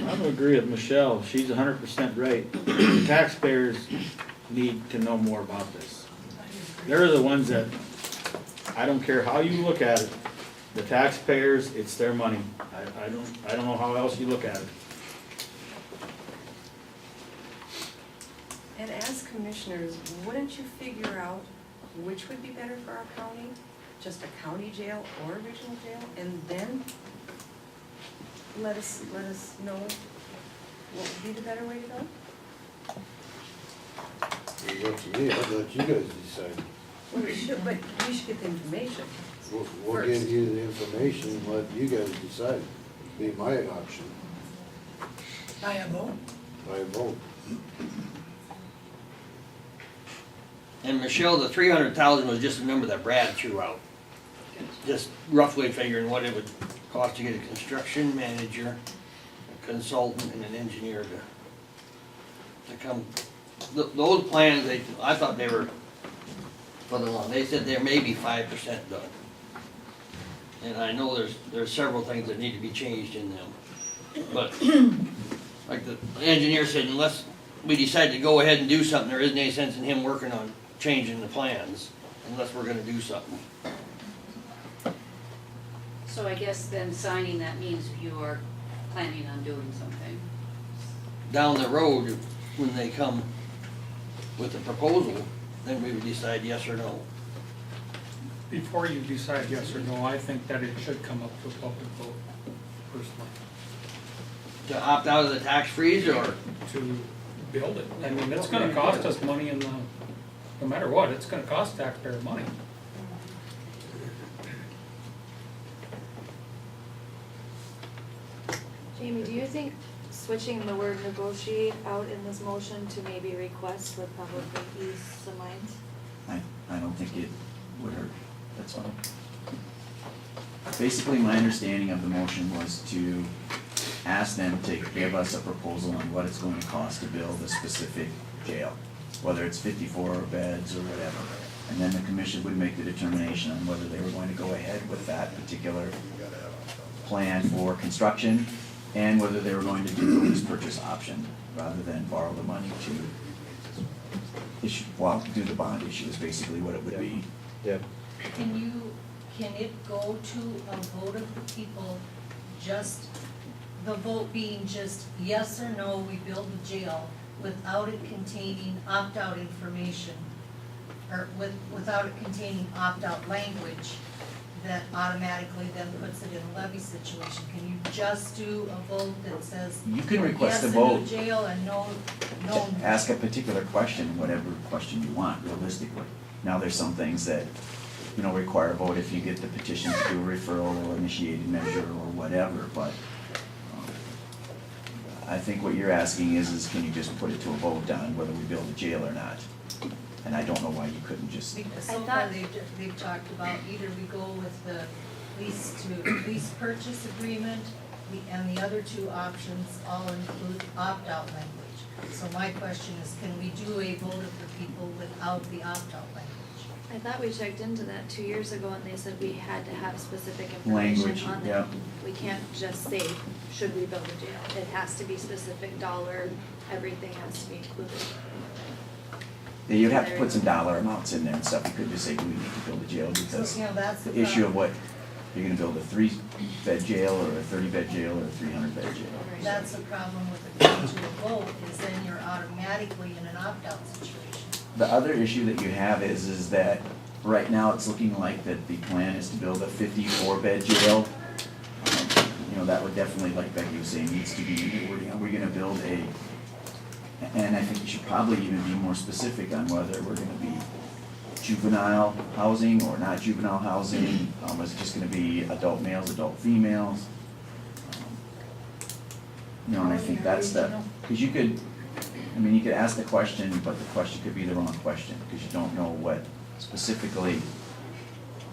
I would agree with Michelle, she's 100% right. The taxpayers need to know more about this. they're the ones that, I don't care how you look at it, the taxpayers, it's their money. I don't know how else you look at it. And as commissioners, wouldn't you figure out which would be better for our county? Just a county jail or a regional jail? And then let us know what would be the better way to go? It's up to me, I'll let you guys decide. Well, we should, but we should get the information We'll give you the information, and let you guys decide. Be my option, By a vote? by vote. And Michelle, the 300,000 was just a number that Brad threw out. Just roughly figuring what it would cost to get a construction manager, a consultant, and an engineer to come. Those plans, I thought they were further along. They said they're maybe 5% done. And I know there's several things that need to be changed in them. But like the engineer said, unless we decide to go ahead and do something, there isn't any sense in him working on changing the plans unless we're gonna do something. So I guess then signing that means you are planning on doing something. Down the road, when they come with a proposal, then we would decide yes or no. Before you decide yes or no, I think that it should come up for public vote, personally, To opt out of the tax freeze or? to build it. I mean, it's gonna cost us money no matter what, it's gonna cost taxpayer money. Jamie, do you think switching the word negotiate out in this motion to maybe request would probably ease some minds? I don't think it would hurt, that's fine. Basically, my understanding of the motion was to ask them to give us a proposal on what it's going to cost to build a specific jail, whether it's 54 beds or whatever. And then the commission would make the determination on whether they were going to go ahead with that particular plan for construction and whether they were going to do the lease purchase option rather than borrow the money to issue, well, do the bond issue is basically what it would be. Yep. Can it go to a vote of the people, just, the vote being just yes or no, we build the jail, without it containing opt-out information, or without it containing opt-out language that automatically then puts it in a levy situation? Can you just do a vote that says You can request a yes, vote. no jail, and no? Ask a particular question, whatever question you want, realistically. Now, there's some things that, require a vote if you get the petition to do a referral or initiated measure or whatever, but I think what you're asking is can you just put it to a vote on whether we build a jail or not? And I don't know why you couldn't just, Because so far they've talked about either we go with the lease purchase agreement, and the other two options all include opt-out language. So my question is, can we do a vote of the people without the opt-out language? I thought we checked into that 2 years ago and they said we had to have specific Language, information on yeah. it. We can't just say, should we build a jail? It has to be specific dollar, everything has to be included. you'd have to put some dollar amounts in there and stuff. You couldn't just say, do we need to build a jail? Because So, that's the the issue of problem. what, you're gonna build a 3-bed jail or a 30-bed jail or a 300-bed jail. That's the problem with the going to a vote, is then you're automatically in an opt-out situation. The other issue that you have is that right now it's looking like that the plan is to build a 54-bed jail. That would definitely, like Becky was saying, needs to be, are we gonna build and I think you should probably even be more specific on whether we're gonna be juvenile housing or not juvenile housing. Is it just gonna be adult males, adult females? And I think that's because you could ask the question, but the question could be the wrong question, because you don't know what specifically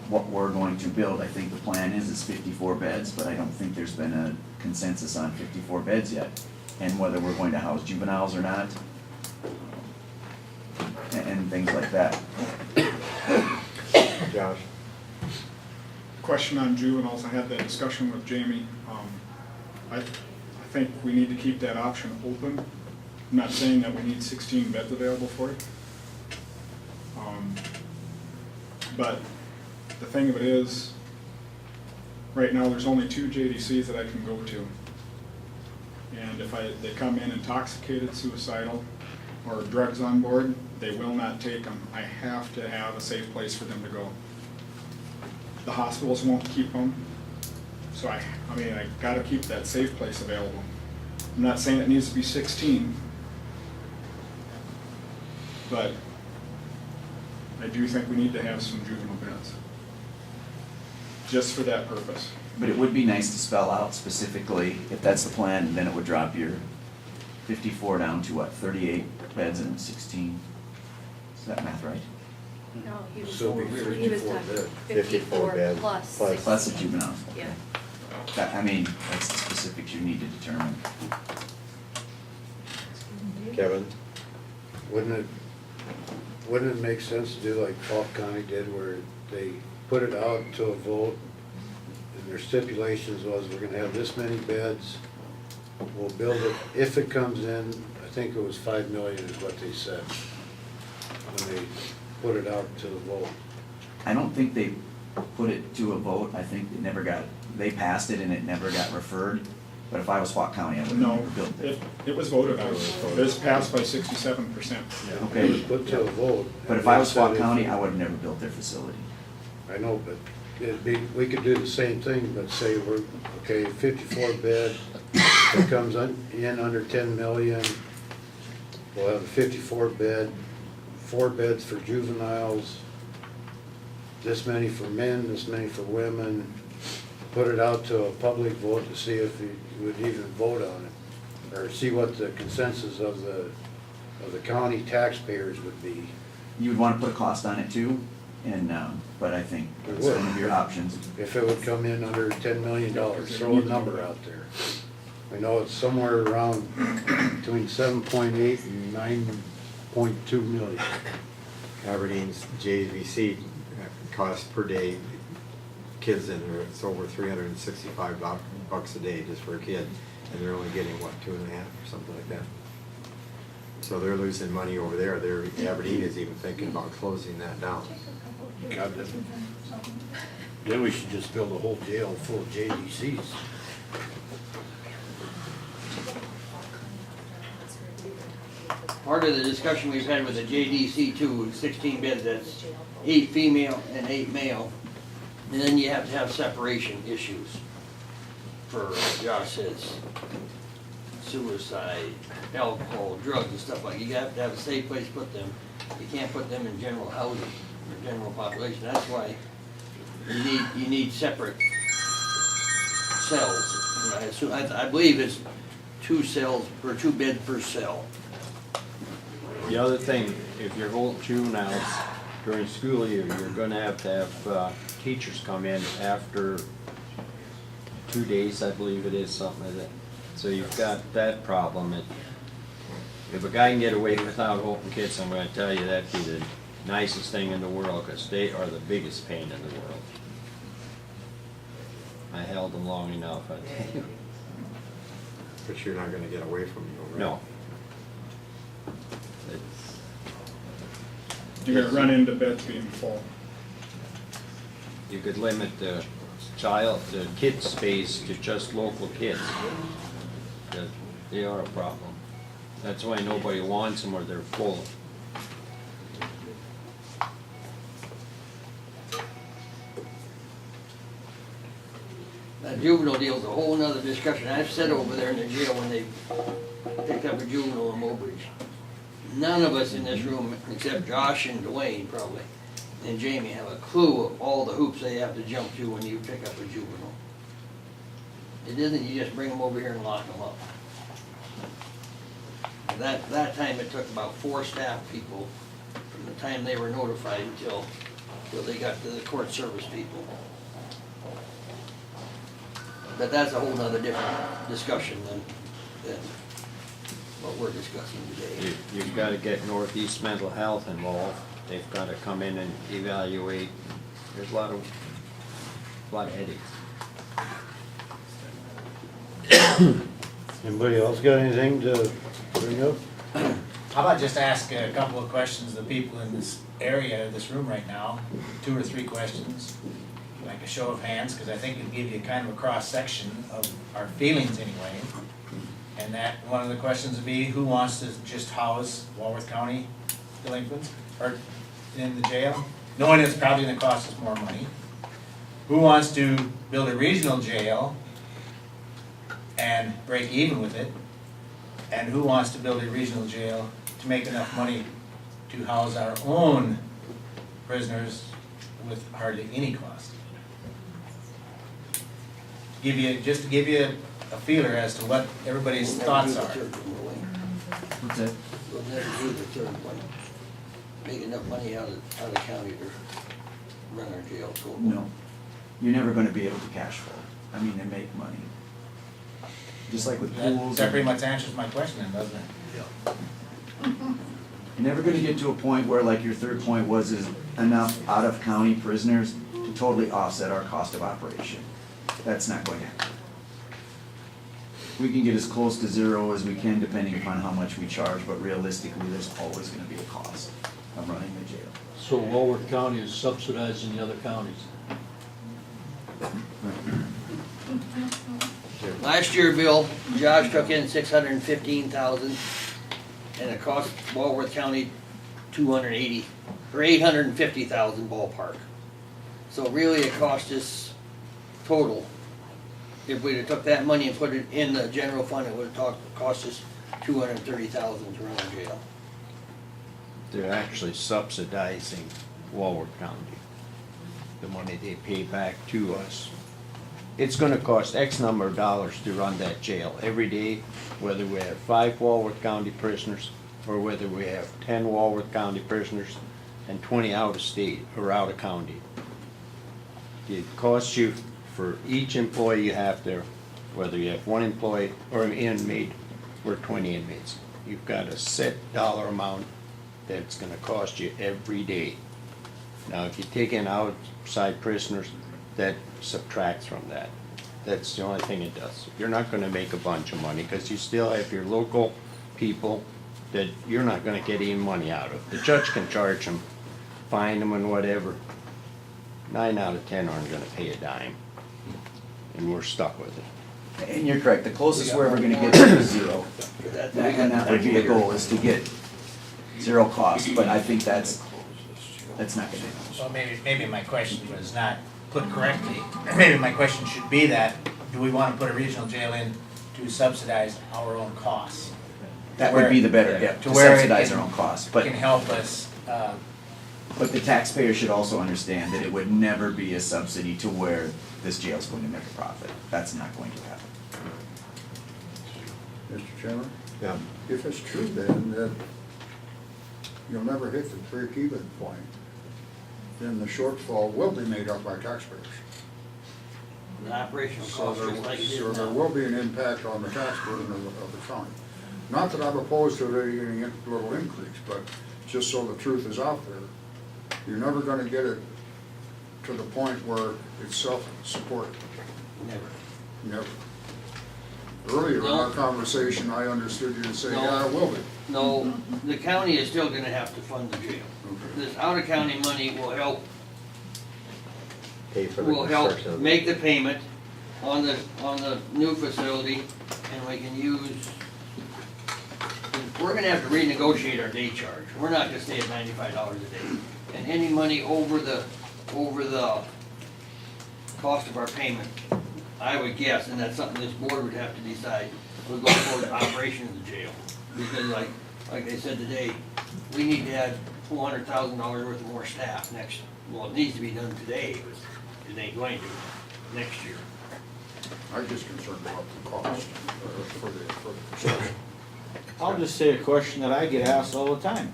what we're going to build. I think the plan is 54 beds, but I don't think there's been a consensus on 54 beds yet, and whether we're going to house juveniles or not, and things like that. Josh? Question on juveniles, I had that discussion with Jamie. I think we need to keep that option open. I'm not saying that we need 16 beds available for it. But the thing of it is, right now, there's only 2 JDCs that I can go to. And if they come in intoxicated, suicidal, or drugs on board, they will not take them. I have to have a safe place for them to go. The hospitals won't keep them, so I gotta keep that safe place available. I'm not saying it needs to be 16, but I do think we need to have some juvenile beds, just for that purpose. But it would be nice to spell out specifically, if that's the plan, then it would drop your 54 down to what, 38 beds and 16? Is that math right? No, he was, So it'd be he was 54 talking bed. 54 bed plus. plus- Plus the juveniles. Yeah. That, I mean, that's the specifics you need to determine. Kevin? Wouldn't it make sense to do like Falk County did, where they put it out to a vote, and their stipulations was, we're gonna have this many beds, we'll build it, if it comes in, I think it was 5 million is what they said, when they put it out to the vote. I don't think they put it to a vote. I think it never got, they passed it and it never got referred. But if I was Walk County, I would No, have built it. it was voted on. It was passed by 67%. Okay. It was put to a vote. But if I was Walk County, I would have never built their facility. I know, but we could do the same thing, but say we're, okay, 54 bed, if it comes in under 10 million, we'll have a 54 bed, 4 beds for juveniles, this many for men, this many for women, put it out to a public vote to see if you would even vote on it, or see what the consensus of the county taxpayers would be. You would want to put a cost on it too, and, but I think We that's would. one of your options. If it would come in under $10 million, throw a number out there. I know it's somewhere around between 7.8 and 9.2 million. Aberdeen's JVC cost per day, kids in there, it's over $365 a day just for a kid, and they're only getting, what, 2.5 or something like that? So they're losing money over there. Aberdeen is even thinking about closing that down. God, then we should just build a whole jail full of JDCs. Part of the discussion we've had with the JDC too, 16 beds, that's 8 female and 8 male. And then you have to have separation issues for, Josh says, suicide, alcohol, drugs and stuff like, you have to have a safe place to put them. You can't put them in general housing or general population. That's why you need separate cells. I believe it's 2 cells, or 2 bed per cell. The other thing, if you're holding juveniles during school year, you're gonna have teachers come in after 2 days, I believe it is, something like that. So you've got that problem. If a guy can get away without holding kids, I'm gonna tell you that'd be the nicest thing in the world, because they are the biggest pain in the world. I held them long enough, I tell you. But you're not gonna get away from them, right? No. You're gonna run into beds being full. You could limit the kid space to just local kids. They are a problem. That's why nobody wants them, or they're full. That juvenile deal's a whole nother discussion. I've sat over there in the jail when they picked up a juvenile in Mobridge. None of us in this room, except Josh and Dwayne probably, and Jamie, have a clue of all the hoops they have to jump through when you pick up a juvenile. It isn't you just bring them over here and lock them up. That time it took about 4 staff people from the time they were notified until they got to the court service people. But that's a whole nother different discussion than what we're discussing today. You've got to get Northeast Mental Health involved. They've got to come in and evaluate. There's a lot of headaches. Anybody else got anything to bring up? How about just ask a couple of questions to the people in this area, this room right now, 2 or 3 questions, like a show of hands, because I think it'll give you kind of a cross-section of our feelings anyway. And that, one of the questions would be, who wants to just house Walworth County delinquents, or in the jail, knowing it's probably gonna cost us more money? Who wants to build a regional jail and break even with it? And who wants to build a regional jail to make enough money to house our own prisoners with hardly any cost? Just to give you a feeler as to what everybody's thoughts are. What's that? We'll never do the third one. Make enough money out of the county to run our jail total. No, you're never gonna be able to cash flow. I mean, they make money. Just like with pools. That pretty much answers my question then, doesn't it? You're never gonna get to a point where, like your third point was, is enough out-of-county prisoners to totally offset our cost of operation. That's not going to happen. We can get as close to zero as we can depending upon how much we charge, but realistically, there's always gonna be a cost of running the jail. So Walworth County is subsidizing the other counties? Last year, Bill, Josh took in $615,000, and it cost Walworth County $280 or $850,000 ballpark. So really, it cost us total. If we'd have took that money and put it in the general fund, it would have cost us $230,000 to run our jail. They're actually subsidizing Walworth County, the money they pay back to us. It's gonna cost X number of dollars to run that jail every day, whether we have 5 Walworth County prisoners or whether we have 10 Walworth County prisoners and 20 out of state or out of county. It costs you for each employee you have there, whether you have 1 employee or an inmate or 20 inmates. You've got a set dollar amount that's gonna cost you every day. Now, if you take in outside prisoners, that subtracts from that. That's the only thing it does. You're not gonna make a bunch of money, because you still have your local people that you're not gonna get any money out of. The judge can charge them, fine them and whatever. 9 out of 10 aren't gonna pay a dime, and we're stuck with it. And you're correct, the closest we're ever gonna get to is zero. And that would be a goal, is to get zero cost, but I think that's not gonna happen. Well, maybe my question was not put correctly. Maybe my question should be that, do we want to put a regional jail in to subsidize our own costs? That would be the better, yeah, to where it subsidize can- our own costs, but. Can help us, But the taxpayer should also understand that it would never be a subsidy to where this jail's going to make a profit. That's not going to happen. Mr. Chairman? Yeah. If it's true then that you'll never hit the break-even point, then the shortfall will be made up by taxpayers. The operational So cost is like it there is there now. will be an impact on the tax burden of the county. Not that I'm opposed to any little increase, but just so the truth is out there, you're never gonna get it to the point where it's self-supporting. Never. Never. Earlier in our No. conversation, I understood you to say, No. yeah, it will be. No, the county is still gonna have to fund the jail. This out-of-county money will help, Pay for the construction of make the payment on the new facility, and we can use, we're gonna have to renegotiate our day charge. We're not gonna stay at $95 a day. And any money over the cost of our payment, I would guess, and that's something this board would have to decide, would go toward the operation of the jail. Because like I said today, we need to add $400,000 worth of more staff next, well, it needs to be done today, but it ain't going to next year. I'm just concerned about the cost for the construction. I'll just say a question that I get asked all the time.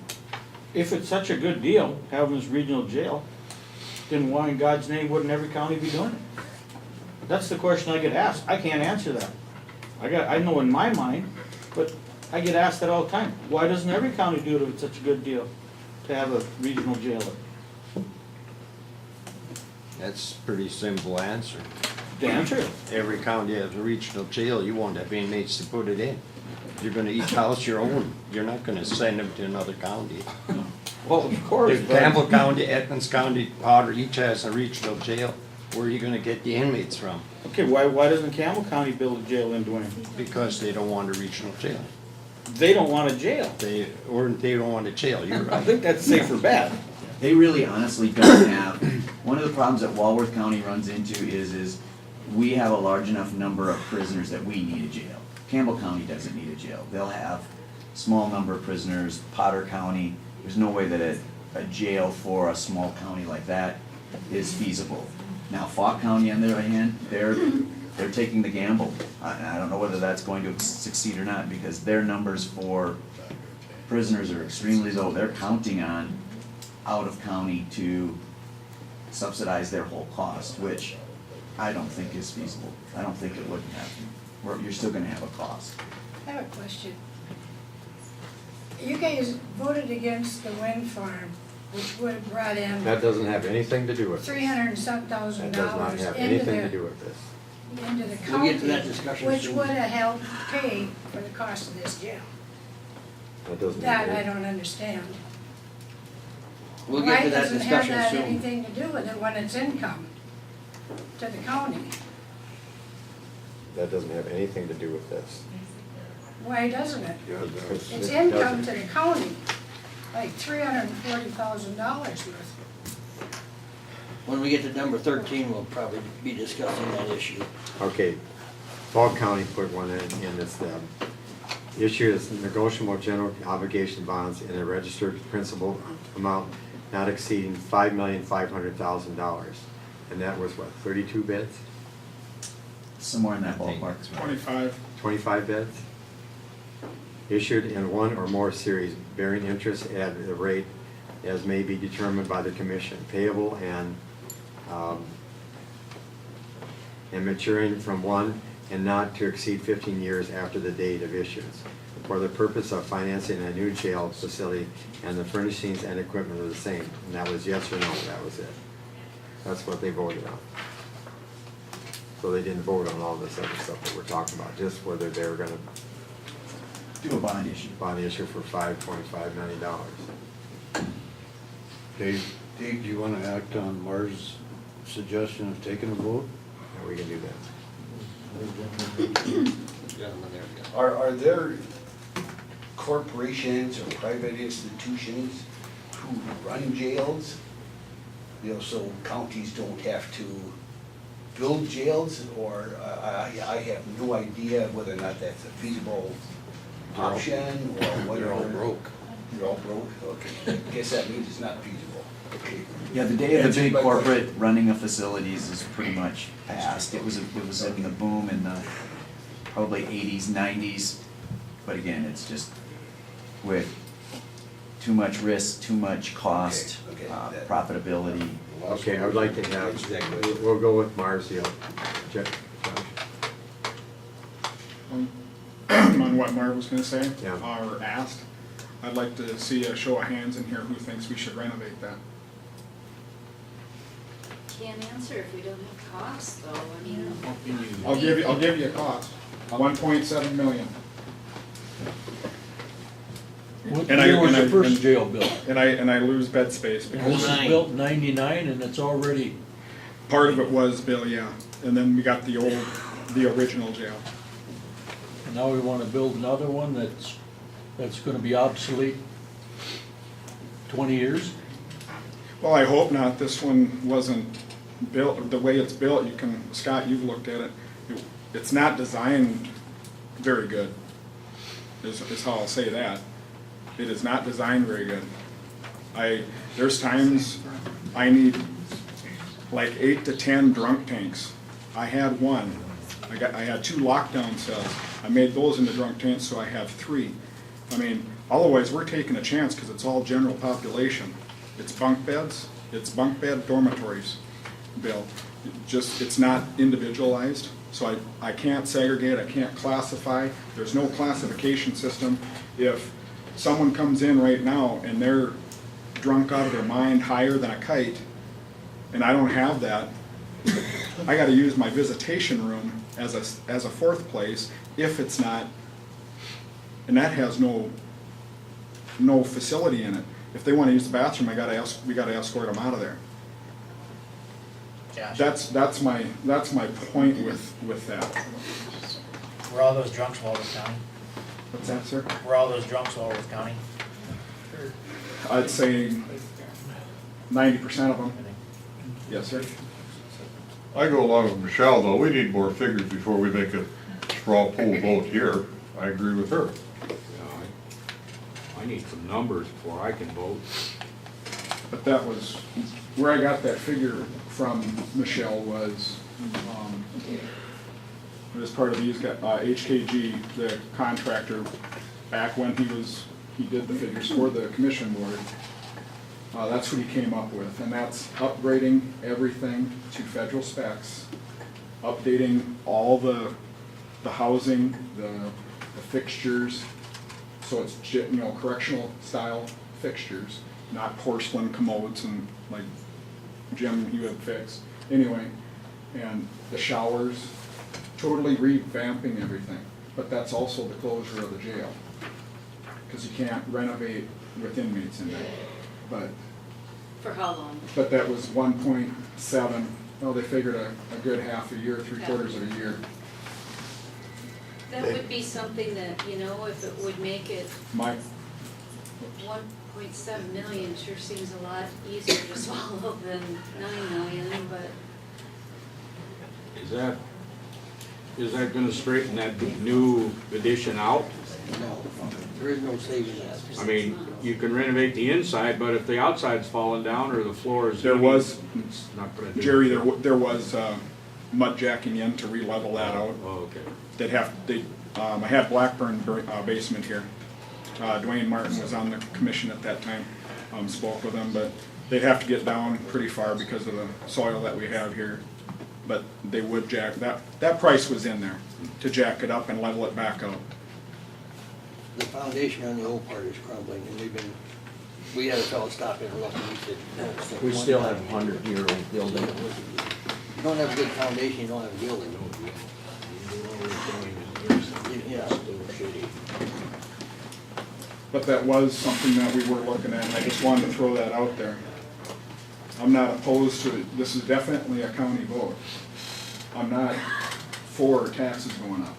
If it's such a good deal, having this regional jail, then why in God's name wouldn't every county be doing it? That's the question I get asked. I can't answer that. I know in my mind, but I get asked that all the time. Why doesn't every county do it if it's such a good deal to have a regional jailer? That's a pretty simple answer. Damn true. Every county has a regional jail, you won't have inmates to put it in. You're gonna each house your own, you're not gonna send them to another county. Well, of course, If but Campbell County, Athens County, Potter each has a regional jail, where are you gonna get the inmates from? Okay, why doesn't Campbell County build a jail in Dwayne? Because they don't want a regional jail. They don't want a jail. They don't want a jail, you're I right. think that's safe or bad. They really honestly don't have, one of the problems that Walworth County runs into is we have a large enough number of prisoners that we need a jail. Campbell County doesn't need a jail. They'll have small number of prisoners. Potter County, there's no way that a jail for a small county like that is feasible. Now, Fauquier County, on the other hand, they're taking the gamble. I don't know whether that's going to succeed or not, because their numbers for prisoners are extremely low. They're counting on out of county to subsidize their whole cost, which I don't think is feasible. I don't think it would happen. You're still gonna have a cost. I have a question. You guys voted against the wind farm, which would have brought in That doesn't have anything to do with this. $300 and some thousand That does not dollars have into anything to do the, with this. into the We'll county, get to that discussion which soon. would have helped pay for the cost of this jail. That doesn't. That I don't understand. We'll get to that Why doesn't have discussion that soon. anything to do with it when it's income to the county? That doesn't have anything to do with this. Why doesn't it? Because It's it income doesn't. to the county, like $340,000 worth. When we get to number 13, we'll probably be discussing that issue. Okay, Fall County put one in, it's the issue is negotiable general obligation bonds in a registered principal amount not exceeding $5,500,000. And that was what, 32 bids? Somewhere in that ballpark. 25. 25 bids? Issued in one or more series bearing interest at a rate as may be determined by the commission, payable and maturing from one and not to exceed 15 years after the date of issuance, for the purpose of financing a new jail facility and the furnishings and equipment are the same. And that was yes or no, that was it. That's what they voted on. So they didn't vote on all this other stuff that we're talking about, just whether they were gonna Do a bond issue. bond issue for $5.5 million. Dave, do you wanna act on Mar's suggestion of taking a vote? Yeah, we can do that. Gentlemen, there we go. Are there corporations or private institutions who run jails? You know, so counties don't have to build jails, or I have no idea whether or not that's a feasible option, or whether. They're all broke. You're all broke, okay. I guess that means it's not feasible, okay. Yeah, the day of the Answers big my corporate running of facilities is pretty much past. It was in the boom in the probably 80s, 90s. But again, it's just with too much risk, too much cost, Okay, profitability. Okay, I would like to have, we'll go with Marcio. Jeff, On what Marv was gonna say, Yeah. or asked, I'd like to see a show of hands in here who thinks we should renovate that. Can't answer if we don't have costs, though, I mean. I'll give you a cost, 1.7 million. What And I- year was and I- the first and- jail built? And I lose bed space This because was built in '99 and it's already, part of it was Bill, yeah, and then we got the original jail. and now we wanna build another one that's gonna be obsolete 20 years? Well, I hope not. This one wasn't built, the way it's built, Scott, you've looked at it, it's not designed very good, is how I'll say that. It is not designed very good. There's times I need like 8 to 10 drunk tanks. I had one. I had 2 lockdown cells. I made those into drunk tanks, so I have 3. I mean, otherwise, we're taking a chance because it's all general population. It's bunk beds, it's bunk bed dormitories, Bill. It's not individualized, so I can't segregate, I can't classify. There's no classification system. If someone comes in right now and they're drunk out of their mind, higher than a kite, and I don't have that, I gotta use my visitation room as a 4th place if it's not And that has no facility in it. If they wanna use the bathroom, we gotta escort them out of there. Josh, That's my point with that. were all those drunks Walworth County? What's that, sir? Were all those drunks Walworth County? I'd say 90% of them. Yes, sir? I go along with Michelle, though, we need more figures before we make a straw poll vote here. I agree with her. I need some numbers before I can vote. But that was, where I got that figure from Michelle was, as part of these guys, HKG, the contractor, back when he did the figures for the commission board, that's what he came up with, and that's upgrading everything to federal specs, updating all the housing, the fixtures, so it's, correctional style fixtures, not porcelain commodes and like Jim, you had fixed. Anyway, and the showers, totally revamping everything. But that's also the closure of the jail, because you can't renovate with inmates in there. But For how long? But that was 1.7, well, they figured a good half a year, 3/4 of a year. That would be something that, if it would make it, My, 1.7 million sure seems a lot easier to swallow than 9 million, but Is that gonna straighten that new addition out? No, there is no saving that. I mean, you can renovate the inside, but if the outside's falling down or the floor is. There was, It's not gonna do. Jerry, there was mud jacking in to re-level that out. Oh, okay. I had Blackburn basement here. Dwayne Martin was on the commission at that time, spoke with him, but they'd have to get down pretty far because of the soil that we have here. But they would jack, that price was in there, to jack it up and level it back up. The foundation on the old part is crumbling, and we had a fellow stop in and look, and he said, no, it's like We one still time. have a 100-year-old building. You don't have a good foundation, you don't have a building. Yeah. But that was something that we were looking at, and I just wanted to throw that out there. I'm not opposed to it, this is definitely a county vote. I'm not for taxes going up,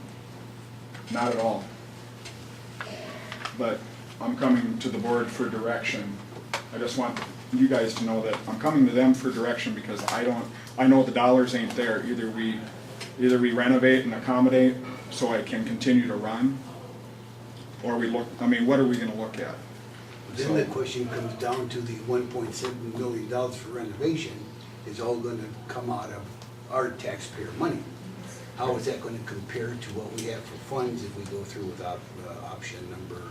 not at all. But I'm coming to the board for direction. I just want you guys to know that I'm coming to them for direction because I know the dollars ain't there. Either we renovate and accommodate so I can continue to run, or what are we gonna look at? Then the question comes down to the $1.7 million for renovation is all gonna come out of our taxpayer money. How is that gonna compare to what we have for funds if we go through without option number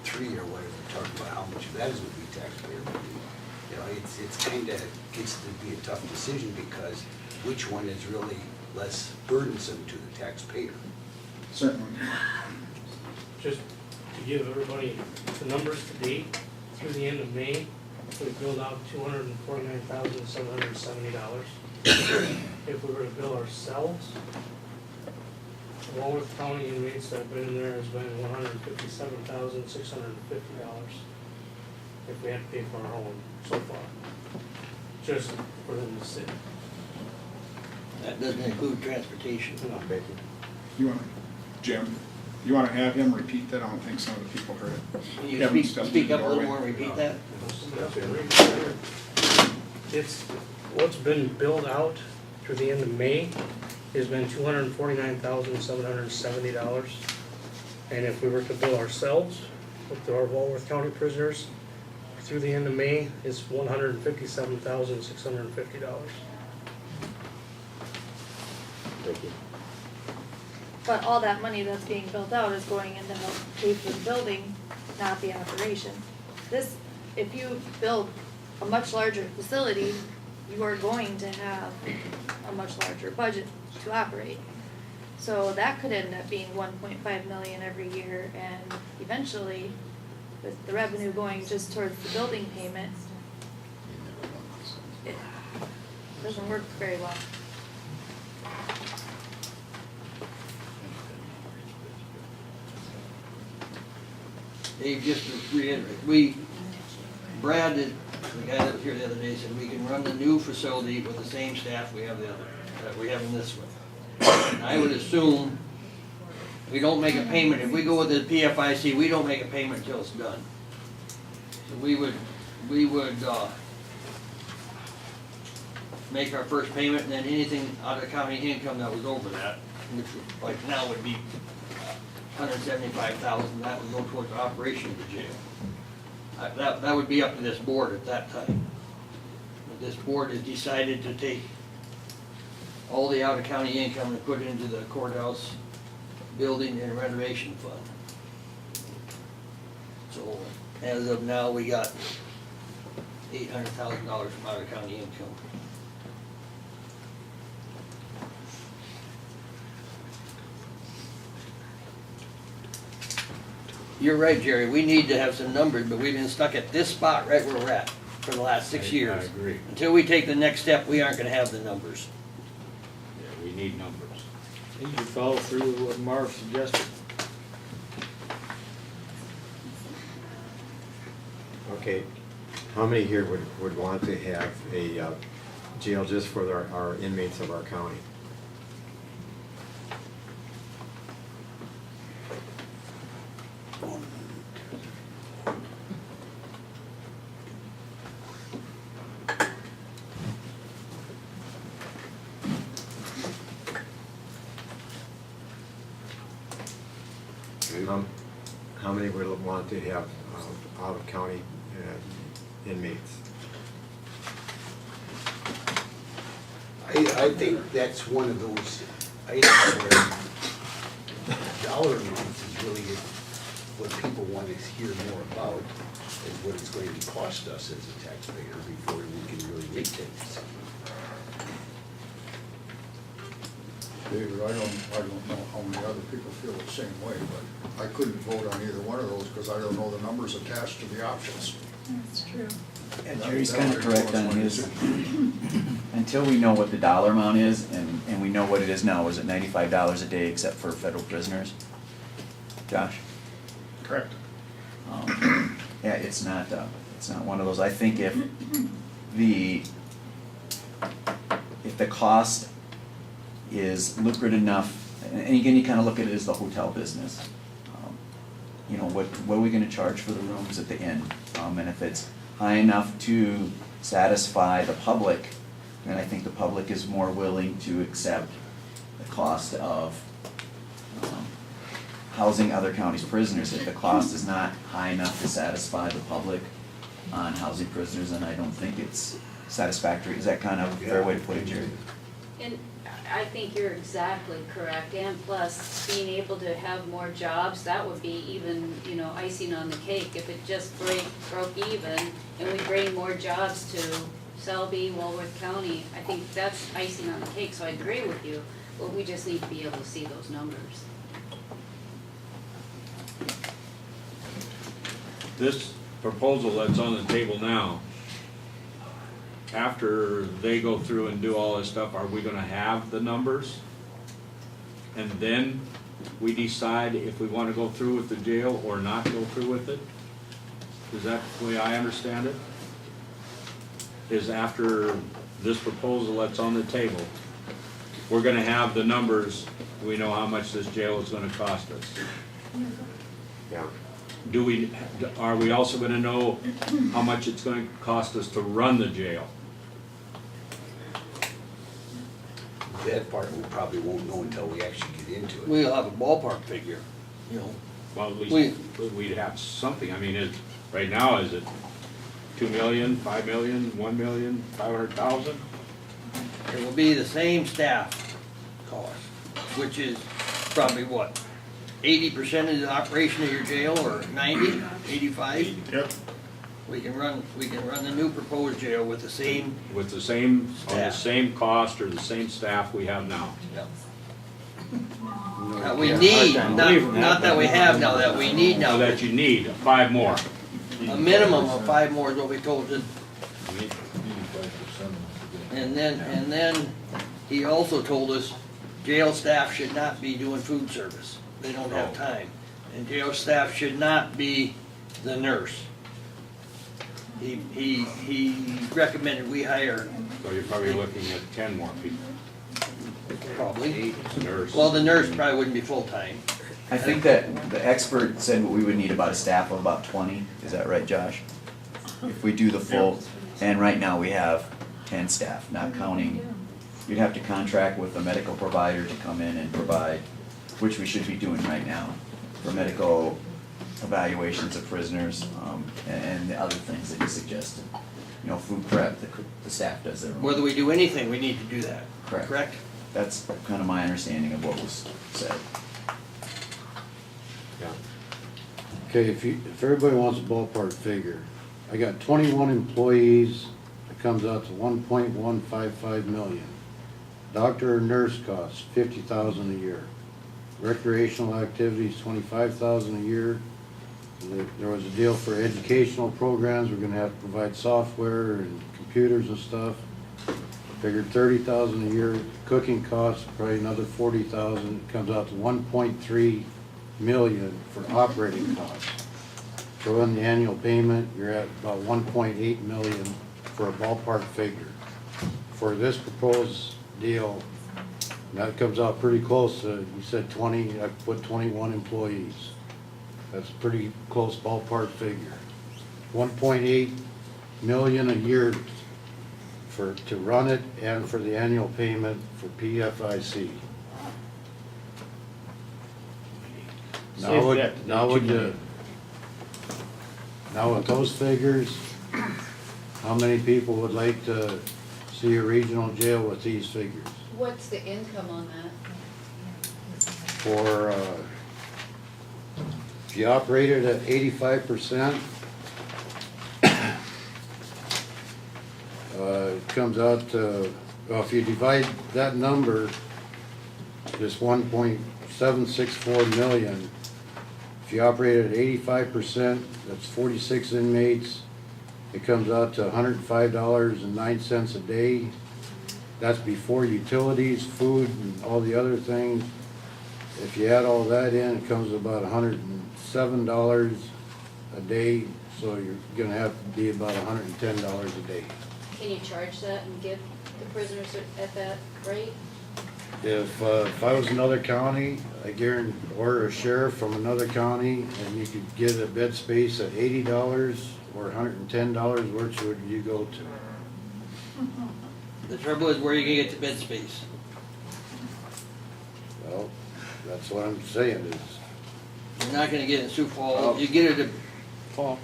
3 or whatever, talking about how much of that is gonna be taxpayer money? It's kinda gets to be a tough decision because which one is really less burdensome to the taxpayer? Certainly. Just to give everybody the numbers to date, through the end of May, we billed out $249,770. If we were to bill ourselves, Walworth County inmates that have been in there has been $157,650. If we had to pay for our own so far, just for them to sit. That doesn't include transportation. Jim, you wanna have him repeat that? I don't think some of the people heard it. Can you Have him step speak through up the a little doorway. more and repeat that? It's, what's been billed out through the end of May has been $249,770. And if we were to bill ourselves, with our Walworth County prisoners, through the end of May, is $157,650. Thank you. But all that money that's being built out is going in to help pay for the building, not the operation. If you build a much larger facility, you are going to have a much larger budget to operate. So that could end up being 1.5 million every year, and eventually, with the revenue going just towards the building payment, it doesn't work very well. Dave, just to reiterate, Brad did, the guy that was here the other day, said we can run the new facility with the same staff we have that we have in this one. And I would assume we don't make a payment, if we go with the PFIC, we don't make a payment until it's done. So we would, make our first payment, and then anything out of county income that was over that, which would, like now would be $175,000, that would go towards the operation of the jail. That would be up to this board at that time. But this board has decided to take all the out of county income and put it into the courthouse building and renovation fund. So as of now, we got $800,000 from out of county income. You're right, Jerry, we need to have some numbers, but we've been stuck at this spot right where we're at for the last 6 years. I agree. Until we take the next step, we aren't gonna have the numbers. Yeah, we need numbers. You should follow through with what Marv suggested. Okay, how many here would want to have a jail just for our inmates of our county? How many would want to have out-of-county inmates? I think that's one of those items where dollar amounts is really what people want to hear more about, is what it's going to cost us as a taxpayer before we can really make that decision. David, I don't know how many other people feel the same way, but I couldn't vote on either one of those because I don't know the numbers attached to the options. That's true. And Jerry's kind of correct on his, until we know what the dollar amount is, and we know what it is now, is it $95 a day except for federal prisoners? Josh? Correct. Yeah, it's not one of those, I think if the cost is lucrative enough, and again, you kind of look at it as the hotel business. You know, what are we gonna charge for the rooms at the inn? And if it's high enough to satisfy the public, then I think the public is more willing to accept the cost of housing other counties' prisoners. If the cost is not high enough to satisfy the public on housing prisoners, then I don't think it's satisfactory. Is that kind of a fair way to put it, Jerry? And I think you're exactly correct, and plus, being able to have more jobs, that would be even, you know, icing on the cake. If it just broke even, and we bring more jobs to Selby, Walworth County, I think that's icing on the cake, so I agree with you, but we just need to be able to see those numbers. This proposal that's on the table now, after they go through and do all this stuff, are we gonna have the numbers? And then we decide if we wanna go through with the jail or not go through with it? Is that the way I understand it? Is after this proposal that's on the table, we're gonna have the numbers, we know how much this jail is gonna cost us. Yeah. Are we also gonna know how much it's gonna cost us to run the jail? That part we probably won't know until we actually get into it. We'll have a ballpark figure, you know. Well, at least we'd have something. I mean, right now, is it 2 million, 5 million, 1 million, 500,000? It will be the same staff cost, which is probably what, 80% of the operation of your jail, or 90, 85? Yep. We can run the new proposed jail with the same. With the same, on the Staff. same cost or the same staff we have now? That we need, not that we have now, that we need now. Now that you need 5 more. A minimum of 5 more is what we told you. And then he also told us jail staff should not be doing food service. They don't have time. And jail staff should not be the nurse. He recommended we hire So you're probably looking at 10 more people. probably. Nurse. Well, the nurse probably wouldn't be full-time. I think that the expert said we would need about a staff of about 20, is that right, Josh? If we do the full, and right now we have 10 staff, not counting, you'd have to contract with a medical provider to come in and provide, which we should be doing right now, for medical evaluations of prisoners, and the other things that you suggested. You know, food prep, the staff does their own. Whether we do anything, we need to do that. Correct. Correct? That's kind of my understanding of what was said. Yeah. Okay, if everybody wants a ballpark figure, I got 21 employees, it comes out to 1.155 million. Doctor or nurse costs $50,000 a year. Recreational activities, $25,000 a year. There was a deal for educational programs, we're gonna have to provide software and computers and stuff. Figured $30,000 a year. Cooking costs, probably another $40,000, comes out to 1.3 million for operating costs. Throw in the annual payment, you're at about 1.8 million for a ballpark figure. For this proposed deal, that comes out pretty close to, you said 20, I put 21 employees. That's a pretty close ballpark figure. 1.8 million a year to run it and for the annual payment for PFIC. Now with those figures, how many people would like to see a regional jail with these figures? What's the income on that? For, if you operated at 85%, it comes out to, well, if you divide that number, this 1.764 million, if you operated at 85%, that's 46 inmates, it comes out to $105.09 a day. That's before utilities, food, and all the other things. If you add all that in, it comes to about $107 a day, so you're gonna have to be about $110 a day. Can you charge that and give the prisoners at that rate? If I was another county, I guarantee, or a sheriff from another county, and you could get a bed space at $80 or $110, which would you go to? The trouble is, where are you gonna get the bed space? Well, that's what I'm saying is, You're not gonna get it in Sioux Falls, you get it at Falk.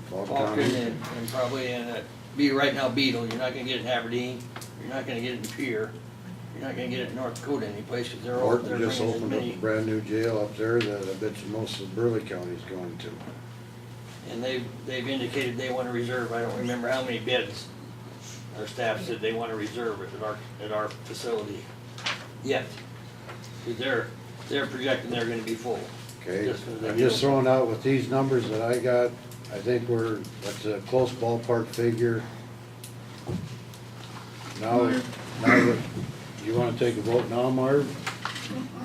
Falk Falk County. and probably in, be right now Beetle, you're not gonna get it in Aberdeen, you're not gonna get it in Pierre, you're not gonna get it in North Dakota anyplace, cause they're all, they're Orton just bringing as opened up a many. brand new jail up there that I bet you most of Burley County's going to. And they've indicated they wanna reserve, I don't remember how many beds. Our staff said they wanna reserve it at our facility yet. Cause they're projecting they're gonna be full. Okay, Just for the I'm just deal. throwing out with these numbers that I got, I think that's a close ballpark figure. Now, you wanna take a vote now, Marv?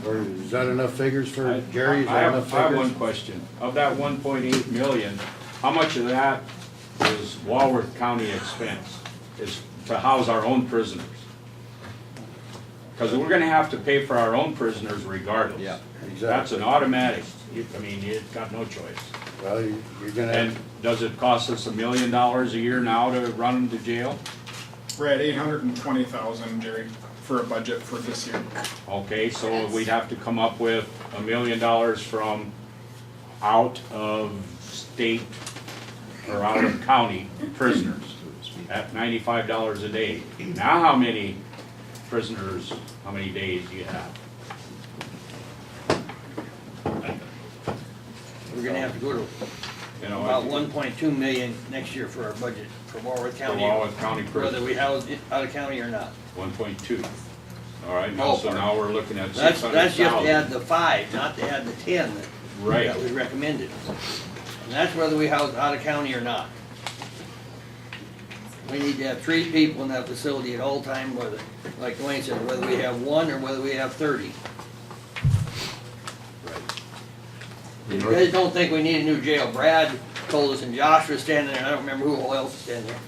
Or is that enough figures for Jerry? Is I that have, enough I have figures? one question. Of that 1.8 million, how much of that is Walworth County expense, is to house our own prisoners? Because we're gonna have to pay for our own prisoners regardless. Yeah, That's exactly. an automatic, I mean, you've got no choice. Well, you're gonna And have, does it cost us $1 million a year now to run the jail? We're at 820,000, Jerry, for a budget for this year. Okay, so we'd have to come up with $1 million from out of state or out of county prisoners at $95 a day. Now how many prisoners, how many days do you have? We're gonna have to go to You know, about 1.2 million next year for our budget for Walworth For County. Walworth County prisoners. Whether we house it out of county or not. 1.2. All right, now, so now we're looking at That's just to 600,000. add the 5, not to add the 10 Right. that we recommended. And that's whether we house out of county or not. We need to have 3 people in that facility at all time, whether, like Dwayne said, whether we have 1 or whether we have 30. You guys don't think we need a new jail? Brad told us, and Josh was standing there, and I don't remember who else was standing there.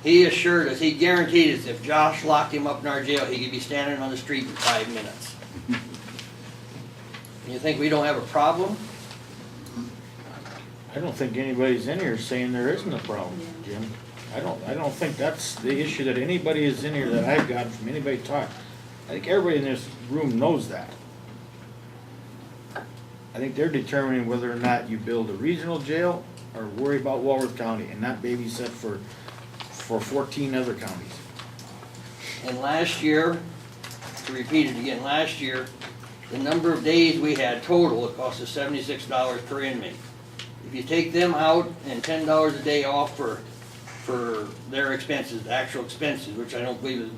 He assured us, he guaranteed us, if Josh locked him up in our jail, he could be standing on the street in 5 minutes. You think we don't have a problem? I don't think anybody's in here saying there isn't a problem, Jim. I don't think that's the issue that anybody is in here that I've got from anybody talk. I think everybody in this room knows that. I think they're determining whether or not you build a regional jail or worry about Walworth County and not babysit for 14 other counties. And last year, to repeat it again, last year, the number of days we had total, it cost us $76 per inmate. If you take them out and $10 a day off for their expenses, the actual expenses, which I don't believe is,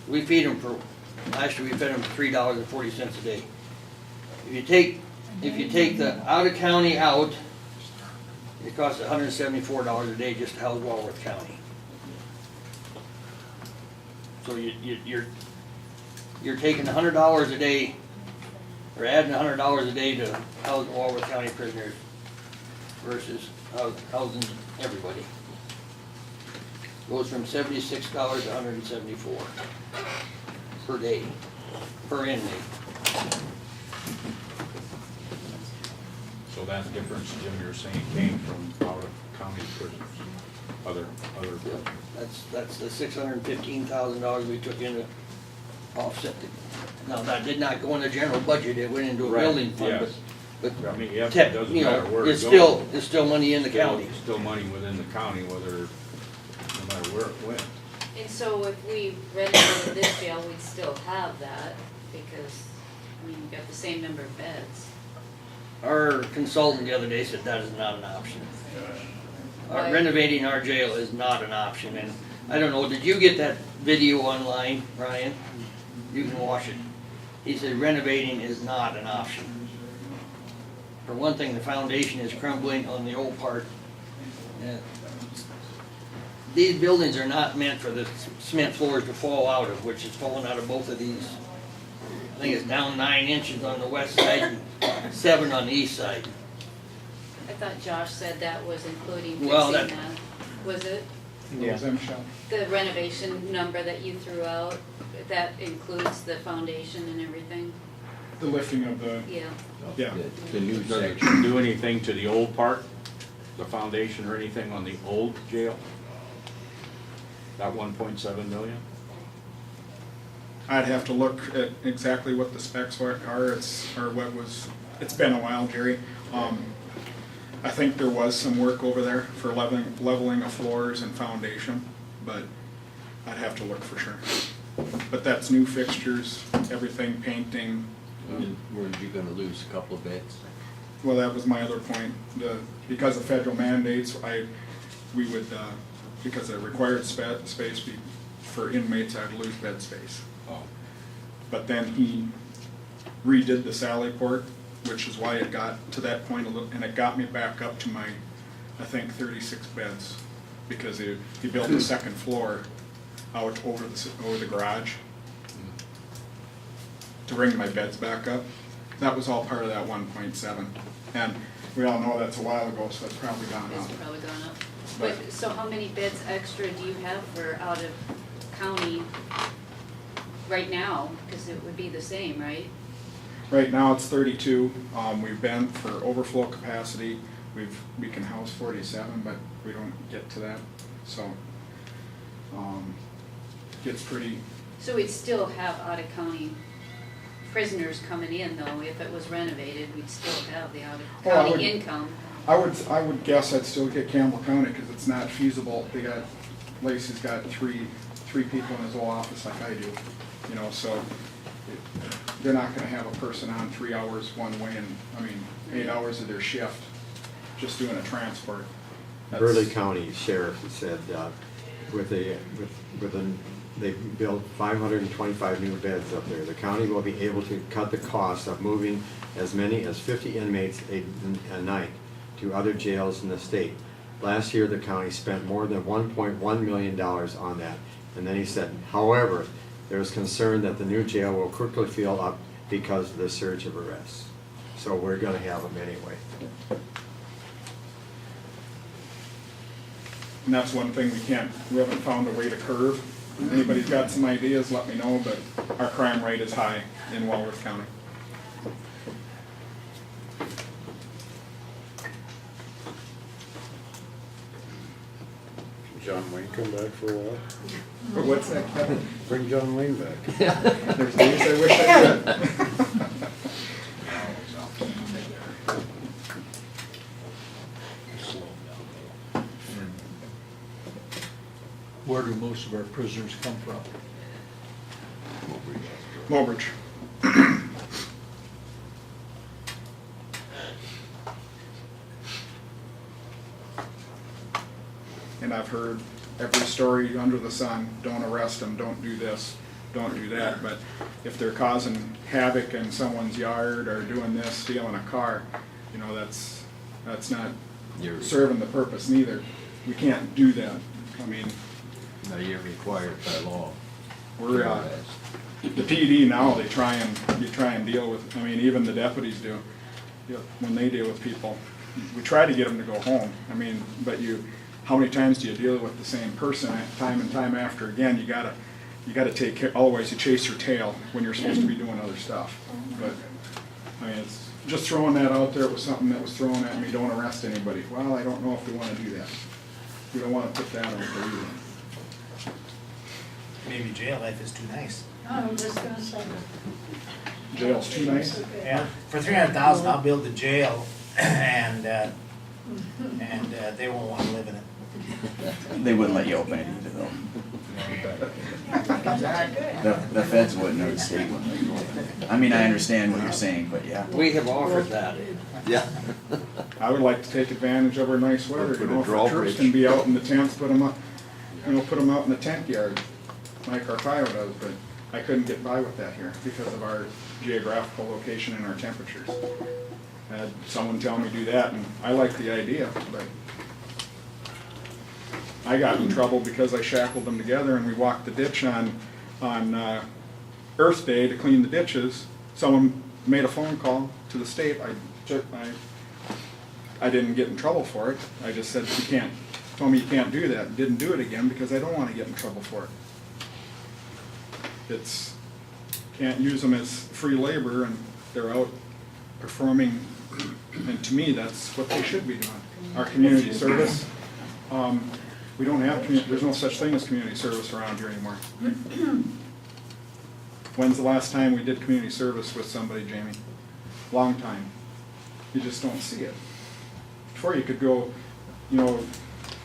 we feed them for, last year we fed them for $3.40 a day. If you take the out of county out, it costs $174 a day just to house Walworth County. So you're taking $100 a day, or adding $100 a day to house Walworth County prisoners versus housing everybody. Goes from $76 to $174 per day, per inmate. So that difference, Jim, you're saying came from out of county prisoners, other. That's the $615,000 we took in to offset the, now, that did not go in the general budget, it went into a Right, building fund, yes. but I mean, yeah, it doesn't you know, matter where it's it still, goes. it's still money in the county. Still money within the county, whether, no matter where it went. And so if we renovated this jail, we'd still have that, because, I mean, you've got the same number of beds. Our consultant the other day said that is not an option. Why? Renovating our jail is not an option, and I don't know, did you get that video online, Ryan? You can watch it. He said renovating is not an option. For one thing, the foundation is crumbling on the old part. These buildings are not meant for the cement floors to fall out of, which is falling out of both of these. I think it's down 9 inches on the west side and 7 on the east side. I thought Josh said that was including Well, fixing that. Was it? What was that, Michelle? The renovation number that you threw out, that includes the foundation and everything? The lifting of the, Yeah. yeah. The new Does it section. do anything to the old part, the foundation or anything on the old jail? That 1.7 million? I'd have to look at exactly what the specs are, it's been a while, Jerry. I think there was some work over there for leveling of floors and foundation, but I'd have to look for sure. But that's new fixtures, everything, painting. Weren't you gonna lose a couple of beds? Well, that was my other point, because of federal mandates, we would, because of required space for inmates, I'd lose bed space. Oh. But then he redid the Sally Port, which is why it got to that point a little, and it got me back up to my, I think, 36 beds. Because he built the second floor out over the garage to bring my beds back up. That was all part of that 1.7. And we all know that's a while ago, so it's probably gone up. It's probably gone up. But- But, so how many beds extra do you have for out of county right now? Because it would be the same, right? Right now it's 32. We've been for overflow capacity. We can house 47, but we don't get to that. So gets pretty. So we'd still have out of county prisoners coming in though, if it was renovated, we'd still have the out of Oh, I would- county income. I would guess I'd still get Campbell County because it's not feasible. Lacey's got three people in his whole office like I do, so they're not gonna have a person on 3 hours one way and, 8 hours of their shift just doing a transport. Burley County Sheriff said, they built 525 new beds up there. The county will be able to cut the cost of moving as many as 50 inmates a night to other jails in the state. Last year, the county spent more than $1.1 million on that. And then he said, however, there is concern that the new jail will quickly fill up because of the surge of arrests. So we're gonna have them anyway. And that's one thing we haven't found a way to curb. Anybody's got some ideas, let me know, but our crime rate is high in Walworth County. John Wayne come back for a while? But what's that, Kevin? Bring John Wayne back. There's days I wish I could. Where do most of our prisoners come from? Mobridge. And I've heard every story under the sun, don't arrest them, don't do this, don't do that, but if they're causing havoc in someone's yard or doing this, stealing a car, you know, that's not serving the purpose neither. We can't do that. I mean, No, you're required by law. we're, the PD now, you try and deal with, I mean, even the deputies do, when they deal with people. We try to get them to go home. I mean, but how many times do you deal with the same person time and time after again? You gotta take care, otherwise you chase your tail when you're supposed to be doing other stuff. But, I mean, it's just throwing that out there. It was something that was thrown at me, don't arrest anybody. Well, I don't know if we wanna do that. We don't wanna put that out there either. Maybe jail life is too nice. I'm just gonna say. Jail's too nice? Yeah, for 300,000, I'll build the jail, and they won't wanna live in it. They wouldn't let you open it either though. The feds wouldn't or the state wouldn't let you open it. I mean, I understand what you're saying, but yeah. We have offered that. Yeah. I would like to take advantage of our nice weather, Put you a know, if our troops drawbridge. can be out in the tents, put them up, put them out in the tent yard, like our fire does, but I couldn't get by with that here because of our geographical location and our temperatures. I had someone tell me do that, and I like the idea, but I got in trouble because I shackled them together and we walked the ditch on Earth Day to clean the ditches. Someone made a phone call to the state. I didn't get in trouble for it. I just said, told me you can't do that. Didn't do it again because I don't want to get in trouble for it. Can't use them as free labor and they're out performing, and to me, that's what they should be doing. Our community service, we don't have, there's no such thing as community service around here anymore. When's the last time we did community service with somebody, Jamie? Long time. You just don't see it. Before you could go,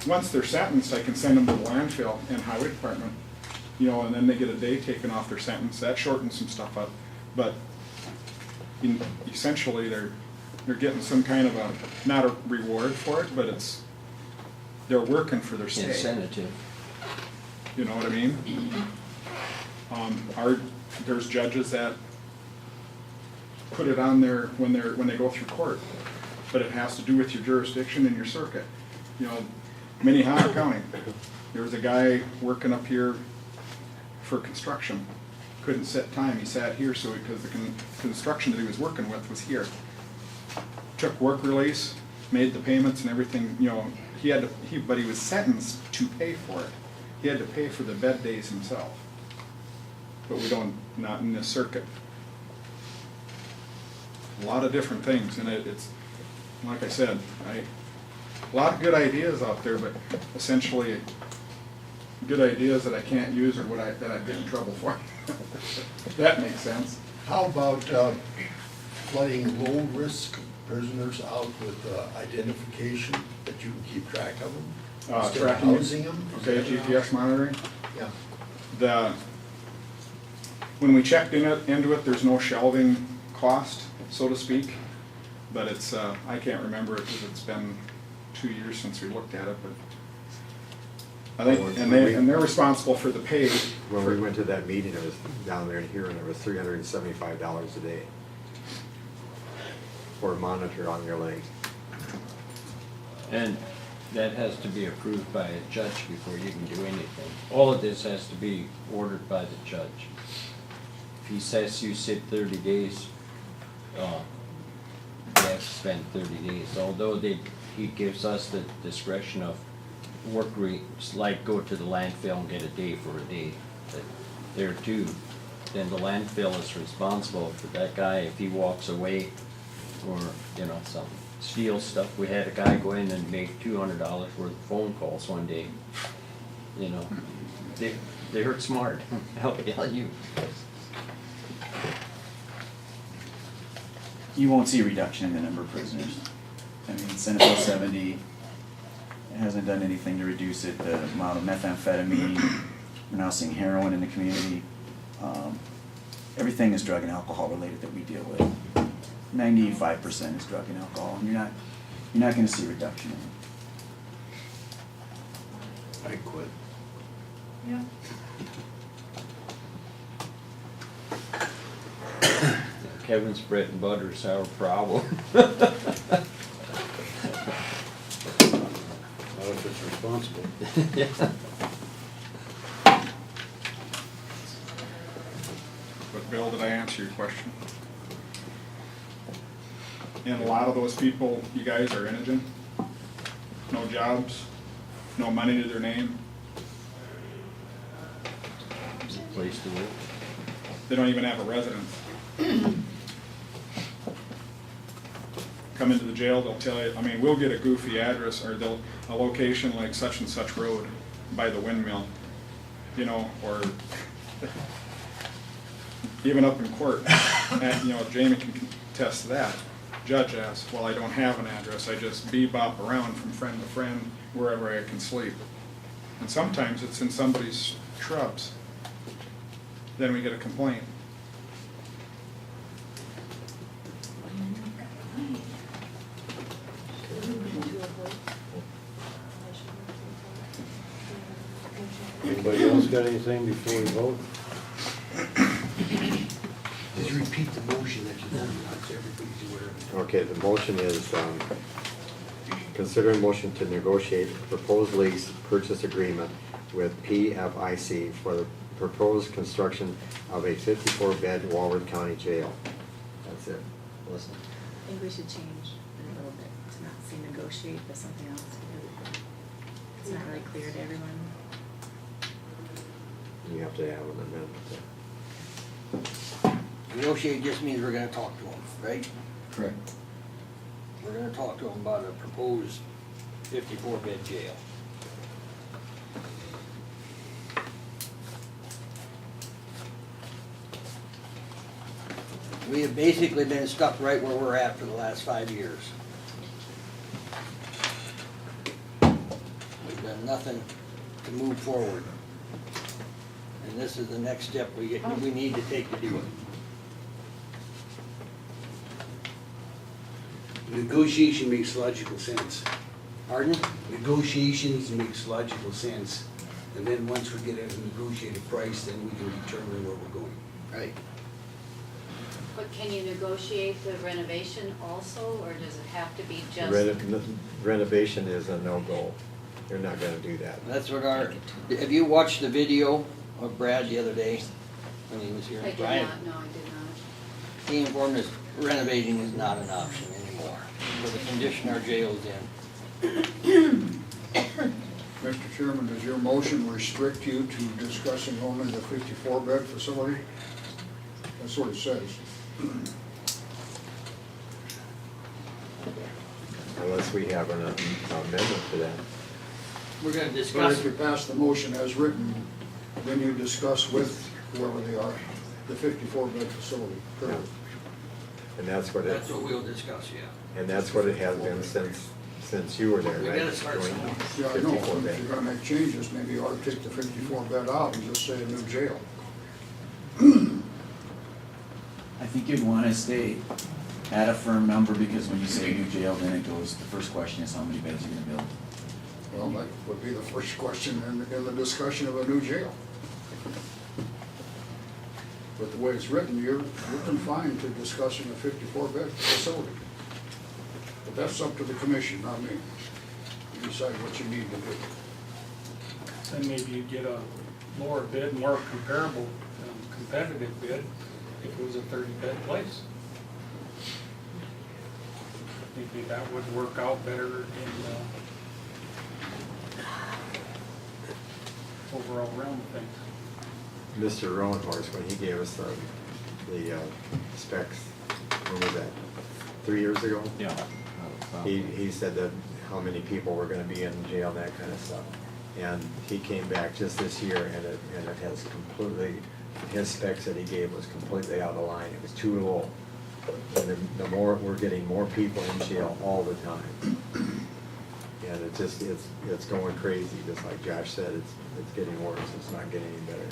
once they're sentenced, I can send them to the landfill and highway department, and then they get a day taken off their sentence. That shortens some stuff up. But essentially, they're getting some kind of not a reward for it, but they're working for their state. Incentive. You know what I mean? There's judges that put it on there when they go through court, but it has to do with your jurisdiction and your circuit. Minnehaha County, there was a guy working up here for construction, couldn't set time, he sat here because the construction that he was working with was here. Took work release, made the payments and everything, but he was sentenced to pay for it. He had to pay for the bed days himself. But not in this circuit. A lot of different things, and it's, like I said, a lot of good ideas out there, but essentially, good ideas that I can't use or that I'd get in trouble for. If that makes sense. How about letting low-risk prisoners out with identification that you can keep track of them? Instead of Tracking, housing them? okay, GPS monitoring. Yeah. When we checked into it, there's no shelving cost, so to speak, but it's, I can't remember it because it's been 2 years since we looked at it, but I think, and they're responsible for the pay. When we went to that meeting, it was down there in here, and it was $375 a day for a monitor on your leg. And that has to be approved by a judge before you can do anything. All of this has to be ordered by the judge. If he says you sit 30 days, to spend 30 days, although he gives us the discretion of work rates, like go to the landfill and get a day for a day. But there too, then the landfill is responsible for that guy if he walks away or, you know, some steel stuff. We had a guy go in and make $200 worth of phone calls one day. You know, they hurt smart. I'll tell you. You won't see a reduction in the number of prisoners. I mean, Senate Bill 70 hasn't done anything to reduce it. The amount of methamphetamine, we're now seeing heroin in the community. Everything is drug and alcohol related that we deal with. 95% is drug and alcohol, and you're not going to see a reduction in it. I quit. Yeah. Kevin's bread and butter is our problem. Not if it's responsible. Yeah. But Bill, did I answer your question? And a lot of those people, you guys are indigent, no jobs, no money to their name. It's a place to live. They don't even have a residence. Come into the jail, they'll tell you, I mean, we'll get a goofy address or a location like such and such road by the windmill, you know, or even up in court. And, you know, Jamie can contest that. Judge asks, well, I don't have an address, I just bebop around from friend to friend wherever I can sleep. And sometimes it's in somebody's shrubs. Then we get a complaint. Anybody else got anything before we vote? Just repeat the motion that you voted on, so everybody's aware of it. Okay, the motion is, consider a motion to negotiate a proposed lease purchase agreement with PFIC for the proposed construction of a 54-bed Walworth County jail. That's it. Listen. I think we should change it a little bit to not say negotiate, but something else. It's not really clear to everyone. You have to have an amendment there. Negotiate just means we're gonna talk to them, right? Correct. We're gonna talk to them about a proposed 54-bed jail. We have basically been stuck right where we're at for the last 5 years. We've done nothing to move forward. And this is the next step we need to take to do it. Negotiation makes logical sense. Pardon? Negotiations makes logical sense. And then once we get a negotiated price, then we can determine where we're going. Right. But can you negotiate the renovation also, or does it have to be just? Renovation is a no-go. You're not gonna do that. That's what have you watched the video of Brad the other day when he was here? I did Brian? not, no, I did not. He informed us renovating is not an option anymore for the condition our jail is in. Mr. Chairman, does your motion restrict you to discussing only the 54-bed facility? That's what it says. Unless we have an amendment to that. We're gonna But discuss, if you pass the motion as written, then you discuss with whoever they are, the 54-bed facility, period. And that's what it, that's what we'll discuss, yeah. and that's what it has been since you were there, We right? gotta start Doing somewhere. Yeah, I know, 54 if bed. you're gonna make changes, maybe you ought to take the 54-bed out and just say a new jail. I think you'd want to stay at a firm number, because when you say new jail, then it goes, the first question is how many beds you're going to build. Well, that would be the first question in the discussion of a new jail. But the way it's written, you're confined to discussing a 54-bed facility. But that's up to the commission, not me. You decide what you need to do. Then maybe you get a lower bid, more comparable, competitive bid, if it was a 30-bed place. maybe that would work out better in the overall realm of things. Mr. Rowenhorst, when he gave us the specs, when was that, 3 years ago? Yeah. He said that how many people were gonna be in jail, that kind of stuff. And he came back just this year and it has completely, his specs that he gave was completely out of line. It was too low. And the more, we're getting more people in jail all the time. And it just, it's going crazy, just like Josh said, it's getting worse, it's not getting any better.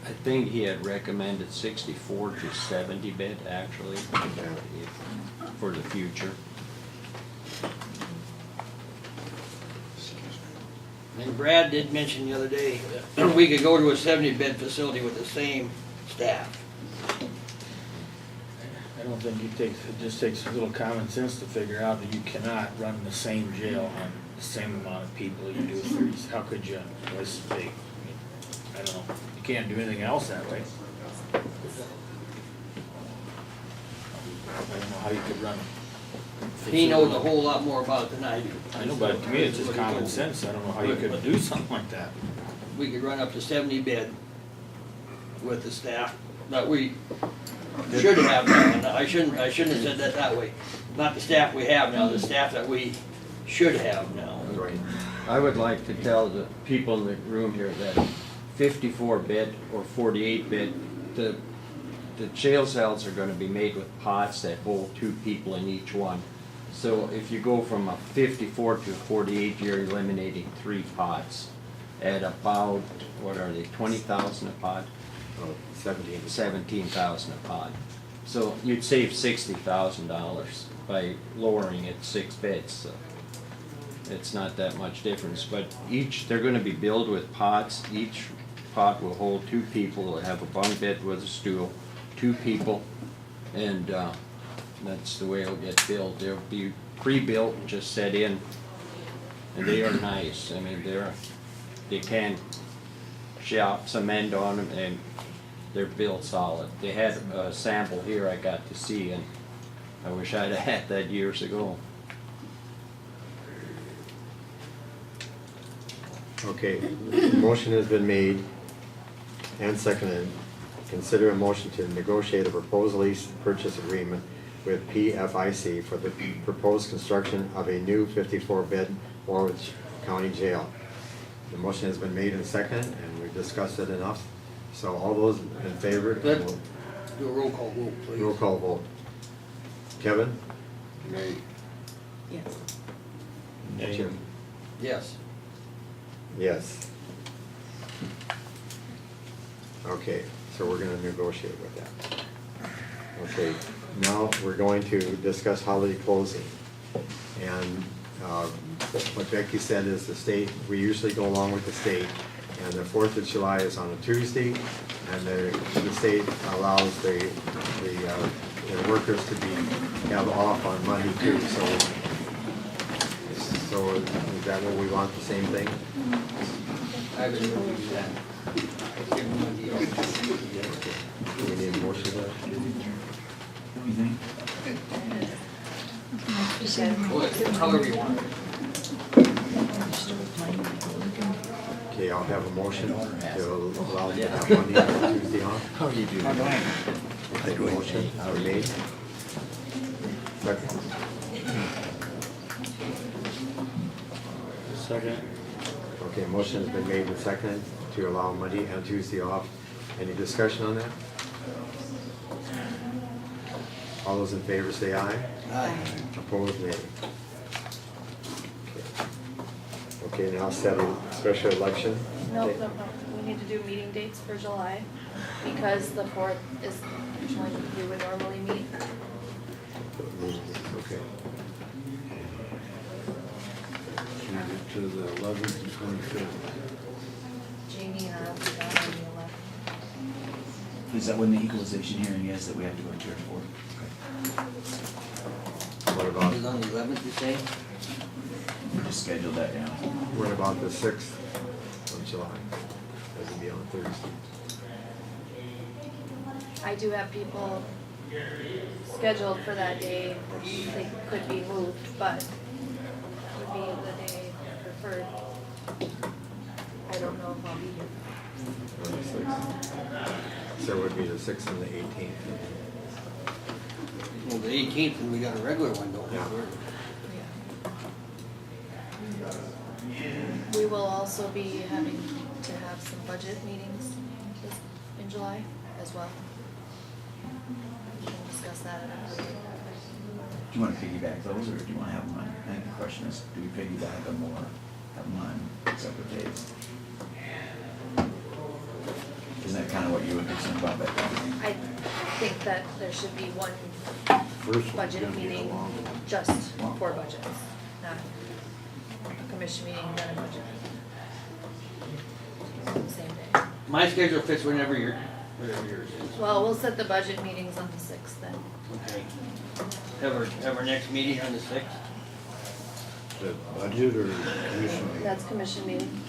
I think he had recommended 64 to 70 bed actually, for the future. And Brad did mention the other day that we could go to a 70-bed facility with the same staff. I don't think it just takes a little common sense to figure out that you cannot run the same jail on the same amount of people you do with 30s. How could you? This is big. I mean, I don't know. You can't do anything else that way. I don't know how you could run. He knows a whole lot more about it than I do. I know, but to me, it's just common sense. I don't know how you could do something like that. We could run up to 70 bed with the staff that we should have now. And I shouldn't have said that way. Not the staff we have now, the staff that we should have now. Right. I would like to tell the people in the room here that 54 bed or 48 bed, the jail cells are gonna be made with pots that hold 2 people in each one. So if you go from a 54 to a 48, you're eliminating 3 pots at about, what are they, 20,000 a pot? Oh, 17. 17,000 a pot. So you'd save $60,000 by lowering it 6 beds, so it's not that much difference. But they're gonna be built with pots. Each pot will hold 2 people. It'll have a bunk bed with a stool, 2 people, and that's the way it'll get built. They'll be pre-built and just set in, and they are nice. I mean, they can shop cement on them, and they're built solid. They had a sample here I got to see, and I wish I'd have had that years ago. Okay, motion has been made and seconded. Consider a motion to negotiate a proposed lease purchase agreement with PFIC for the proposed construction of a new 54-bed Walworth County Jail. The motion has been made and seconded, and we've discussed it enough. So all those in favor? Good. Do a roll call vote, please. Roll call vote. Kevin? Nay. Yes. Jim? Yes. Yes. Okay, so we're gonna negotiate with that. Okay, now we're going to discuss holiday closing. And what Becky said is the state, we usually go along with the state, and the 4th of July is on a Tuesday, and the state allows the workers to have off on Monday too, so is that what we want, the same thing? I would agree with that. Do we need a motion for that? However you want. Okay, I'll have a motion to allow them to have Monday and Tuesday off. How do you do that? I think a motion are made. Second. Second. Okay, motion has been made and seconded to allow Monday and Tuesday off. Any discussion on that? All those in favor say aye. Aye. Opposed, nay. Okay, now set a special election. No, we need to do meeting dates for July, because the 4th is usually when we would normally meet. Okay. Change it to the 11th and 25th. Jamie and I will be down on the 11th. Is that when the equalization hearing is that we have to go to church for? What about, Is on the 11th, you say? We just scheduled that down. what about the 6th of July? That would be on Thursday. I do have people scheduled for that day, which they could be moved, but would be the day preferred. I don't know if I'll be here. So it would be the 6th and the 18th. Well, the 18th, and we got a regular one, don't we? We will also be having to have some budget meetings in July as well. We can discuss that at another date. Do you wanna piggyback those, or do you wanna have them on, I think the question is, do we piggyback them or have them on separate days? Isn't that kinda what you were concerned about, Becky? I think that there should be one First one's budget gonna be a meeting long one. just for budgets, not a commission meeting, then a budget meeting. Same day. My schedule fits whenever yours is. Well, we'll set the budget meetings on the 6th then. Okay. Have our next meeting on the 6th? The budget or commission meeting? That's commission meeting.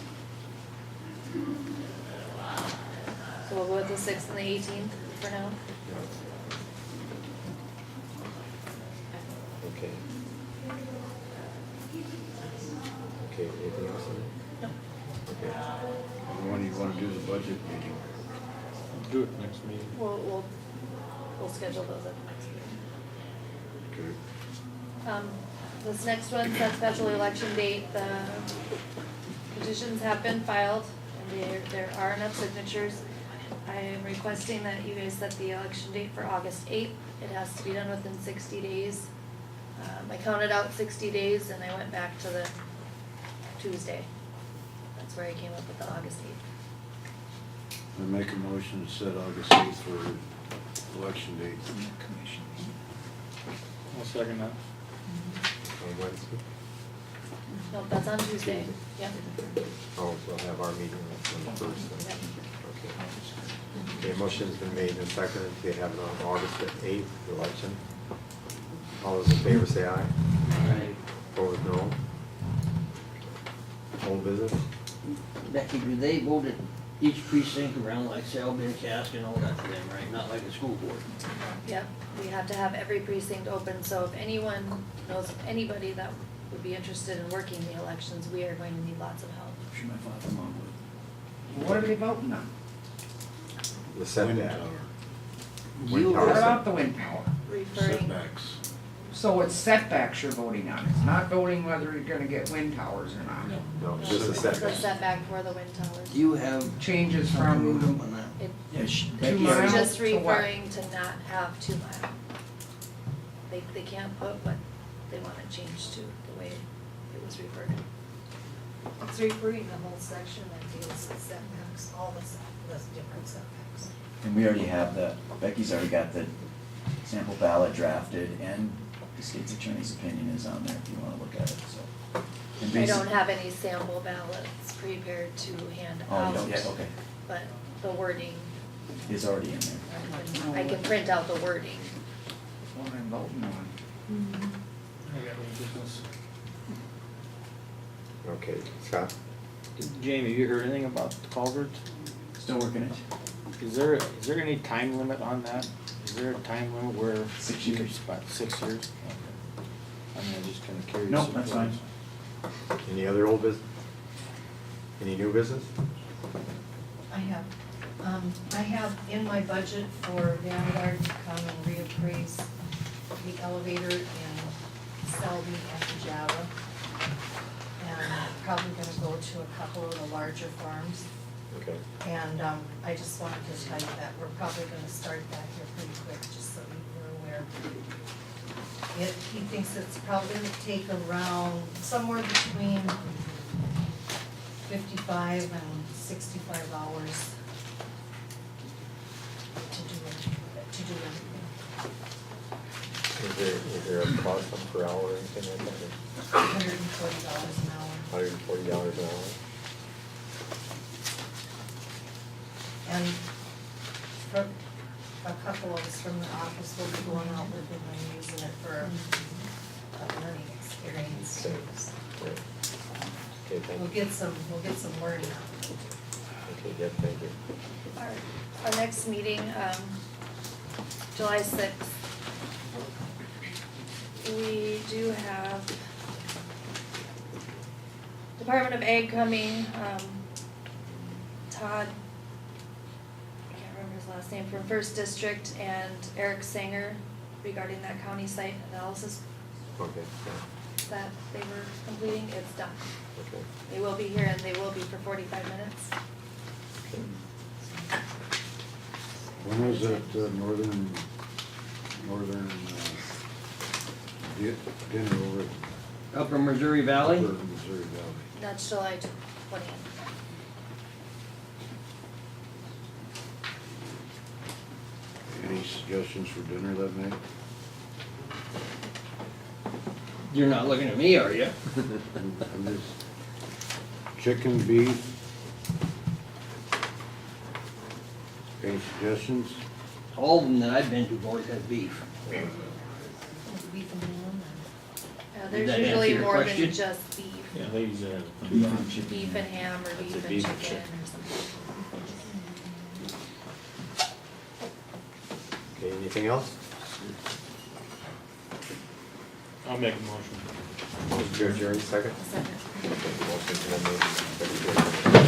So we'll go with the 6th and the 18th for now. Okay. Okay, anything else on No. that? Okay. And when do you wanna do the budget meeting? Do it next meeting. We'll schedule those at the next meeting. Okay. This next one, set special election date, the petitions have been filed, and there are enough signatures. I am requesting that you guys set the election date for August 8th. It has to be done within 60 days. I counted out 60 days and I went back to the Tuesday. That's where I came up with the August 8th. I make a motion to set August 8th for election date. I'll second that. On Wednesday? No, that's on Tuesday, yep. Oh, we'll have our meeting on the 1st then. Yep. Okay. Okay, motion's been made and seconded to have it on August 8th, election. All those in favor say aye. Aye. Opposed, no. Old business? Becky, do they vote at each precinct around like Selby, Cask and all that for them, right? Not like a school board? Yep, we have to have every precinct open, so if anyone knows of anybody that would be interested in working the elections, we are going to need lots of help. I'm sure my father-in-law would. What are they voting on? The setback. You tower What set- about the wind tower? Referring, Setbacks. So it's setbacks you're voting on, it's not voting whether you're gonna get wind towers or not. No, just the the setback. setback for the wind towers. Do you have Changes something from, on that? It- Yeah, Two We're miles just to what? referring to not have 2 mile. They can't put what they want to change to the way it was referred. It's referring the whole section that deals with setbacks, all the different setbacks. And we already have Becky's already got the sample ballot drafted, and the state's attorney's opinion is on there if you wanna look at it, so. And I basi- don't have any sample ballots prepared to hand Oh, you out, don't yet, okay, but the wording, it's already in there. I can print out the wording. what I'm voting on. I got old business. Okay, Scott? Jamie, you heard anything about the culvert? Still working it. Is there any time limit on that? Is there a time limit where? 6 you can years. spot 6 years? Okay. I mean, I'm just kinda curious. Nope, that's fine. Any other old business? Any new business? I have in my budget for Vanguard to come and reappraise the elevator in Selby and Java. And probably gonna go to a couple of the larger farms. Okay. And I just wanted to tell you that we're probably gonna start that here pretty quick, just so you're aware. He thinks it's probably gonna take around somewhere between 55 and 65 hours to do everything. Is there a cost per hour or anything like that? $140 an hour. $140 an hour? And for a couple of us from the office will be going out with him and using it for a learning experience too. So Great. Okay, thank we'll you. get some learning out of it. Okay, good, thank you. Our next meeting, July sixth. We do have Department of Ag coming, Todd, I can't remember his last name, from First District, and Eric Sanger regarding that county site analysis Okay, that they were completing. It's done. okay. They will be here and they will be for 45 minutes. When was that northern, dinner over at Upper Missouri Valley? Upper Missouri Valley? That's July 20th. Any suggestions for dinner that night? You're not looking at me, are you? I'm just, chicken, beef? Any suggestions? All of them that I've been to always have beef. Beef and ham There's Did that usually answer your more question? than just beef. Yeah, they usually have Beef and ham or beef and beef and chicken chicken. or something. Okay, anything else? I'll make a motion. Motion to adjourn, second? Second. Okay, motion's been made, seconded.